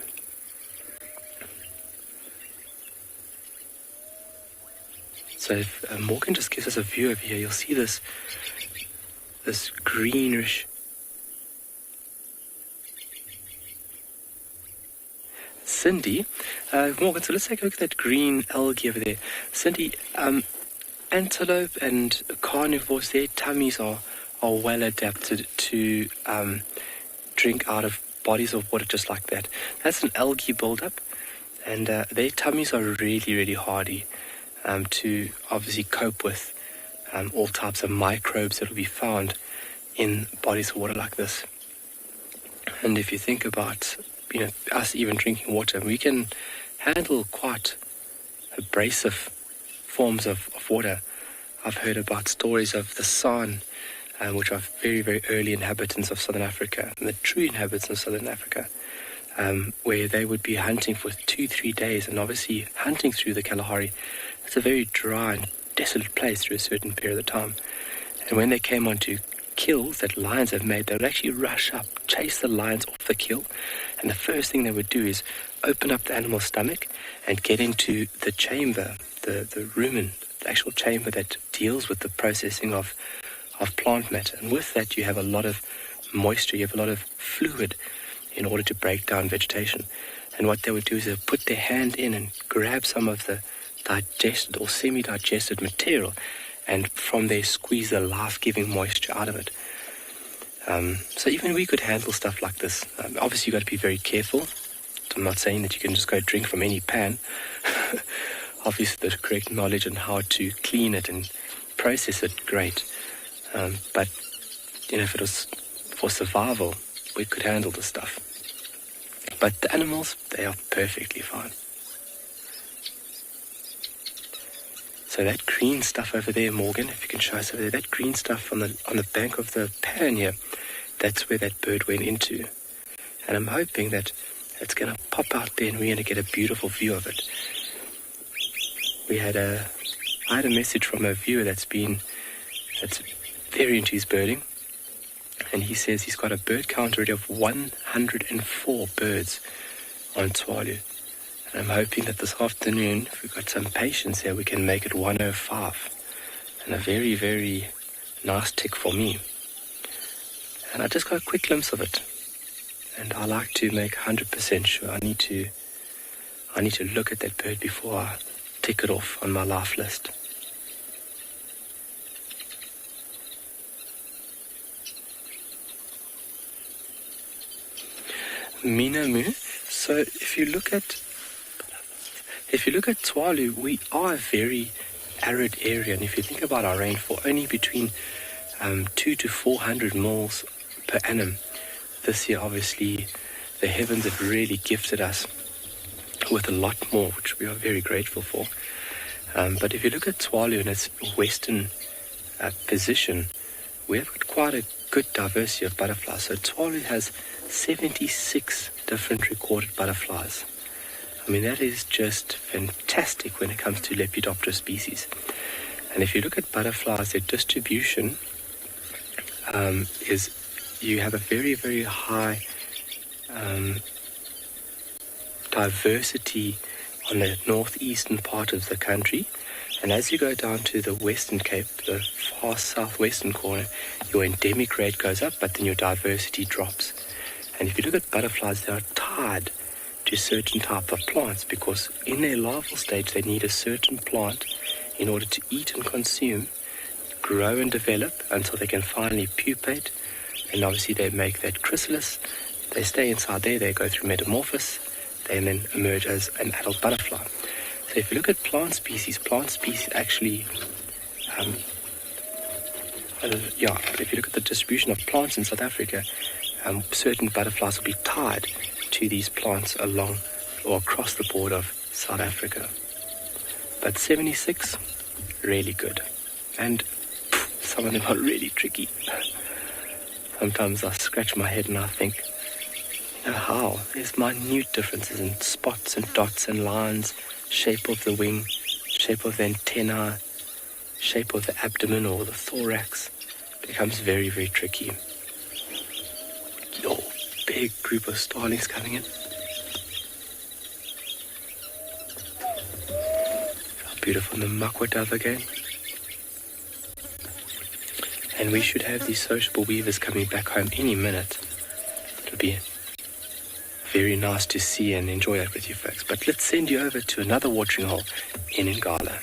So if Morgan just gives us a view over here, you'll see this greenish. Cindy, Morgan, so let's take a look at that green algae over there. Cindy, antelope and carnivores, their tummies are well adapted to drink out of bodies of water just like that. That's an algae buildup, and their tummies are really, really hardy to obviously cope with all types of microbes that will be found in bodies of water like this. And if you think about, us even drinking water, we can handle quite abrasive forms of water. I've heard about stories of the San, which are very, very early inhabitants of Southern Africa, and the true inhabitants of Southern Africa, where they would be hunting for 2-3 days, and obviously hunting through the Kalahari. It's a very dry and desolate place through a certain period of time. And when they came onto kills that lions have made, they would actually rush up, chase the lions off the kill, and the first thing they would do is open up the animal's stomach and get into the chamber, the rumen, the actual chamber that deals with the processing of plant matter. And with that, you have a lot of moisture, you have a lot of fluid in order to break down vegetation. And what they would do is they would put their hand in and grab some of the digested or semi-digested material, and from there squeeze the life-giving moisture out of it. So even we could handle stuff like this. Obviously, you've got to be very careful. I'm not saying that you can just go drink from any pan. Obviously, the correct knowledge on how to clean it and process it, great. But, if it was for survival, we could handle the stuff. But the animals, they are perfectly fine. So that green stuff over there, Morgan, if you can show us over there, that green stuff on the bank of the pan here, that's where that bird went into. And I'm hoping that it's going to pop out there and we're going to get a beautiful view of it. I had a message from a viewer that's very into his birding, and he says he's got a bird count already of 104 birds on Tswalu. And I'm hoping that this afternoon, if we've got some patience here, we can make it 105. And a very, very nice tick for me. And I just got a quick glimpse of it. And I like to make 100% sure. I need to look at that bird before I tick it off on my life list. Minamu. So if you look at Tswalu, we are a very arid area, and if you think about our rainfall, only between 200 to 400 mils per annum. This year, obviously, the heavens have really gifted us with a lot more, which we are very grateful for. But if you look at Tswalu and its western position, we have got quite a good diversity of butterflies. So Tswalu has 76 different recorded butterflies. I mean, that is just fantastic when it comes to Lepidoptera species. And if you look at butterflies, their distribution is, you have a very, very high diversity on the northeastern part of the country. And as you go down to the Western Cape, the far southwestern corner, your endemic rate goes up, but then your diversity drops. And if you look at butterflies, they are tied to certain type of plants, because in their larval stage they need a certain plant in order to eat and consume, grow and develop until they can finally pupate, and obviously they make that chrysalis. They stay inside there, they go through metamorphosis, they then emerge as an adult butterfly. So if you look at plant species actually if you look at the distribution of plants in South Africa, certain butterflies will be tied to these plants along or across the board of South Africa. But 76, really good. And some of them are really tricky. Sometimes I scratch my head and I think, how? There's minute differences in spots and dots and lines, shape of the wing, shape of the antennae, shape of the abdomen or the thorax. It becomes very, very tricky. Oh, big group of starlings coming in. I'll beautiful Namakwa again. And we should have these sociable weavers coming back home any minute. It'll be very nice to see and enjoy that with you folks. But let's send you over to another watering hole in Ngala.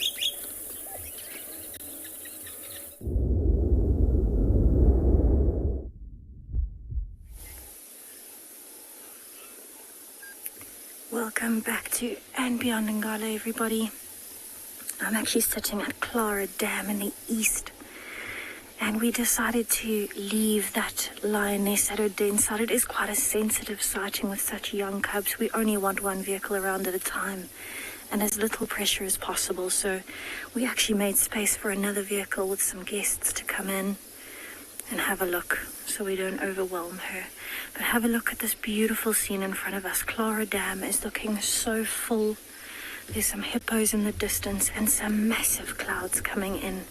Welcome back to And Beyond Ngala, everybody. I'm actually sitting at Clara Dam in the east, and we decided to leave that lioness at her den site. It is quite a sensitive sighting with such young cubs. We only want one vehicle around at a time and as little pressure as possible, so we actually made space for another vehicle with some guests to come in and have a look so we don't overwhelm her. But have a look at this beautiful scene in front of us. Clara Dam is looking so full. There's some hippos in the distance and some massive clouds coming in.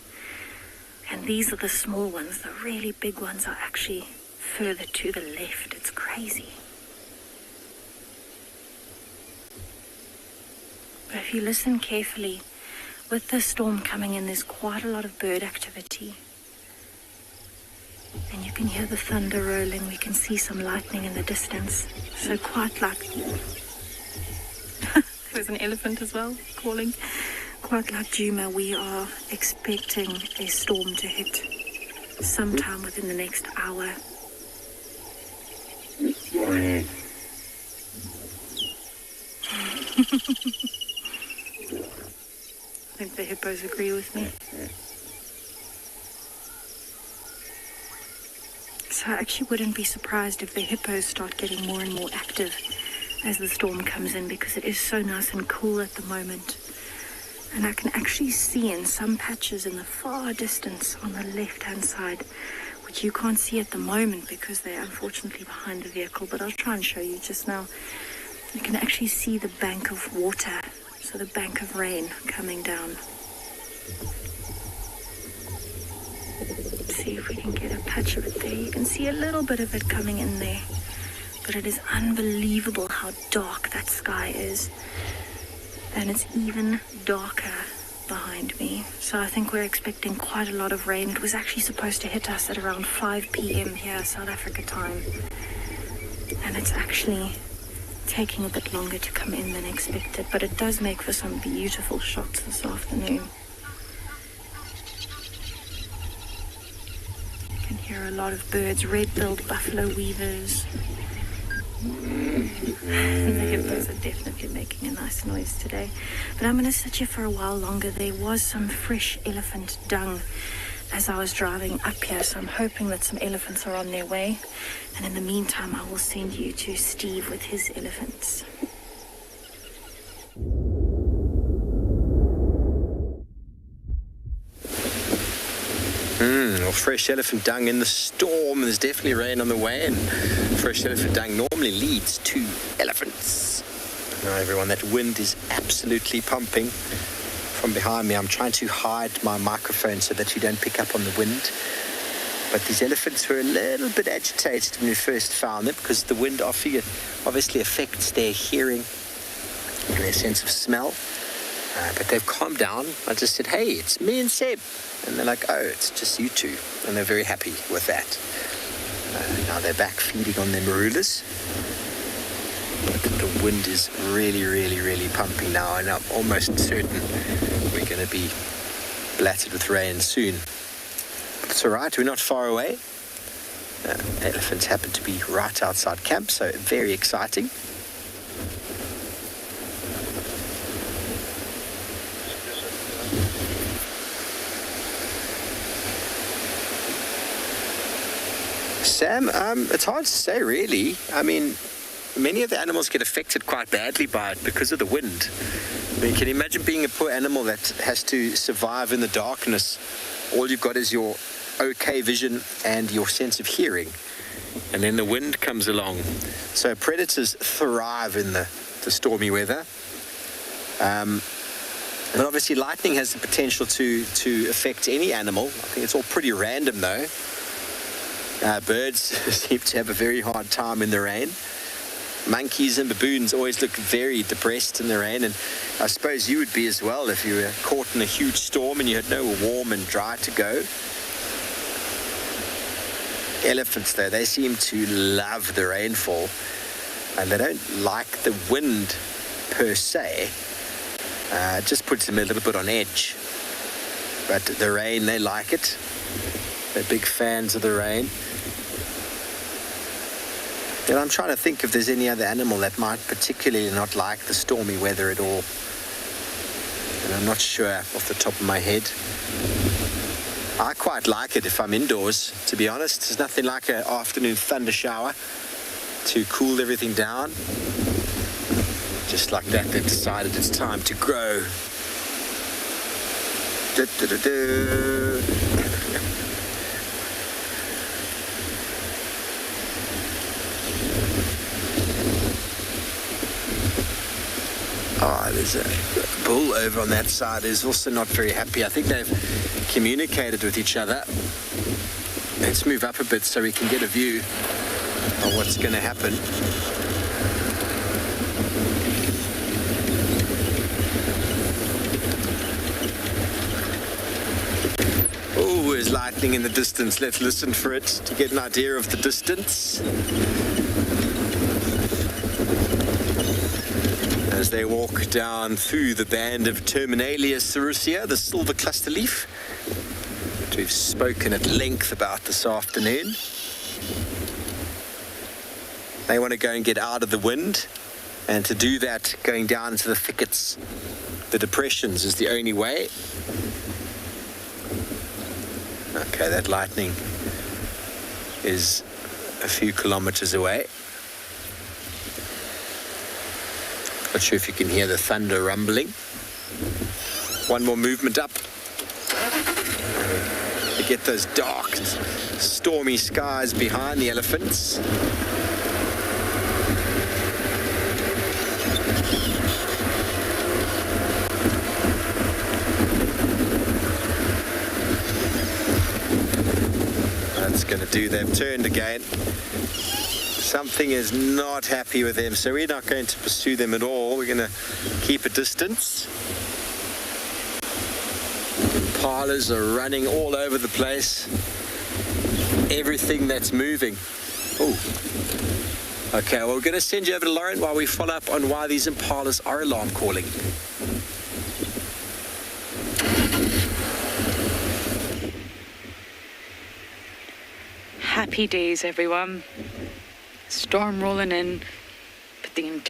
And these are the small ones. The really big ones are actually further to the left. It's crazy. But if you listen carefully, with the storm coming in, there's quite a lot of bird activity. And you can hear the thunder rolling. We can see some lightning in the distance. So quite like... There's an elephant as well, calling. Quite like Juma, we are expecting a storm to hit sometime within the next hour. I think the hippos agree with me. So I actually wouldn't be surprised if the hippos start getting more and more active as the storm comes in, because it is so nice and cool at the moment. And I can actually see in some patches in the far distance on the left-hand side, which you can't see at the moment because they're unfortunately behind the vehicle, but I'll try and show you just now. You can actually see the bank of water, so the bank of rain coming down. Let's see if we can get a patch of it there. You can see a little bit of it coming in there, but it is unbelievable how dark that sky is. And it's even darker behind me. So I think we're expecting quite a lot of rain. It was actually supposed to hit us at around 5 p.m. here, South Africa time. And it's actually taking a bit longer to come in than expected, but it does make for some beautiful shots this afternoon. You can hear a lot of birds, red-billed buffalo weavers. The hippos are definitely making a nice noise today. But I'm going to sit here for a while longer. There was some fresh elephant dung as I was driving up here, so I'm hoping that some elephants are on their way. And in the meantime, I will send you to Steve with his elephants. Well, fresh elephant dung in the storm. There's definitely rain on the way, and fresh elephant dung normally leads to elephants. Now, everyone, that wind is absolutely pumping from behind me. I'm trying to hide my microphone so that you don't pick up on the wind. But these elephants were a little bit agitated when we first found them, because the wind obviously affects their hearing and their sense of smell. But they've calmed down. I just said, hey, it's me and Seb. And they're like, oh, it's just you two. And they're very happy with that. Now they're back feeding on their marulas. But the wind is really, really, really pumping now. And I'm almost certain we're going to be blattered with rain soon. But it's all right. We're not far away. Elephants happen to be right outside camp, so very exciting. Sam, it's hard to say, really. I mean, many of the animals get affected quite badly by it because of the wind. I mean, can you imagine being a poor animal that has to survive in the darkness? All you've got is your okay vision and your sense of hearing. And then the wind comes along. So predators thrive in the stormy weather. But obviously lightning has the potential to affect any animal. I think it's all pretty random, though. Birds seem to have a very hard time in the rain. monkeys and baboons always look very depressed in the rain, and I suppose you would be as well if you were caught in a huge storm and you had nowhere warm and dry to go. Elephants, though, they seem to love the rainfall, and they don't like the wind per se. It just puts them a little bit on edge. But the rain, they like it. They're big fans of the rain. And I'm trying to think if there's any other animal that might particularly not like the stormy weather at all. And I'm not sure off the top of my head. I quite like it if I'm indoors, to be honest. There's nothing like an afternoon thunder shower to cool everything down. Just like that, they've decided it's time to grow. Oh, there's a bull over on that side who's also not very happy. I think they've communicated with each other. Let's move up a bit so we can get a view of what's going to happen. Oh, there's lightning in the distance. Let's listen for it to get an idea of the distance. As they walk down through the band of Terminalia cerussea, the silver cluster leaf, that we've spoken at length about this afternoon. They want to go and get out of the wind, and to do that, going down into the thickets, the depressions, is the only way. Okay, that lightning is a few kilometers away. Not sure if you can hear the thunder rumbling. One more movement up. You get those dark, stormy skies behind the elephants. That's going to do. They've turned again. Something is not happy with them, so we're not going to pursue them at all. We're going to keep a distance. Impalas are running all over the place. Everything that's moving. Oh. Okay, well, we're going to send you over to Lauren while we follow up on why these impalas are alarm calling. Happy days, everyone. Storm rolling in, but the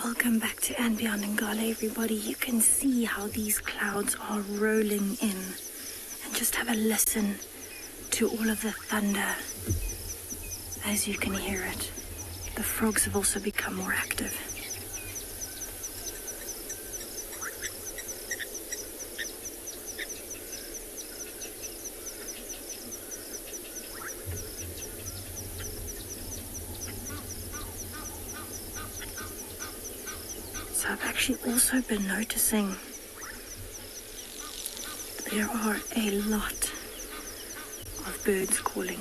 Welcome back to Beyond Ngala, everybody. You can see how these clouds are rolling in. And just have a listen to all of the thunder as you can hear it. The frogs have also become more active. So I've actually also been noticing there are a lot of birds calling,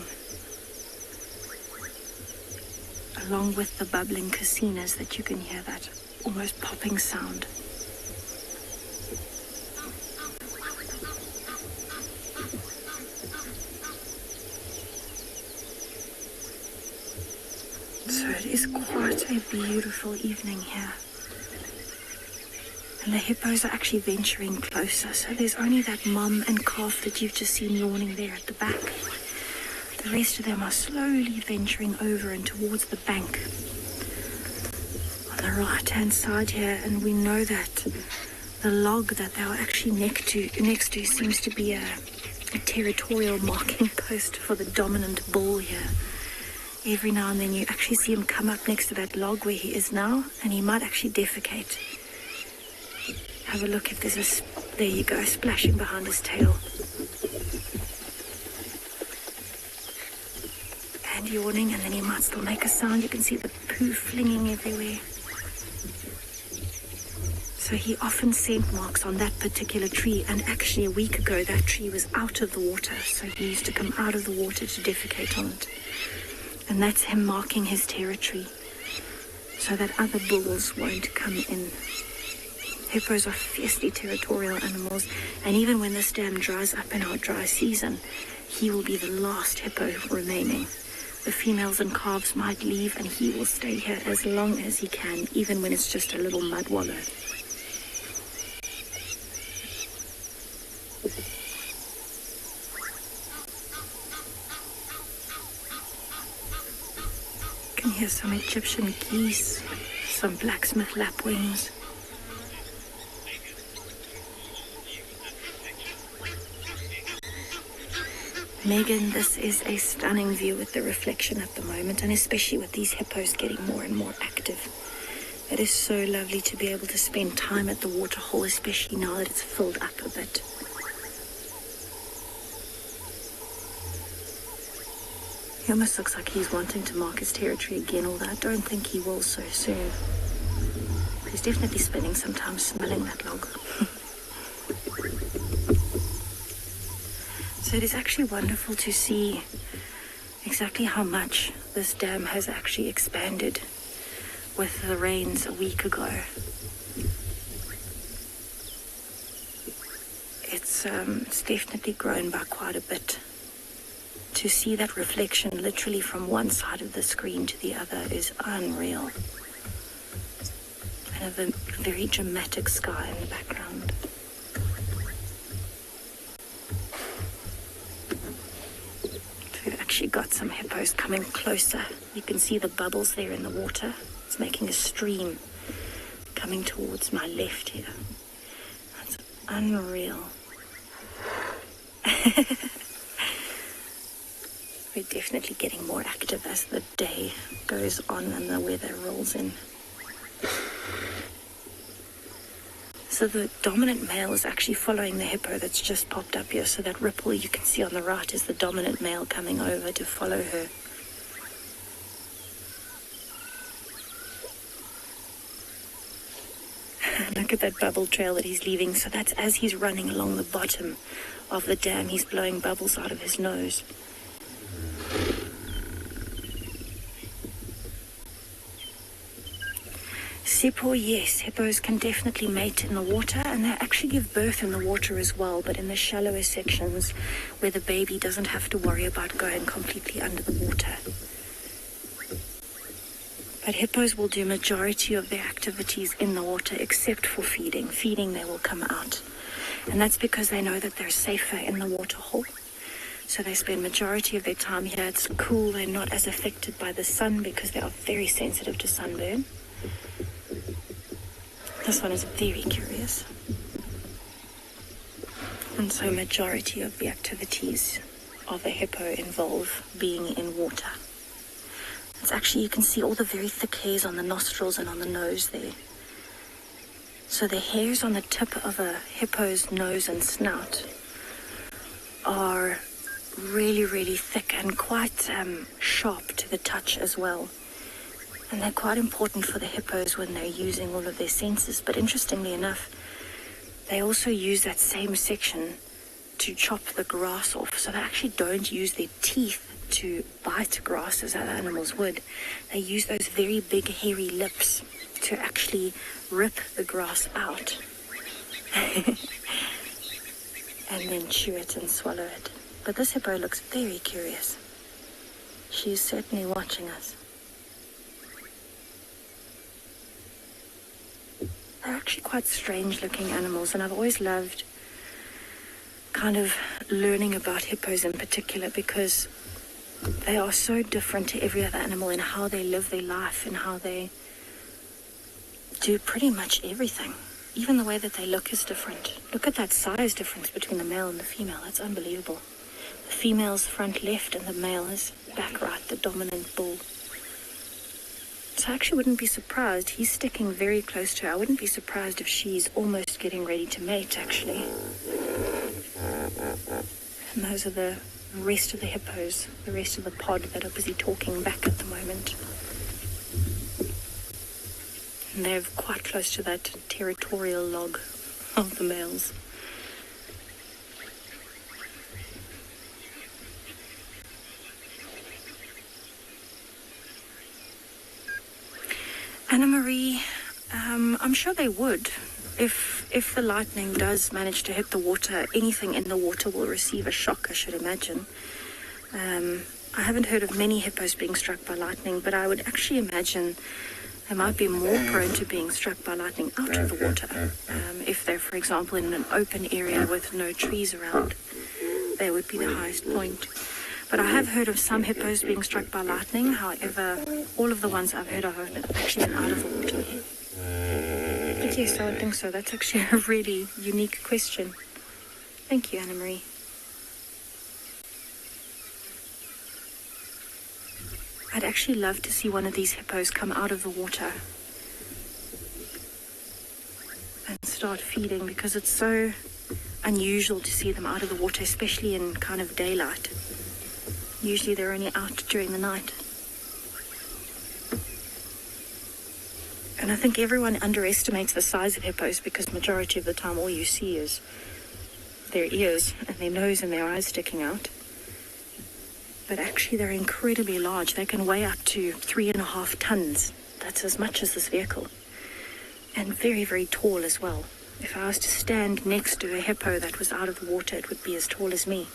along with the bubbling casinas that you can hear, that almost popping sound. So it is quite a beautiful evening here. And the hippos are actually venturing closer, so there's only that mum and calf that you've just seen yawning there at the back. The rest of them are slowly venturing over and towards the bank on the right-hand side here, and we know that the log that they are actually next to seems to be a territorial marking post for the dominant bull here Every now and then you actually see him come up next to that log where he is now, and he might actually defecate. Have a look if there's a... There you go, splashing behind his tail. And yawning, and then he might still make a sound. You can see the poo flinging everywhere. So he often scent marks on that particular tree, and actually a week ago that tree was out of the water, so he used to come out of the water to defecate on it. And that's him marking his territory so that other bulls won't come in. Hippos are fiercely territorial animals, and even when this dam dries up in our dry season, he will be the last hippo remaining. The females and calves might leave, and he will stay here as long as he can, even when it's just a little mud wallow. You can hear some Egyptian geese, some blacksmith lapwings. Megan, this is a stunning view with the reflection at the moment, and especially with these hippos getting more and more active. It is so lovely to be able to spend time at the waterhole, especially now that it's filled up a bit. He almost looks like he's wanting to mark his territory again, although I don't think he will so soon. He's definitely spending some time smelling that log. So it is actually wonderful to see exactly how much this dam has actually expanded with the rains a week ago. It's definitely grown by quite a bit. To see that reflection literally from one side of the screen to the other is unreal. And a very dramatic sky in the background. We've actually got some hippos coming closer. You can see the bubbles there in the water. It's making a stream coming towards my left here. That's unreal. We're definitely getting more active as the day goes on and the weather rolls in. So the dominant male is actually following the hippo that's just popped up here. So that ripple you can see on the right is the dominant male coming over to follow her. Look at that bubble trail that he's leaving. So that's as he's running along the bottom of the dam, he's blowing bubbles out of his nose. Sipo, yes, hippos can definitely mate in the water, and they actually give birth in the water as well, but in the shallower sections where the baby doesn't have to worry about going completely under the water. But hippos will do majority of their activities in the water except for feeding. Feeding, they will come out. And that's because they know that they're safer in the water hole. So they spend majority of their time here. It's cool, they're not as affected by the sun because they are very sensitive to sunburn. This one is very curious. And so majority of the activities of a hippo involve being in water. It's actually, you can see all the very thick hairs on the nostrils and on the nose there. So the hairs on the tip of a hippo's nose and snout are really, really thick and quite sharp to the touch as well. And they're quite important for the hippos when they're using all of their senses. But interestingly enough, they also use that same section to chop the grass off. So they actually don't use their teeth to bite grass as other animals would. They use those very big hairy lips to actually rip the grass out. And then chew it and swallow it. But this hippo looks very curious. She is certainly watching us. They're actually quite strange looking animals, and I've always loved kind of learning about hippos in particular because they are so different to every other animal in how they live their life and how they do pretty much everything. Even the way that they look is different. Look at that size difference between the male and the female. That's unbelievable. The female's front left and the male is back right, the dominant bull. So I actually wouldn't be surprised. He's sticking very close to her. I wouldn't be surprised if she's almost getting ready to mate, actually. And those are the rest of the hippos, the rest of the pod that are busy talking back at the moment. And they're quite close to that territorial log of the males. Anna Marie, I'm sure they would. If the lightning does manage to hit the water, anything in the water will receive a shock, I should imagine. I haven't heard of many hippos being struck by lightning, but I would actually imagine they might be more prone to being struck by lightning out of the water. If they're, for example, in an open area with no trees around, they would be the highest point. But I have heard of some hippos being struck by lightning. However, all of the ones I've heard of have actually been out of the water. But yes, I would think so. That's actually a really unique question. Thank you, Anna Marie. I'd actually love to see one of these hippos come out of the water and start feeding, because it's so unusual to see them out of the water, especially in kind of daylight. Usually they're only out during the night. And I think everyone underestimates the size of hippos, because majority of the time all you see is their ears and their nose and their eyes sticking out. But actually they're incredibly large. They can weigh up to 3.5 tons. That's as much as this vehicle. And very, very tall as well. If I was to stand next to a hippo that was out of the water, it would be as tall as me.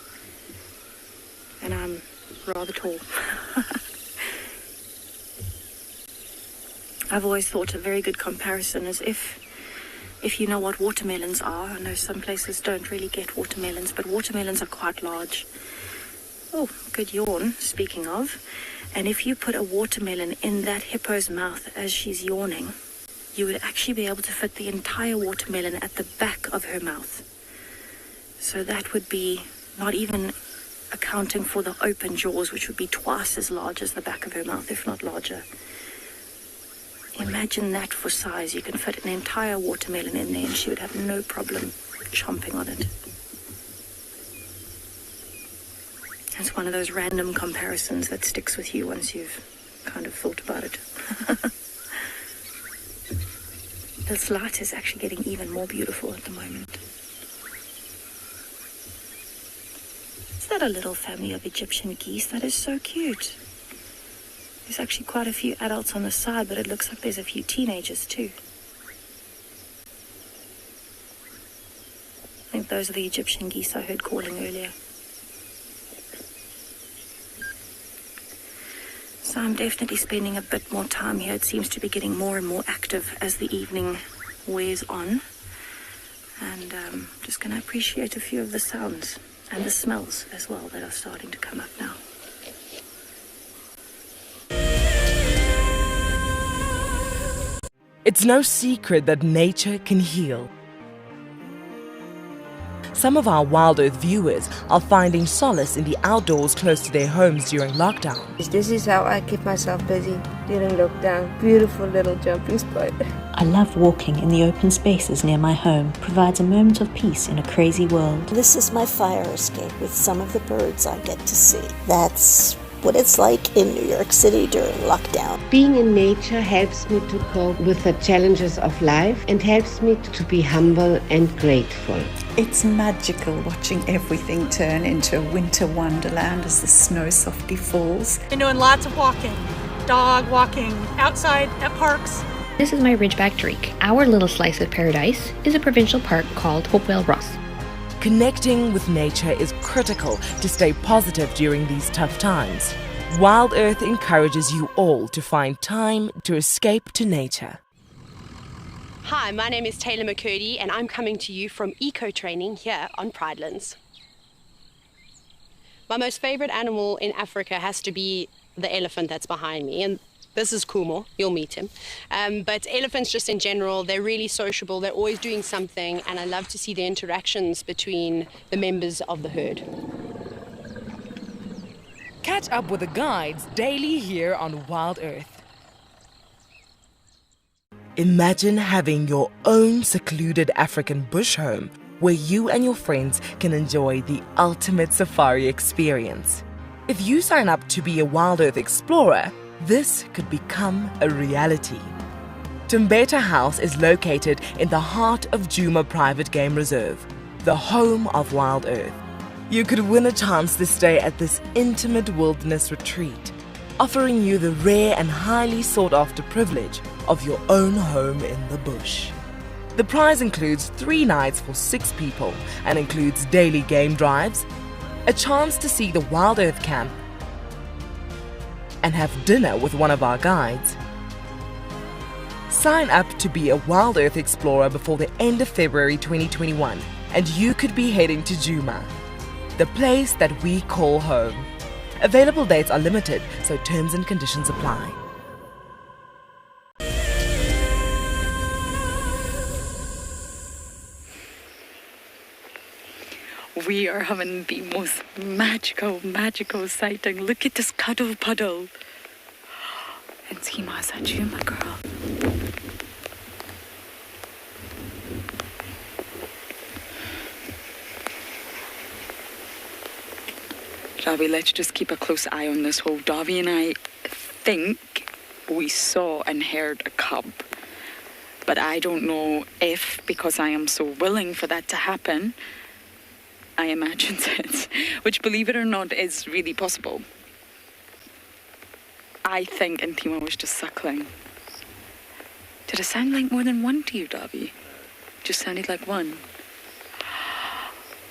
And I'm rather tall. I've always thought a very good comparison is if you know what watermelons are. I know some places don't really get watermelons, but watermelons are quite large. Oh, good yawn, speaking of. And if you put a watermelon in that hippo's mouth as she's yawning, you would actually be able to fit the entire watermelon at the back of her mouth. So that would be not even accounting for the open jaws, which would be twice as large as the back of her mouth, if not larger. Imagine that for size. You can fit an entire watermelon in there and she would have no problem chomping on it. It's one of those random comparisons that sticks with you once you've kind of thought about it. This light is actually getting even more beautiful at the moment. Is that a little family of Egyptian geese? That is so cute. There's actually quite a few adults on the side, but it looks like there's a few teenagers too. I think those are the Egyptian geese I heard calling earlier. So I'm definitely spending a bit more time here. It seems to be getting more and more active as the evening wears on. And just going to appreciate a few of the sounds and the smells as well that are starting to come up now. It's no secret that nature can heal. Some of our Wild Earth viewers are finding solace in the outdoors close to their homes during lockdown. This is how I keep myself busy during lockdown. Beautiful little jumping spot. I love walking in the open spaces near my home. Provides a moment of peace in a crazy world. This is my fire escape with some of the birds I get to see. That's what it's like in New York City during lockdown. Being in nature helps me to cope with the challenges of life and helps me to be humble and grateful. It's magical watching everything turn into a winter wonderland as the snow softly falls. Been doing lots of walking, dog walking, outside at parks. This is my Ridgeback Drake. Our little slice of paradise is a provincial park called Hopewell Ross. Connecting with nature is critical to stay positive during these tough times. Wild Earth encourages you all to find time to escape to nature. Hi, my name is Taylor McCurdy and I'm coming to you from eco training here on Pridelands. My most favorite animal in Africa has to be the elephant that's behind me, and this is Kumo, you'll meet him. But elephants just in general, they're really sociable, they're always doing something, and I love to see the interactions between the members of the herd. Catch up with the guides daily here on Wild Earth. Imagine having your own secluded African bush home where you and your friends can enjoy the ultimate safari experience. If you sign up to be a Wild Earth explorer, this could become a reality. Tumbeta House is located in the heart of Djuma Private Game Reserve, the home of Wild Earth. You could win a chance to stay at this intimate wilderness retreat, offering you the rare and highly sought-after privilege of your own home in the bush. The prize includes 3 nights for 6 people and includes daily game drives, a chance to see the Wild Earth camp, and have dinner with one of our guides. Sign up to be a Wild Earth explorer before the end of February 2021, and you could be heading to Djuma, the place that we call home. Available dates are limited, so terms and conditions apply. We are having the most magical sighting. Look at this cuddle puddle. And Tima's a Djuma girl. Davy, let's just keep a close eye on this hole. Davy and I think we saw and heard a cub. But I don't know if, because I am so willing for that to happen, I imagined it. Which, believe it or not, is really possible. I think Intima was just suckling. Did it sound like more than one to you, Davy? Just sounded like one.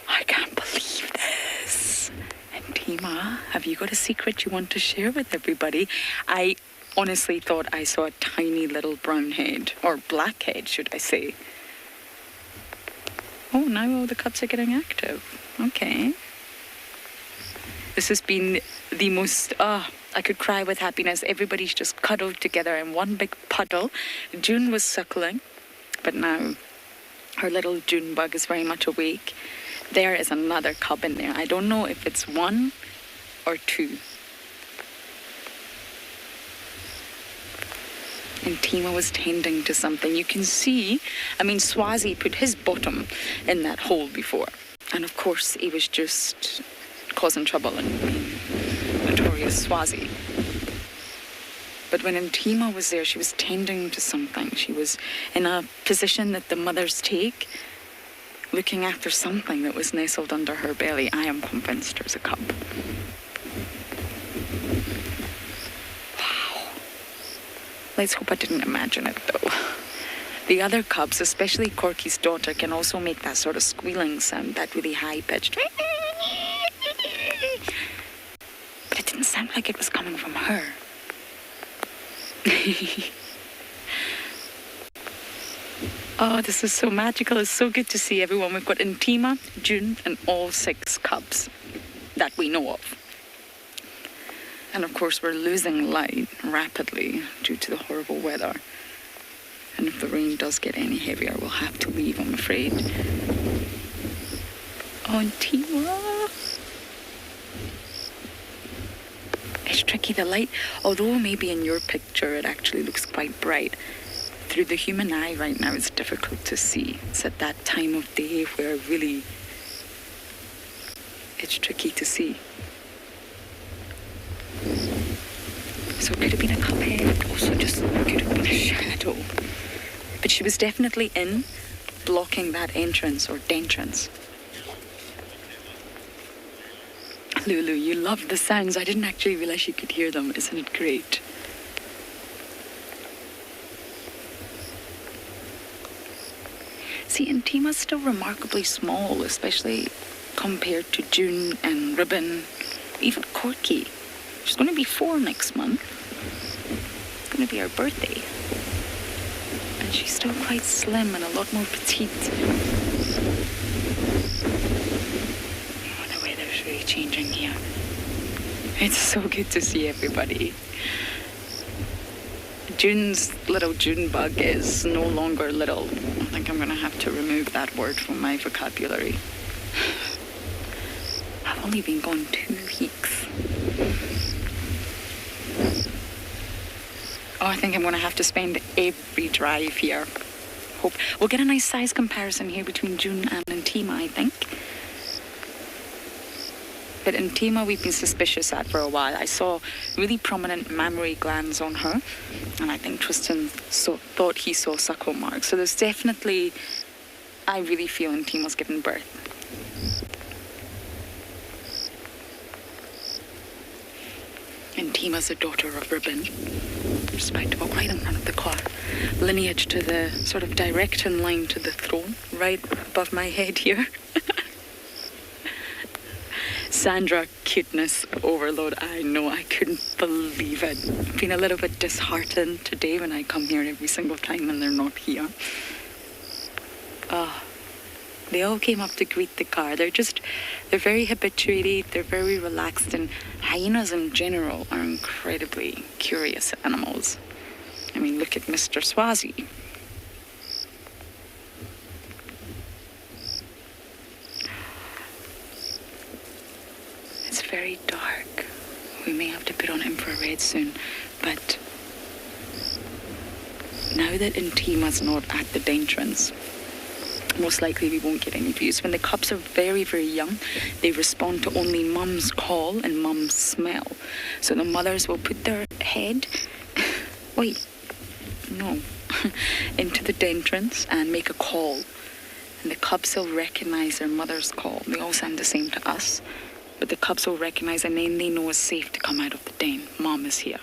I can't believe this. Intima, have you got a secret you want to share with everybody? I honestly thought I saw a tiny little brown head, or black head, should I say. Oh, now all the cubs are getting active. Okay. This has been the most, I could cry with happiness. Everybody's just cuddled together in one big puddle. June was suckling, but now her little June bug is very much awake. There is another cub in there. I don't know if it's 1 or 2. And Tima was tending to something. You can see, Swazi put his bottom in that hole before. And of course, he was just causing trouble and notorious Swazi. But when Intima was there, she was tending to something. She was in a position that the mothers take, looking after something that was nestled under her belly. I am convinced there's a cub. Wow. Let's hope I didn't imagine it, though. The other cubs, especially Corky's daughter, can also make that sort of squealing sound, that really high-pitched. But it didn't sound like it was coming from her. Oh, this is so magical. It's so good to see everyone. We've got Intima, June, and all 6 cubs that we know of. And of course, we're losing light rapidly due to the horrible weather. And if the rain does get any heavier, we'll have to leave, I'm afraid. Oh, Intima. It's tricky, the light, although maybe in your picture it actually looks quite bright. Through the human eye right now, it's difficult to see. It's at that time of day where really it's tricky to see. So it could have been a cuphead, also just could have been a shadow. But she was definitely in, blocking that entrance or dentrance. Lulu, you love the sounds. I didn't actually realize you could hear them. Isn't it great? See, Intima's still remarkably small, especially compared to June and Ribbon, even Corky. She's going to be 4 next month. It's going to be her birthday. And she's still quite slim and a lot more petite. Oh, the weather's really changing here. It's so good to see everybody. June's little June bug is no longer little. I think I'm going to have to remove that word from my vocabulary. I've only been gone 2 weeks. Oh, I think I'm going to have to spend every drive here. Hope we'll get a nice size comparison here between June and Intima, I think. But Intima we've been suspicious at for a while. I saw really prominent mammary glands on her, and I think Tristan thought he saw suckle marks. So there's definitely, I really feel Intima's given birth. Intima's a daughter of Ribbon. Respectable, right in front of the car. Lineage to the sort of direct in line to the throne, right above my head here. Sandra, cuteness overload. I know, I couldn't believe it. I've been a little bit disheartened today when I come here every single time and they're not here. They all came up to greet the car. They're very habituated, they're very relaxed, and hyenas in general are incredibly curious animals. I mean, look at Mr. Swazi. It's very dark. We may have to put on infrared soon, but now that Intima's not at the entrance, most likely we won't get any views. When the cubs are very, very young, they respond to only mum's call and mum's smell. So the mothers will put their head, into the entrance and make a call. And the cubs will recognize their mother's call. They all sound the same to us, but the cubs will recognize, and then they know it's safe to come out of the den. Mom is here.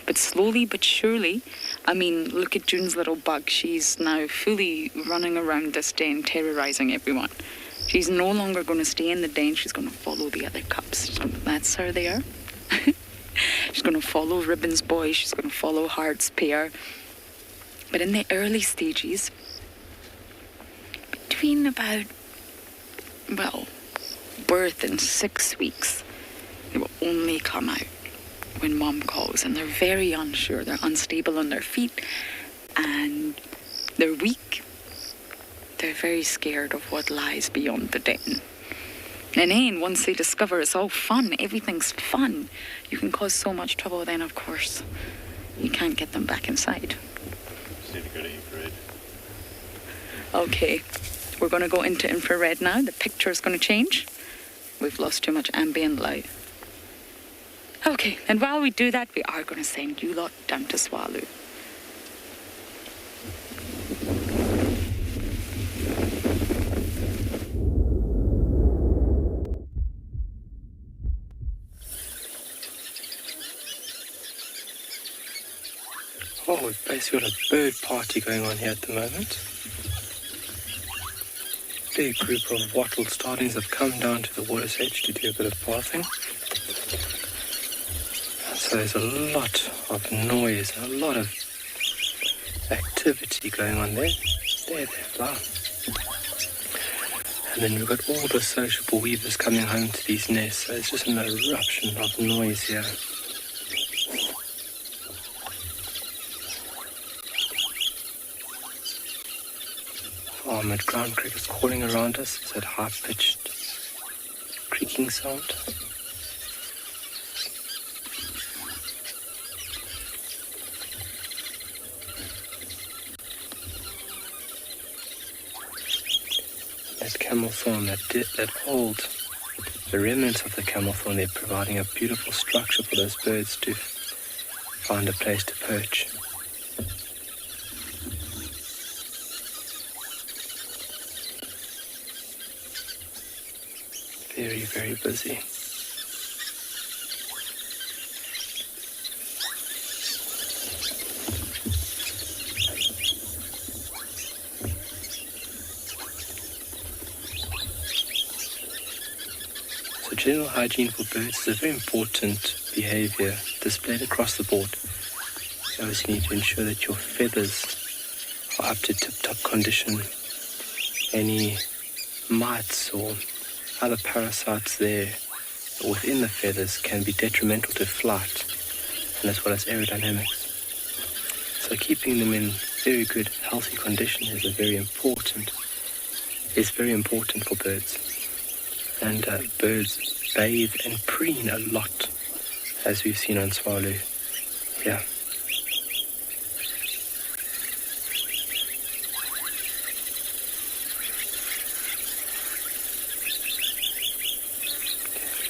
But slowly but surely, I mean, look at June's little bug. She's now fully running around this den, terrorizing everyone. She's no longer going to stay in the den. She's going to follow the other cubs. That's her there. She's going to follow Ribbon's boy. She's going to follow Heart's pair. But in the early stages, between about, birth and 6 weeks, they will only come out when mom calls, and they're very unsure. They're unstable on their feet, and they're weak. They're very scared of what lies beyond the den. And then once they discover it's all fun, everything's fun, you can cause so much trouble, then of course you can't get them back inside. Just need to go to infrared. Okay, we're going to go into infrared now. The picture is going to change. We've lost too much ambient light. Okay, and while we do that, we are going to send you lot down to Swallow. Oh, we've basically got a bird party going on here at the moment. Big group of wattled starlings have come down to the water's edge to do a bit of bathing. So there's a lot of noise, a lot of activity going on there. There they are. And then we've got all the sociable weavers coming home to these nests, so it's just an eruption of noise here. Armored ground crickets calling around us. It's that high-pitched creaking sound. That camel thorn, that old, the remnants of the camel thorn, they're providing a beautiful structure for those birds to find a place to perch. Very, very busy. So general hygiene for birds is a very important behavior displayed across the board. You obviously need to ensure that your feathers are up to tip-top condition. Any mites or other parasites there within the feathers can be detrimental to flight and as well as aerodynamics. So keeping them in very good, healthy condition is very important for birds. And birds bathe and preen a lot as we've seen on Swalu. Yeah.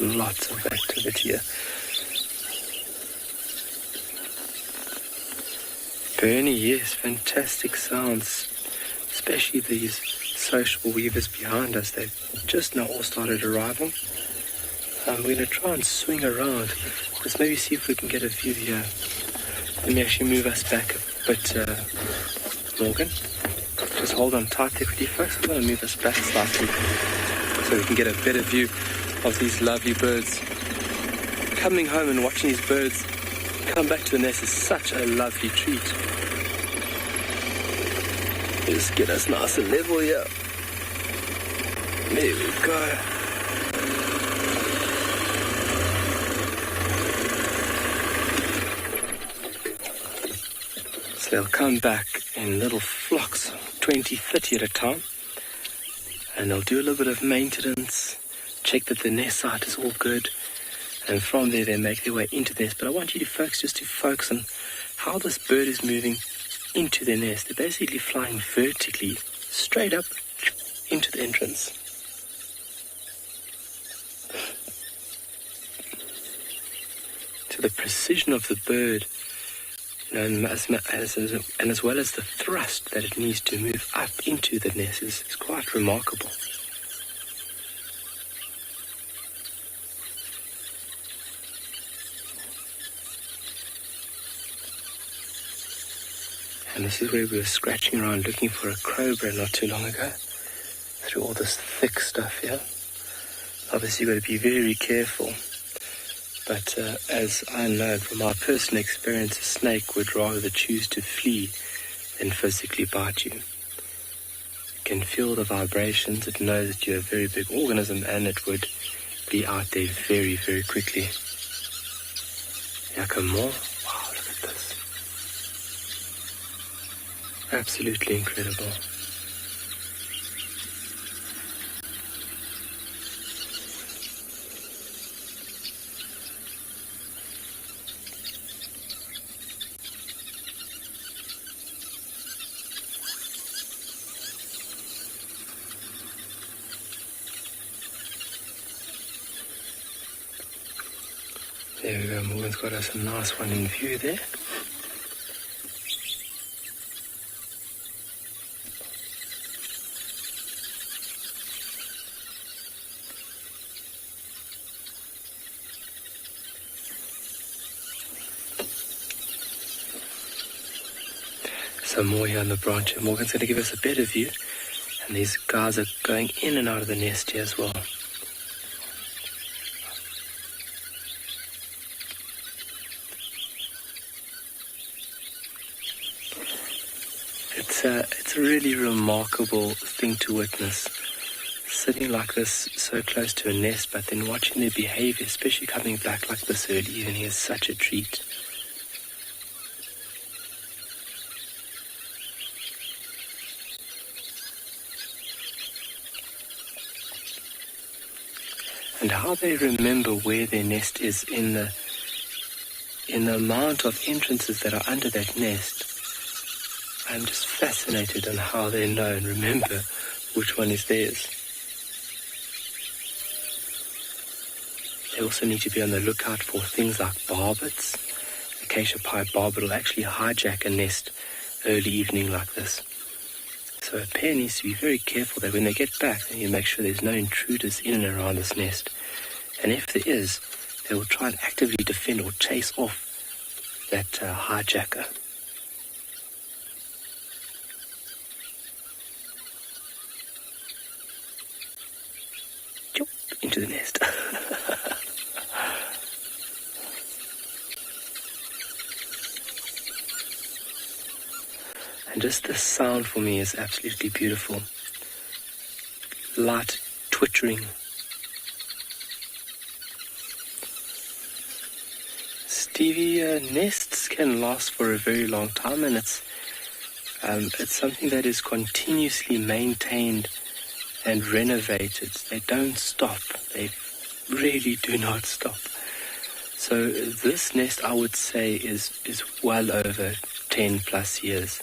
Lots of activity here. Bernie, yes, fantastic sounds, especially these sociable weavers behind us. They've just now all started arriving. We're going to try and swing around. Let's maybe see if we can get a view here. Let me actually move us back a bit, Morgan. Just hold on tight there, pretty folks. I'm going to move us back slightly so we can get a better view of these lovely birds. Coming home and watching these birds come back to the nest is such a lovely treat. Just get us nice and level here. There we go. So they'll come back in little flocks, 20, 30 at a time. And they'll do a little bit of maintenance, check that the nest site is all good. And from there, they make their way into the nest. But I want you to folks just to focus on how this bird is moving into their nest. They're basically flying vertically, straight up into the entrance. To the precision of the bird, and as well as the thrust that it needs to move up into the nest is quite remarkable. And this is where we were scratching around looking for a crowbar not too long ago, through all this thick stuff here. Obviously you've got to be very careful, but as I know from my personal experience, a snake would rather choose to flee than physically bite you. It can feel the vibrations, it knows that you're a very big organism, and it would be out there very, very quickly. Yakamore. Absolutely incredible. There we go, Morgan's got us a nice one in view there. Some more here on the branch. Morgan's going to give us a better view. And these guys are going in and out of the nest here as well. It's a really remarkable thing to witness. Sitting like this so close to a nest, but then watching their behavior, especially coming back like this early evening, is such a treat. And how they remember where their nest is in the amount of entrances that are under that nest. I'm just fascinated on how they know and remember which one is theirs. They also need to be on the lookout for things like barbets. Acacia pied barbet will actually hijack a nest early evening like this. So a pair needs to be very careful that when they get back, they need to make sure there's no intruders in and around this nest. And if there is, they will try and actively defend or chase off that hijacker. Into the nest. And just the sound for me is absolutely beautiful. Light twittering. Stevie, nests can last for a very long time, and it's something that is continuously maintained and renovated. They don't stop. They really do not stop. So this nest, I would say, is well over 10 plus years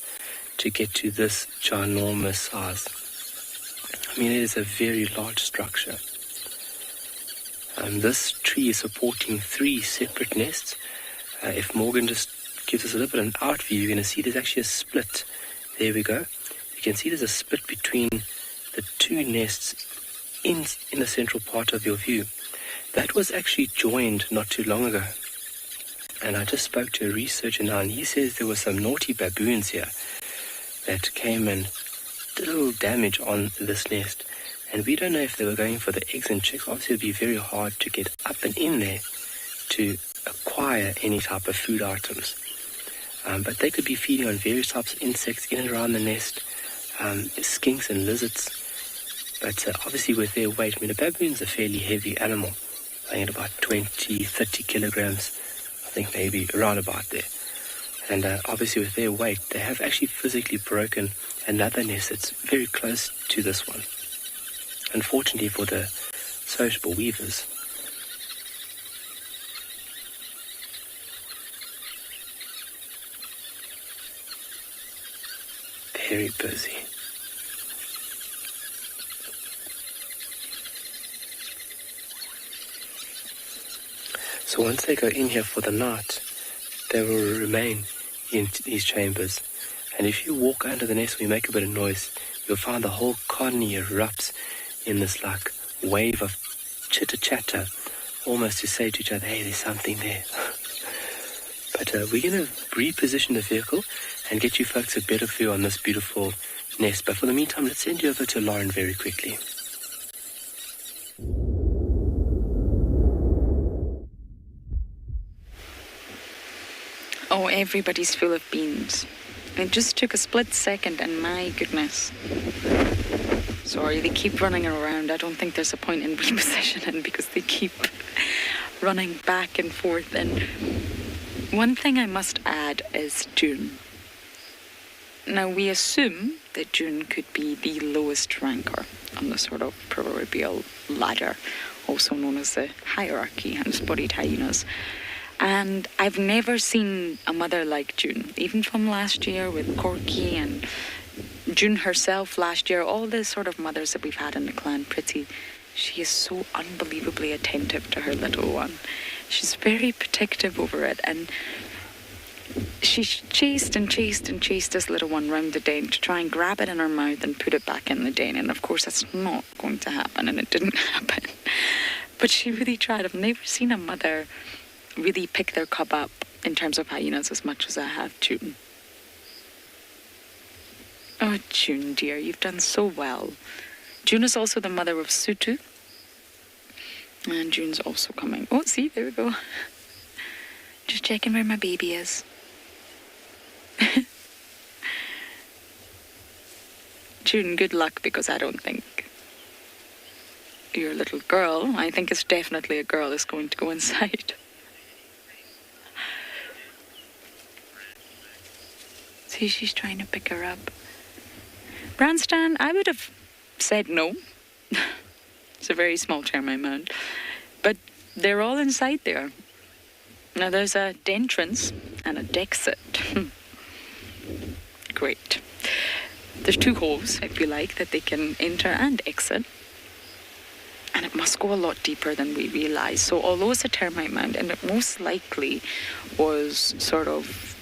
to get to this ginormous size. I mean, it is a very large structure. This tree is supporting 3 separate nests. If Morgan just gives us a little bit of an out view, you're going to see there's actually a split. There we go. You can see there's a split between the 2 nests in the central part of your view. That was actually joined not too long ago. And I just spoke to a researcher now, and he says there were some naughty baboons here that came and did a little damage on this nest. And we don't know if they were going for the eggs and chicks. Obviously, it would be very hard to get up and in there to acquire any type of food items. But they could be feeding on various types of insects in and around the nest, skinks and lizards. But obviously with their weight, I mean, a baboon's a fairly heavy animal, weighing at about 20, 30 kilograms, I think maybe around about there. And obviously with their weight, they have actually physically broken another nest that's very close to this one. Unfortunately for the sociable weavers. Very busy. So once they go in here for the night, they will remain in these chambers. And if you walk under the nest when you make a bit of noise, you'll find the whole colony erupts in this like wave of chitter-chatter, almost to say to each other, hey, there's something there. But we're going to reposition the vehicle and get you folks a better view on this beautiful nest. But for the meantime, let's send you over to Lauren very quickly. Oh, everybody's full of beans. It just took a split second, and my goodness. Sorry, they keep running around. I don't think there's a point in repositioning because they keep running back and forth. And one thing I must add is June. Now, we assume that June could be the lowest ranker on the sort of proverbial ladder, also known as the hierarchy and spotted hyenas. And I've never seen a mother like June, even from last year with Corky and June herself last year, all the sort of mothers that we've had in the clan, Pretty. She is so unbelievably attentive to her little one. She's very protective over it, and she chased and chased and chased this little one round the den to try and grab it in her mouth and put it back in the den. And of course that's not going to happen, and it didn't happen. But she really tried. I've never seen a mother really pick their cub up in terms of hyenas as much as I have June. Oh, June, dear, you've done so well. June is also the mother of Sutu. And June's also coming. Oh, see, there we go. Just checking where my baby is. June, good luck, because I don't think your little girl, I think it's definitely a girl, is going to go inside. See, she's trying to pick her up. Brandstan, I would have said no. It's a very small Termite Mound. But they're all inside there. Now there's a dentrance and a dexit. Great. There's 2 holes, if you like, that they can enter and exit. And it must go a lot deeper than we realise. So although it's a Termite Mound, and it most likely was sort of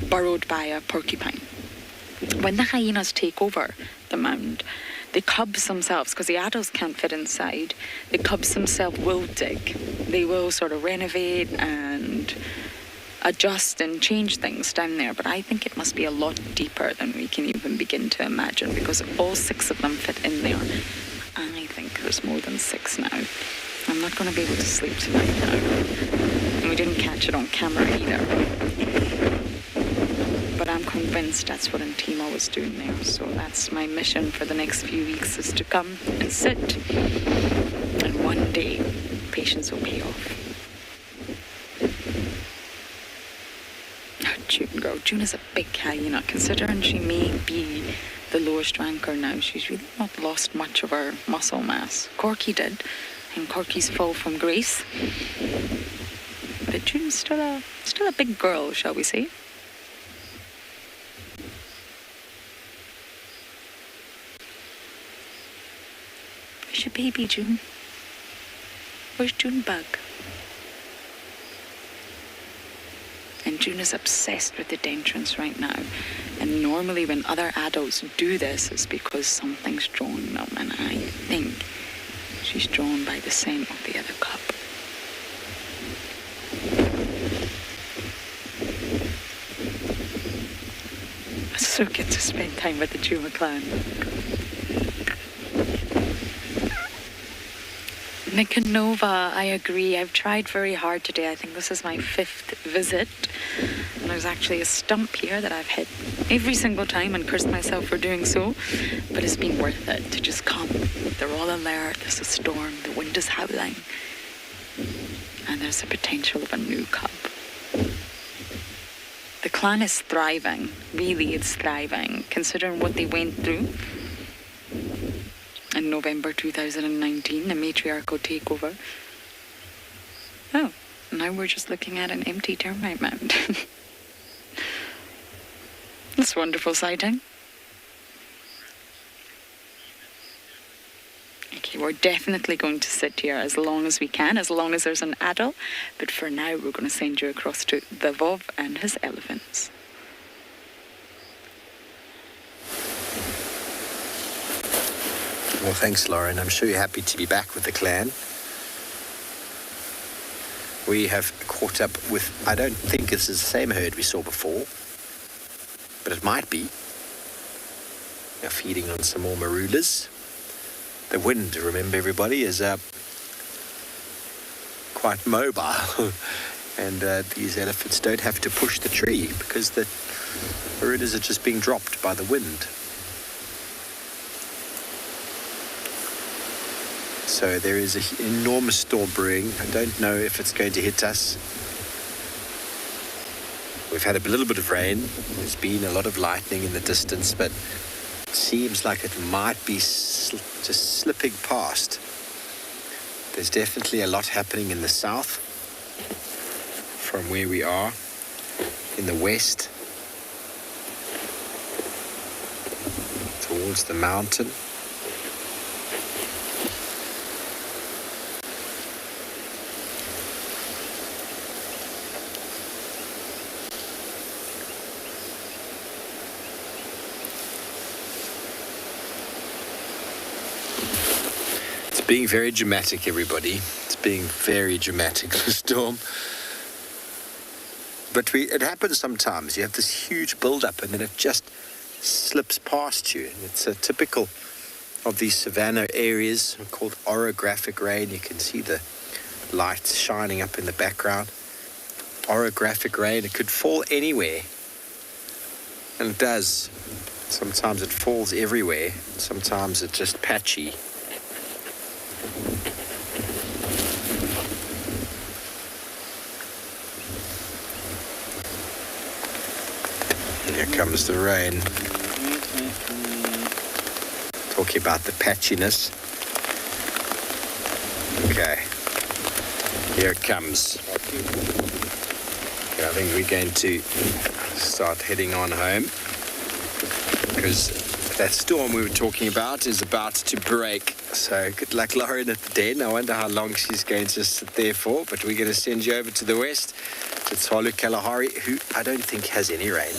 burrowed by a porcupine, when the hyenas take over the mound, the cubs themselves, because the adults can't fit inside, the cubs themselves will dig. They will sort of renovate and adjust and change things down there. But I think it must be a lot deeper than we can even begin to imagine, because all 6 of them fit in there. I think there's more than 6 now. I'm not going to be able to sleep tonight now. And we didn't catch it on camera either. But I'm convinced that's what Antima was doing there. So that's my mission for the next few weeks, is to come and sit. And one day, patience will pay off. Oh, June, girl. June is a big hyena. Considering she may be the lowest ranker now, she's really not lost much of her muscle mass. Corky did. And Corky's fall from grace. but June's still a big girl, shall we say. Where's your baby, June? Where's Junebug? And June is obsessed with the dentrance right now. And normally when other adults do this, it's because something's drawing them. And I think she's drawn by the scent of the other cub. It's so good to spend time with the Juma clan. Nicanova, I agree. I've tried very hard today. I think this is my 5th visit. And there's actually a stump here that I've hit every single time and cursed myself for doing so. But it's been worth it to just come. They're all alert. There's a storm. The wind is howling. And there's the potential of a new cub. The clan is thriving. Really, it's thriving. Considering what they went through. In November 2019, a matriarchal takeover. Oh, now we're just looking at an empty termite mound. That's a wonderful sighting. Okay, we're definitely going to sit here as long as we can, as long as there's an adult. But for now, we're going to send you across to the Vov and his elephants. Well, thanks, Lauren. I'm sure you're happy to be back with the clan. We have caught up with, I don't think this is the same herd we saw before, but it might be. They're feeding on some more marulas. The wind, remember everybody, is quite mobile. And these elephants don't have to push the tree because the marulas are just being dropped by the wind. So there is an enormous storm brewing. I don't know if it's going to hit us. We've had a little bit of rain. There's been a lot of lightning in the distance, but it seems like it might be just slipping past. There's definitely a lot happening in the south from where we are. In the west, towards the mountain. Being very dramatic, everybody. It's being very dramatic, the storm. But it happens sometimes. You have this huge build-up and then it just slips past you. And it's typical of these savanna areas called orographic rain. You can see the lights shining up in the background. Orographic rain, it could fall anywhere. And it does. Sometimes it falls everywhere. Sometimes it's just patchy. Here comes the rain. Talking about the patchiness. Okay. Here it comes. Okay, I think we're going to start heading on home because that storm we were talking about is about to break. So good luck, Lauren, at the den. I wonder how long she's going to sit there for, but we're going to send you over to the west to Tsalu Kalahari, who I don't think has any rain.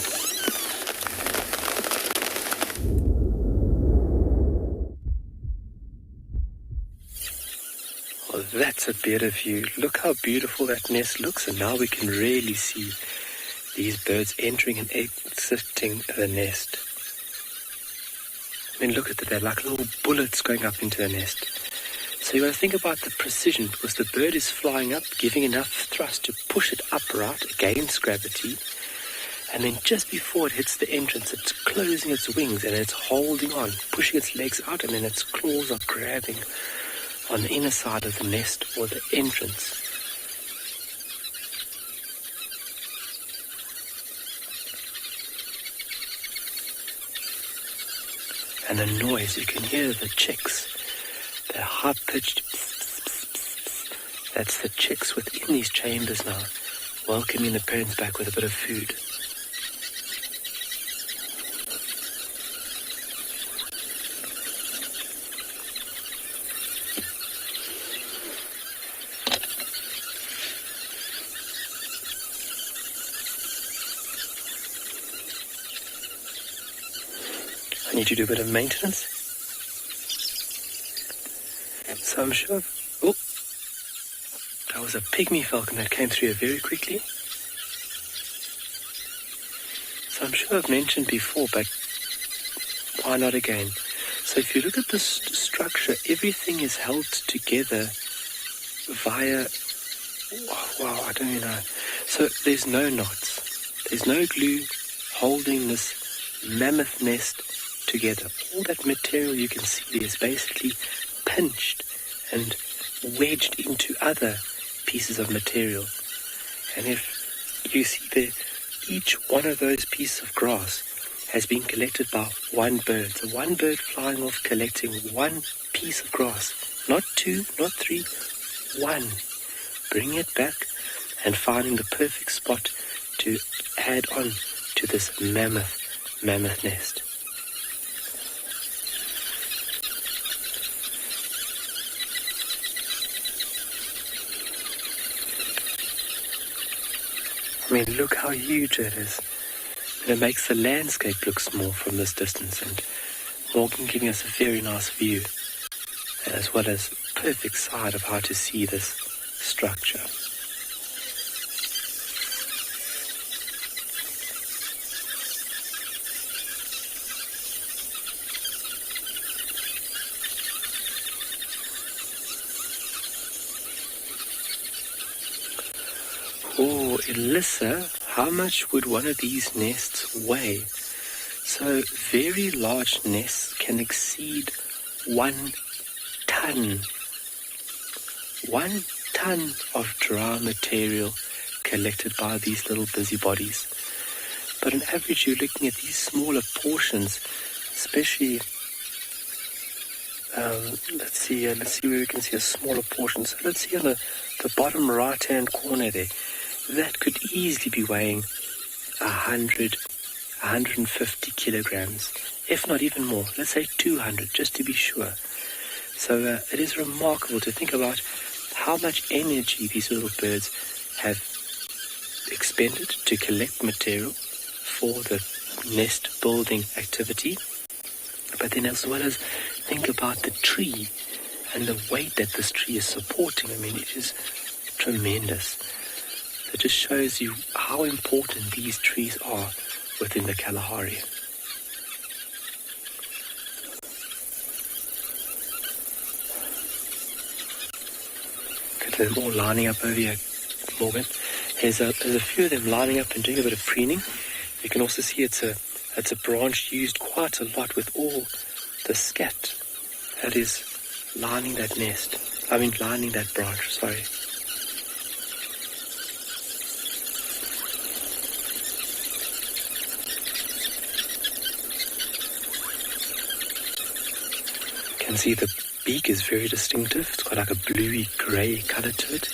Well, that's a better view. Look how beautiful that nest looks, and now we can really see these birds entering and exiting the nest. I mean, look at that, they're like little bullets going up into the nest. So you got to think about the precision, because the bird is flying up, giving enough thrust to push it upright against gravity. And then just before it hits the entrance, it's closing its wings and it's holding on, pushing its legs out, and then its claws are grabbing on the inner side of the nest or the entrance. And the noise, you can hear the chicks. They're high-pitched, That's the chicks within these chambers now, welcoming the parents back with a bit of food. I need to do a bit of maintenance. So I'm sure... Oh! That was a pygmy falcon that came through here very quickly. So I'm sure I've mentioned before, but why not again? So if you look at this structure, everything is held together via... Wow, I don't even know. So there's no knots. There's no glue holding this mammoth nest together. All that material you can see is basically pinched and wedged into other pieces of material. And if you see there, each one of those pieces of grass has been collected by one bird. So one bird flying off collecting one piece of grass. Not two, not three, one. Bringing it back and finding the perfect spot to add on to this mammoth nest. I mean, look how huge it is. And it makes the landscape look small from this distance, and Morgan giving us a very nice view, as well as perfect sight of how to see this structure. Oh, Elissa, how much would one of these nests weigh? So very large nests can exceed 1 ton. 1 ton of dry material collected by these little busybodies. But on average, you're looking at these smaller portions, especially, let's see where we can see a smaller portion. So let's see on the bottom right-hand corner there. That could easily be weighing 100, 150 kilograms, if not even more. Let's say 200, just to be sure. So it is remarkable to think about how much energy these little birds have expended to collect material for the nest building activity. But then as well as think about the tree and the weight that this tree is supporting. I mean, it is tremendous. It just shows you how important these trees are within the Kalahari. There's more lining up over here, Morgan. There's a few of them lining up and doing a bit of preening. You can also see it's a branch used quite a lot with all the scat that is lining that nest. Lining that branch, sorry. You can see the beak is very distinctive. It's got like a bluey grey colour to it.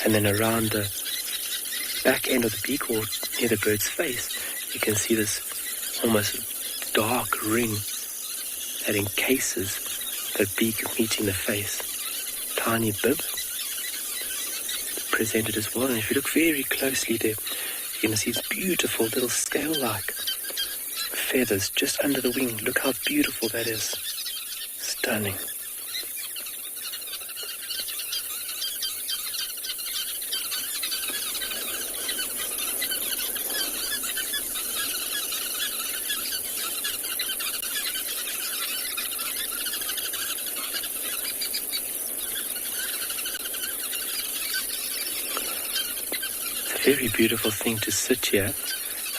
And then around the back end of the beak, or near the bird's face, you can see this almost dark ring that encases the beak meeting the face. Tiny bib presented as well. And if you look very closely there, you can see these beautiful little scale-like feathers just under the wing. Look how beautiful that is. Stunning. It's a very beautiful thing to sit here.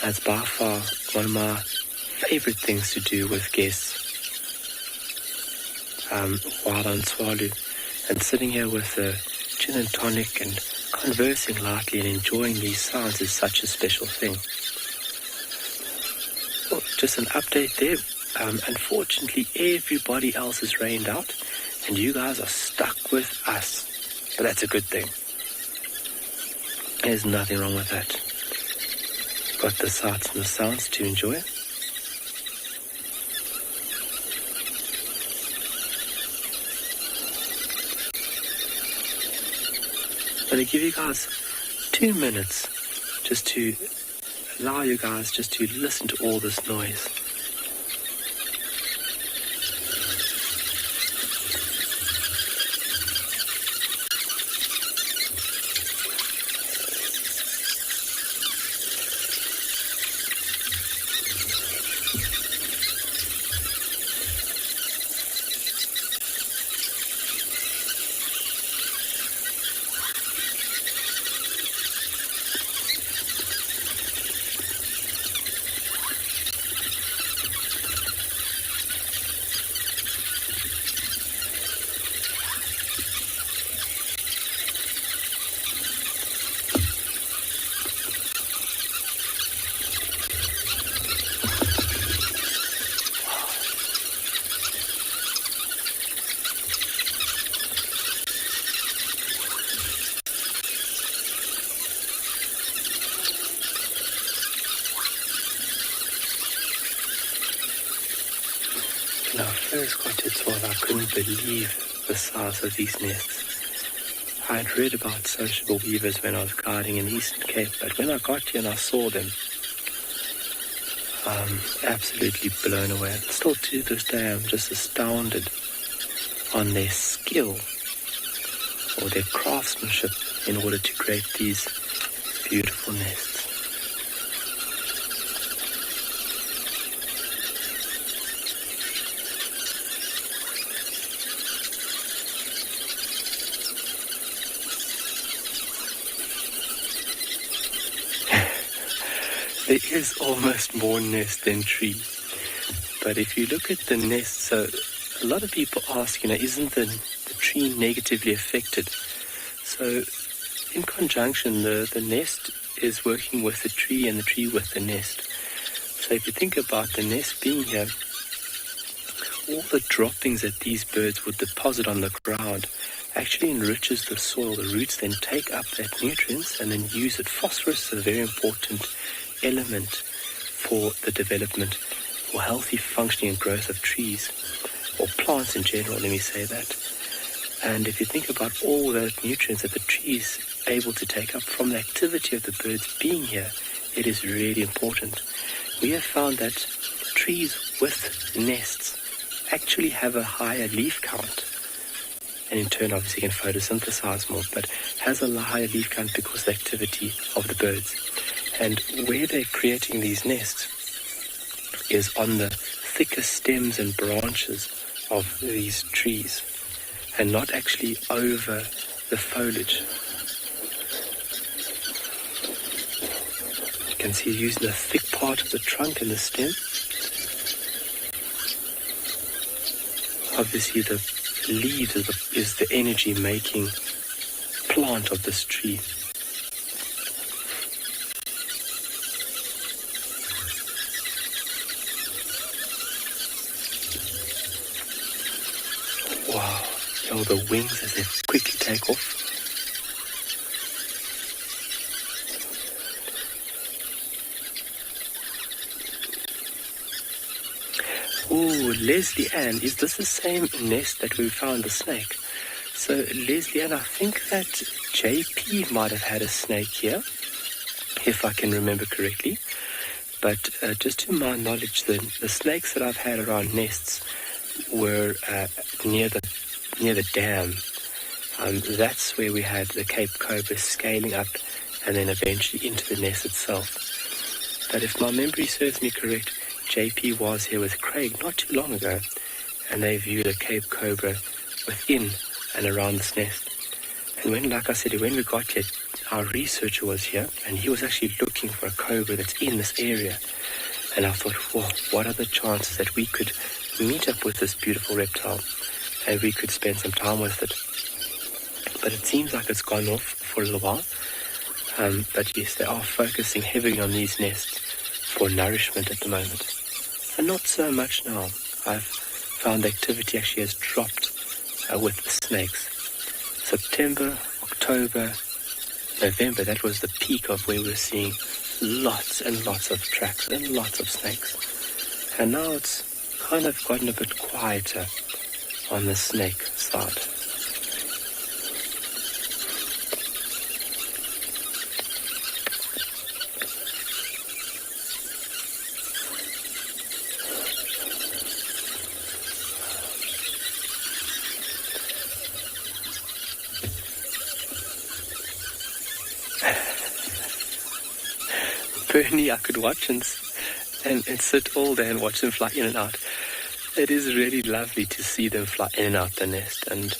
It's by far one of my favorite things to do with guests. While on Swalu, and sitting here with a gin and tonic and conversing lightly and enjoying these sounds is such a special thing. Well, just an update there. Unfortunately, everybody else is rained out, and you guys are stuck with us. But that's a good thing. There's nothing wrong with that. Got the sights and the sounds to enjoy. I'm going to give you guys 2 minutes just to allow you guys just to listen to all this noise. When I first got to 12, I couldn't believe the size of these nests. I had read about sociable weavers when I was guiding in the Eastern Cape, but when I got here and I saw them, I'm absolutely blown away. Still to this day, I'm just astounded on their skill or their craftsmanship in order to create these beautiful nests. There is almost more nest than tree. But if you look at the nest, so a lot of people ask, isn't the tree negatively affected? So in conjunction, the nest is working with the tree and the tree with the nest. So if you think about the nest being here, all the droppings that these birds would deposit on the ground actually enriches the soil. The roots then take up that nutrients and then use it. Phosphorus is a very important element for the development or healthy functioning and growth of trees or plants in general, let me say that. And if you think about all those nutrients that the tree is able to take up from the activity of the birds being here, it is really important. We have found that trees with nests actually have a higher leaf count, and in turn obviously can photosynthesize more, but has a higher leaf count because of the activity of the birds. And where they're creating these nests is on the thicker stems and branches of these trees and not actually over the foliage. You can see using the thick part of the trunk and the stem. Obviously the leaves is the energy making plant of this tree. Wow, the wings as they quickly take off. Oh, Leslie Ann, is this the same nest that we found the snake? So, Leslie Ann, I think that JP might have had a snake here, if I can remember correctly. But just to my knowledge, the snakes that I've had around nests were near the dam. That's where we had the Cape Cobra scaling up and then eventually into the nest itself. But if my memory serves me correct, JP was here with Craig not too long ago, and they viewed a Cape Cobra within and around this nest. And when, like I said, when we got here, our researcher was here, and he was actually looking for a cobra that's in this area. And I thought, whoa, what are the chances that we could meet up with this beautiful reptile and we could spend some time with it? But it seems like it's gone off for a little while. But yes, they are focusing heavily on these nests for nourishment at the moment. And not so much now. I've found the activity actually has dropped with the snakes. September, October, November, that was the peak of where we're seeing lots and lots of tracks and lots of snakes. And now it's kind of gotten a bit quieter on the snake side. Bernie, I could watch and sit all day and watch them fly in and out. It is really lovely to see them fly in and out the nest, and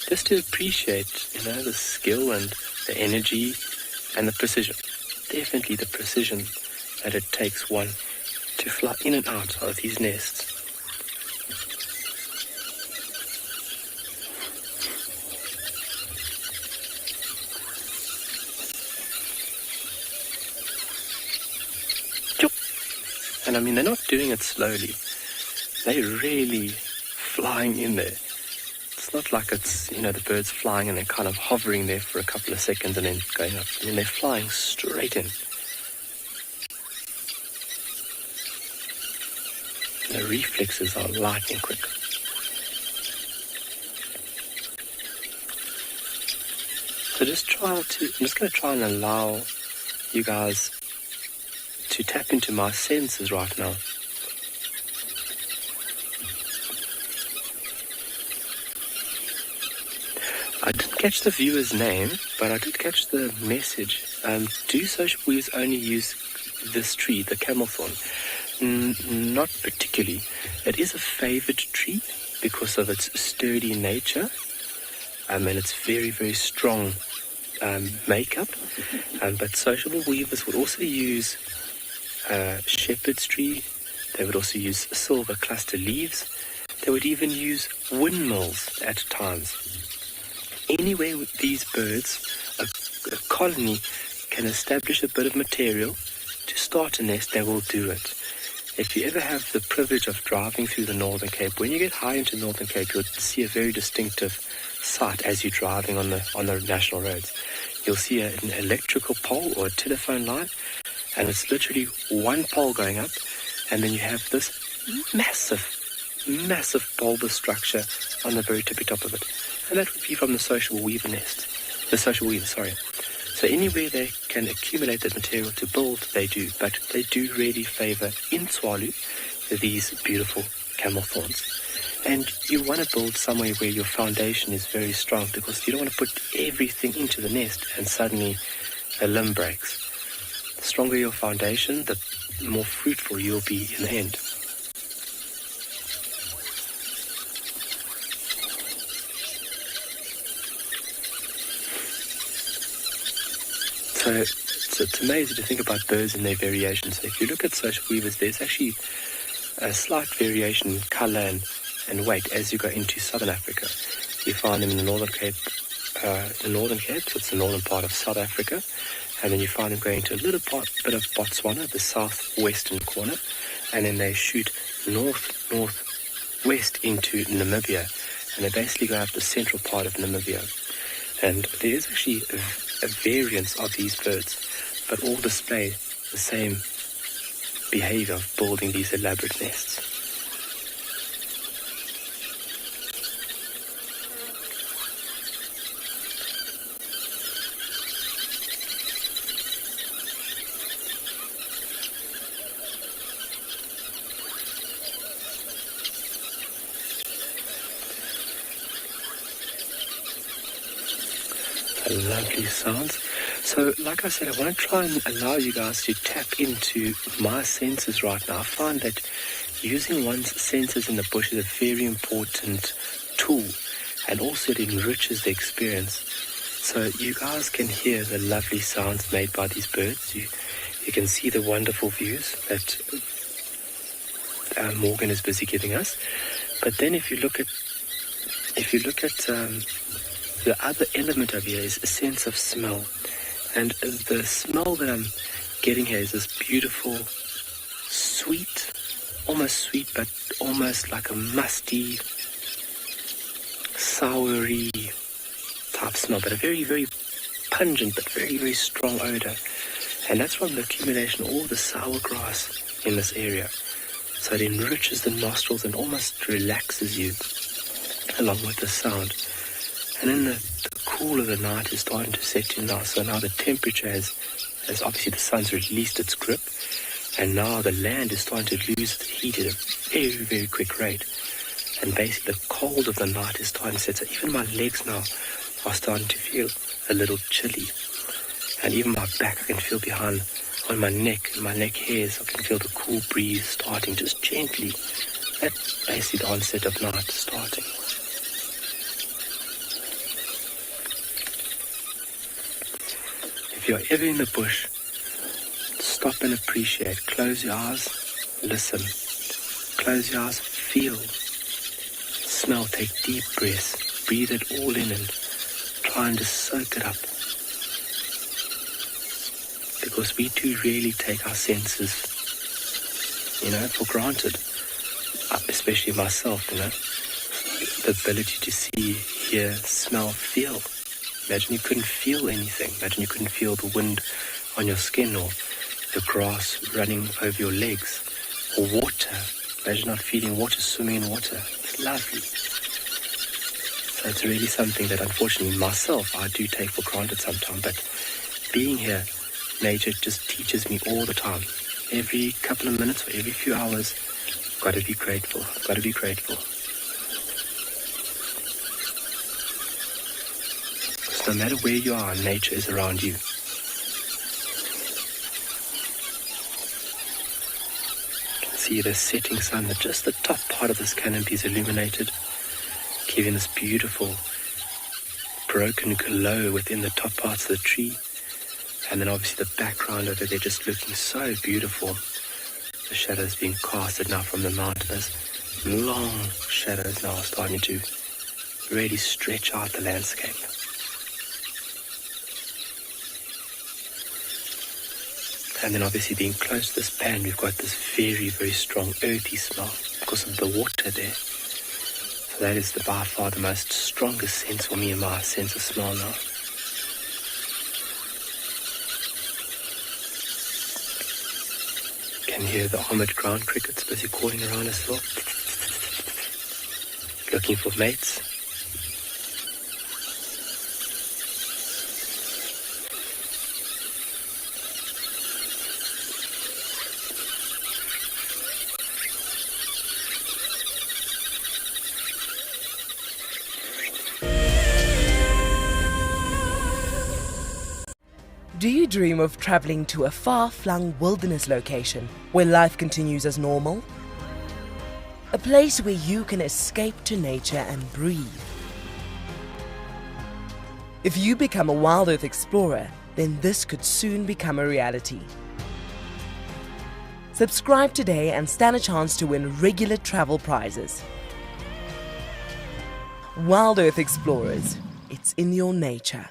just to appreciate, the skill and the energy and the precision. Definitely the precision that it takes one to fly in and out of these nests. And I mean, they're not doing it slowly. They're really flying in there. It's not like it's, the birds flying and they're kind of hovering there for a couple of seconds and then going up. I mean, they're flying straight in. And the reflexes are lightning quick. So I'm just going to try and allow you guys to tap into my senses right now. I didn't catch the viewer's name, but I did catch the message. Do social weavers only use this tree, the camelthorn? Not particularly. It is a favored tree because of its sturdy nature, and its very, very strong makeup. But social weavers would also use shepherd's tree. They would also use silver cluster leaves. They would even use windmills at times. Anywhere with these birds, a colony can establish a bit of material to start a nest, they will do it. If you ever have the privilege of driving through the Northern Cape, when you get high into Northern Cape, you'll see a very distinctive sight as you're driving on the national roads. You'll see an electrical pole or a telephone line, and it's literally one pole going up, and then you have this massive bulbous structure on the very tippy top of it. And that would be from the social weaver nest. The social weaver, sorry. So anywhere they can accumulate that material to build, they do. But they do really favor in Tswalu these beautiful camel thorns. And you want to build somewhere where your foundation is very strong, because you don't want to put everything into the nest and suddenly a limb breaks. The stronger your foundation, the more fruitful you'll be in the end. So it's amazing to think about birds and their variations. So if you look at social weavers, there's actually a slight variation in colour and weight as you go into southern Africa. You find them in the Northern Cape, so it's the northern part of South Africa, and then you find them going to a bit of Botswana, the southwestern corner, and then they shoot northwest into Namibia, and they basically go up the central part of Namibia. And there is actually a variance of these birds, but all display the same behavior of building these elaborate nests. Lovely sounds. So, like I said, I want to try and allow you guys to tap into my senses right now. I find that using one's senses in the bush is a very important tool, and also it enriches the experience. So you guys can hear the lovely sounds made by these birds. You can see the wonderful views that Morgan is busy giving us. But then if you look at the other element of here is a sense of smell. And the smell that I'm getting here is this beautiful, sweet, but almost like a musty, soury type smell, but a very, very pungent but very, very strong odor. And that's from the accumulation of all the sour grass in this area. So it enriches the nostrils and almost relaxes you along with the sound. And then the cool of the night is starting to set in now. So now the temperature has obviously the sun's released its grip, and now the land is starting to lose its heat at a very, very quick rate. And basically the cold of the night is starting to set. So even my legs now are starting to feel a little chilly. And even my back, I can feel behind on my neck, and my neck hairs, I can feel the cool breeze starting just gently. That's basically the onset of night starting. If you're ever in the bush, stop and appreciate. Close your eyes, listen. Close your eyes, feel. Smell, take deep breaths. Breathe it all in and try and just soak it up. Because we do really take our senses, for granted. Especially myself, the ability to see, hear, smell, feel. Imagine you couldn't feel anything. Imagine you couldn't feel the wind on your skin or the grass running over your legs or water. Imagine not feeling water, swimming in water. It's lovely. So it's really something that unfortunately myself, I do take for granted sometimes. But being here, nature just teaches me all the time. Every couple of minutes or every few hours, I've got to be grateful. I've got to be grateful. Because no matter where you are, nature is around you. You can see the setting sun, that just the top part of this canopy is illuminated, giving this beautiful broken glow within the top parts of the tree. And then obviously the background of it, they're just looking so beautiful. The shadows being casted now from the mountain. Those long shadows now are starting to really stretch out the landscape. And then obviously being close to this pan, we've got this very, very strong earthy smell because of the water there. So that is by far the most strongest sense for me in my sense of smell now. You can hear the armored ground crickets busy calling around as well, looking for mates. Do you dream of traveling to a far-flung wilderness location where life continues as normal? A place where you can escape to nature and breathe. If you become a Wild Earth explorer, then this could soon become a reality. Subscribe today and stand a chance to win regular travel prizes. Wild Earth Explorers, it's in your nature.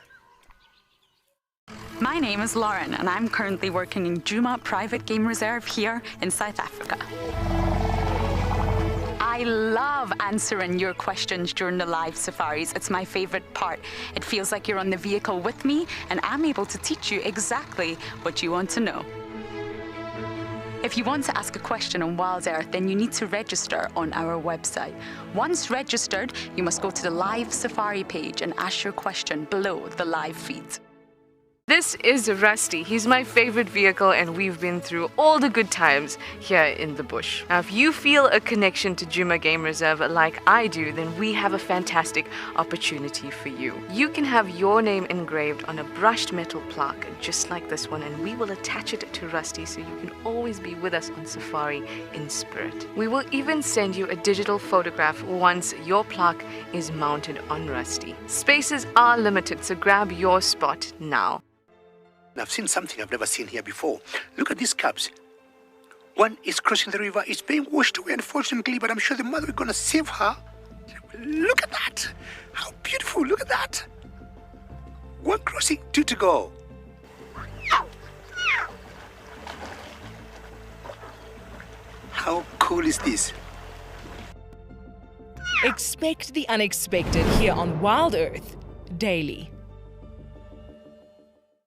My name is Lauren, and I'm currently working in Djuma Private Game Reserve here in South Africa. I love answering your questions during the live safaris. It's my favorite part. It feels like you're on the vehicle with me, and I'm able to teach you exactly what you want to know. If you want to ask a question on Wild Earth, then you need to register on our website. Once registered, you must go to the live safari page and ask your question below the live feed. This is Rusty. He's my favorite vehicle, and we've been through all the good times here in the bush. Now, if you feel a connection to Djuma Game Reserve like I do, then we have a fantastic opportunity for you. You can have your name engraved on a brushed metal plaque, just like this one, and we will attach it to Rusty so you can always be with us on safari in spirit. We will even send you a digital photograph once your plaque is mounted on Rusty. Spaces are limited, so grab your spot now. I've seen something I've never seen here before. Look at these cubs. One is crossing the river. It's being washed away, unfortunately, but I'm sure the mother is going to save her. Look at that. How beautiful. Look at that. One crossing, two to go. How cool is this? Expect the unexpected here on Wild Earth. daily.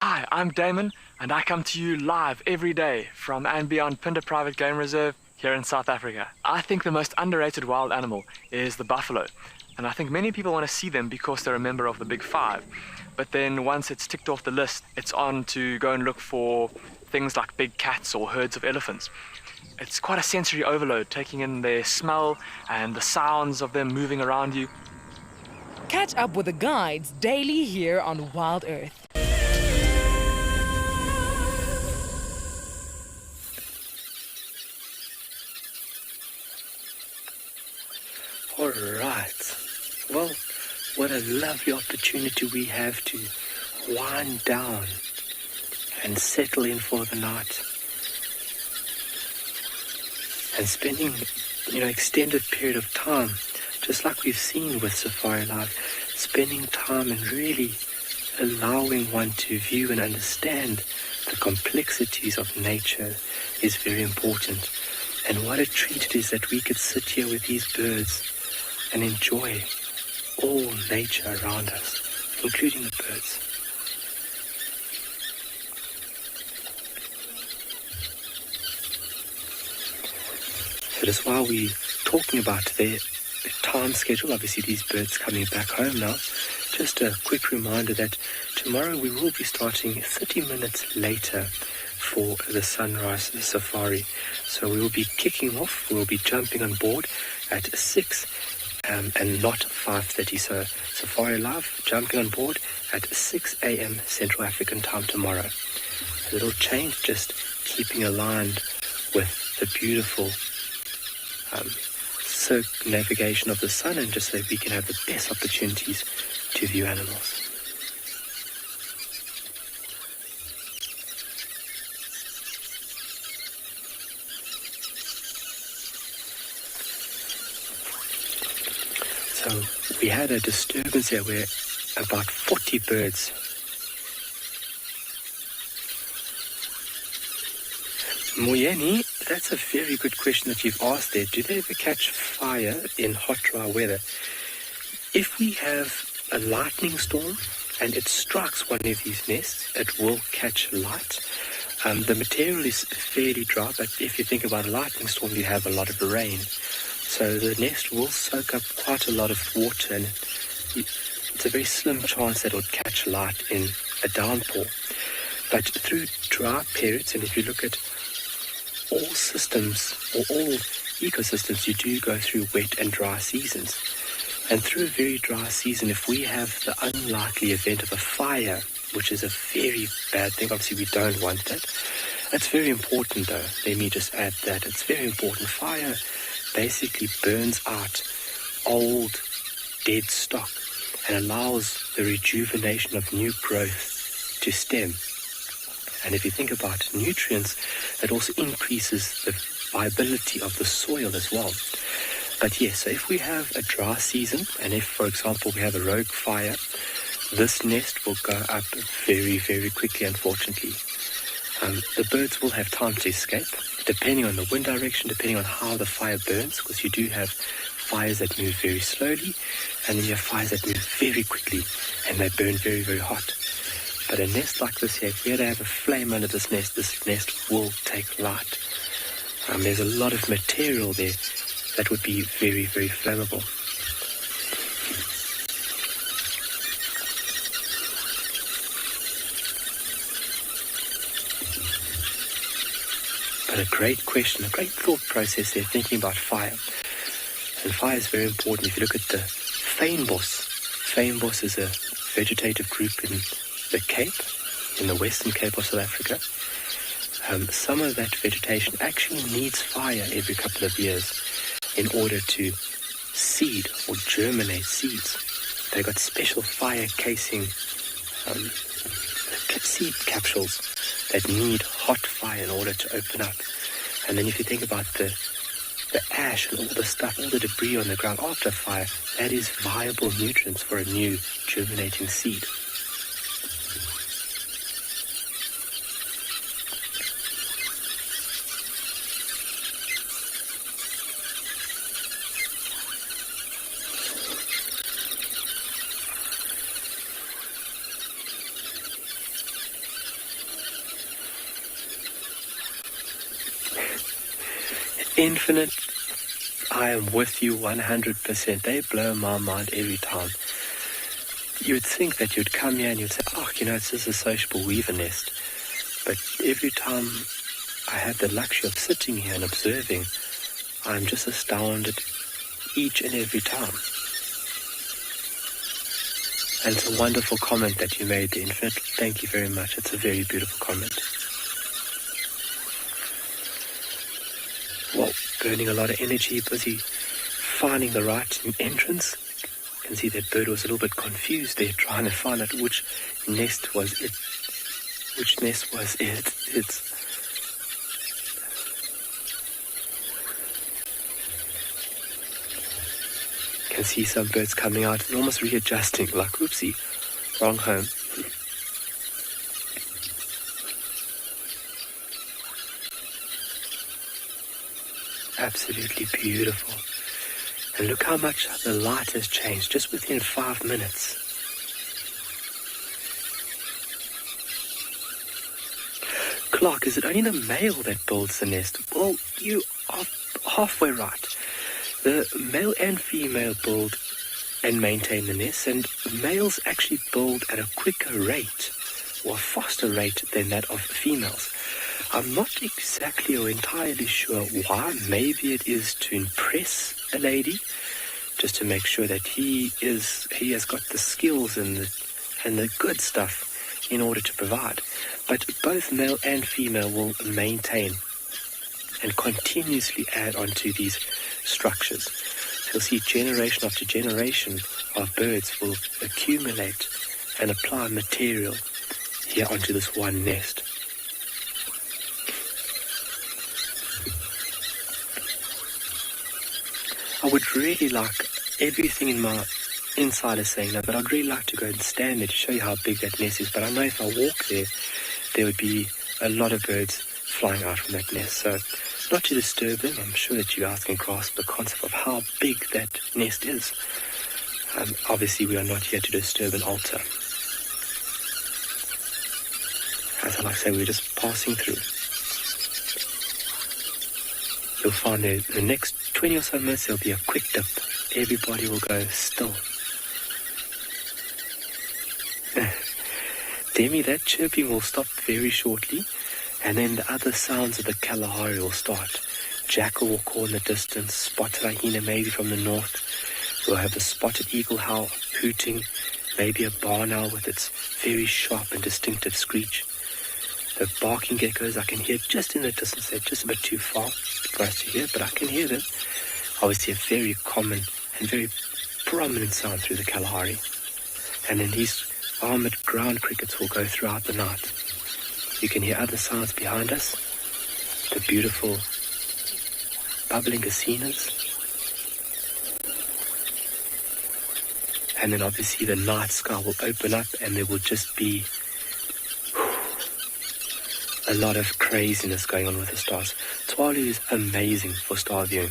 Hi, I'm Damon, and I come to you live every day from and beyond Phinda Private Game Reserve here in South Africa. I think the most underrated wild animal is the buffalo, and I think many people want to see them because they're a member of the Big Five. But then once it's ticked off the list, it's on to go and look for things like big cats or herds of elephants. It's quite a sensory overload, taking in their smell and the sounds of them moving around you. Catch up with the guides daily here on Wild Earth. All right. Well, what a lovely opportunity we have to wind down and settle in for the night. And spending, extended period of time, just like we've seen with Safari Live, spending time and really allowing one to view and understand the complexities of nature is very important. And what a treat it is that we could sit here with these birds and enjoy all nature around us, including the birds. So that's why we're talking about their time schedule. Obviously these birds coming back home now. Just a quick reminder that tomorrow we will be starting 30 minutes later for the sunrise safari. So we will be kicking off, we will be jumping on board at 6 and not 5:30. So Safari Live jumping on board at 6 a.m. Central African time tomorrow. A little change, just keeping aligned with the beautiful circumnavigation of the sun, and just so we can have the best opportunities to view animals. So we had a disturbance here where about 40 birds Moyeni, that's a very good question that you've asked there. Do they ever catch fire in hot, dry weather? If we have a lightning storm and it strikes one of these nests, it will catch light. The material is fairly dry, but if you think about a lightning storm, you have a lot of rain. So the nest will soak up quite a lot of water, and it's a very slim chance that it would catch light in a downpour. But through dry periods, and if you look at all systems or all ecosystems, you do go through wet and dry seasons. And through a very dry season, if we have the unlikely event of a fire, which is a very bad thing, obviously we don't want that. It's very important though, let me just add that, it's very important. Fire basically burns out old, dead stock and allows the rejuvenation of new growth to stem. And if you think about nutrients, it also increases the viability of the soil as well. But yes, so if we have a dry season, and if, for example, we have a rogue fire, this nest will go up very, very quickly, unfortunately. The birds will have time to escape, depending on the wind direction, depending on how the fire burns, because you do have fires that move very slowly, and then you have fires that move very quickly, and they burn very, very hot. But a nest like this here, if we had to have a flame under this nest will take light. There's a lot of material there that would be very, very flammable. But a great question, a great thought process there, thinking about fire. And fire is very important. If you look at the fynbos is a vegetative group in the Cape, in the Western Cape of South Africa. Some of that vegetation actually needs fire every couple of years in order to seed or germinate seeds. They've got special fire casing seed capsules that need hot fire in order to open up. And then if you think about the ash and all the stuff, all the debris on the ground after fire, that is viable nutrients for a new germinating seed. Infinite, I am with you 100%. They blow my mind every time. You would think that you'd come here and you'd say, oh, it's just a sociable weaver nest. But every time I have the luxury of sitting here and observing, I'm just astounded each and every time. And it's a wonderful comment that you made, the Infinite. Thank you very much. It's a very beautiful comment. Well, burning a lot of energy, busy finding the right entrance. You can see that bird was a little bit confused there, trying to find out which nest was it. Which nest was it? You can see some birds coming out and almost readjusting, like, oopsie, wrong home. Absolutely beautiful. And look how much the light has changed just within 5 minutes. Clark, is it only the male that builds the nest? Well, you are halfway right. The male and female build and maintain the nest, and males actually build at a quicker rate or a faster rate than that of females. I'm not exactly or entirely sure why. Maybe it is to impress a lady, just to make sure that he has got the skills and the good stuff in order to provide. But both male and female will maintain and continuously add on to these structures. So you'll see generation after generation of birds will accumulate and apply material here onto this one nest. I would really like, everything in my inside is saying that, but I'd really like to go and stand there to show you how big that nest is. But I know if I walk there, there would be a lot of birds flying out from that nest. So not to disturb them, I'm sure that you guys can grasp the concept of how big that nest is. Obviously, we are not here to disturb and alter. As I like to say, we're just passing through. You'll find the next 20 or so minutes there'll be a quick dip. Everybody will go still. Demi, that chirping will stop very shortly, and then the other sounds of the Kalahari will start. Jackal will call in the distance, spotted hyena maybe from the north. We'll have the spotted eagle howl, hooting, maybe a barn owl with its very sharp and distinctive screech. The barking geckos I can hear just in the distance. They're just a bit too far for us to hear, but I can hear them. Obviously a very common and very prominent sound through the Kalahari. And then these armored ground crickets will go throughout the night. You can hear other sounds behind us. The beautiful bubbling casinas. And then obviously the night sky will open up and there will just be a lot of craziness going on with the stars. Tuvalu is amazing for star viewing.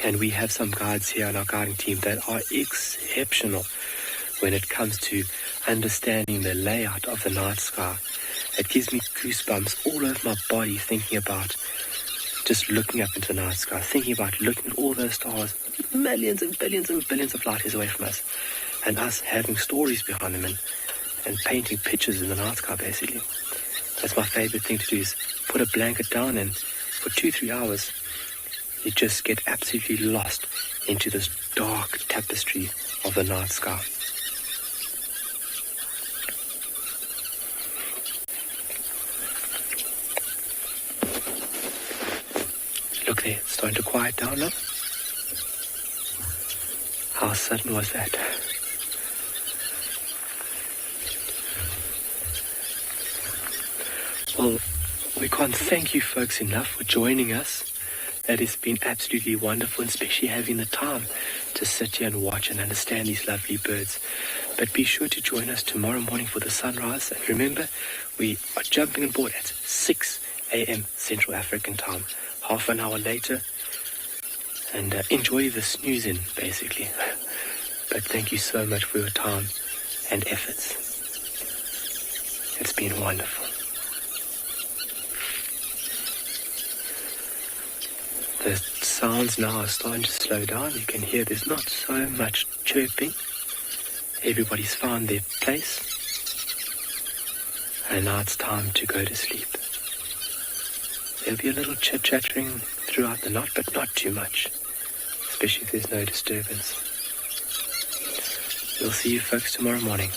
And we have some guides here on our guiding team that are exceptional when it comes to understanding the layout of the night sky. It gives me goosebumps all over my body thinking about just looking up into the night sky, thinking about looking at all those stars, millions and billions of light years away from us, and us having stories behind them and painting pictures in the night sky, basically. That's my favorite thing to do, is put a blanket down and for 2-3 hours you just get absolutely lost into this dark tapestry of the night sky. Look there, it's starting to quiet down now. How sudden was that? Well, we can't thank you folks enough for joining us. That has been absolutely wonderful, and especially having the time to sit here and watch and understand these lovely birds. But be sure to join us tomorrow morning for the sunrise. And remember, we are jumping on board at 6 a.m. Central African time, half an hour later. And enjoy the snooze in, basically. But thank you so much for your time and efforts. It's been wonderful. The sounds now are starting to slow down. You can hear there's not so much chirping. Everybody's found their place. And now it's time to go to sleep. There'll be a little chit-chattering throughout the night, but not too much, especially if there's no disturbance. We'll see you folks tomorrow morning.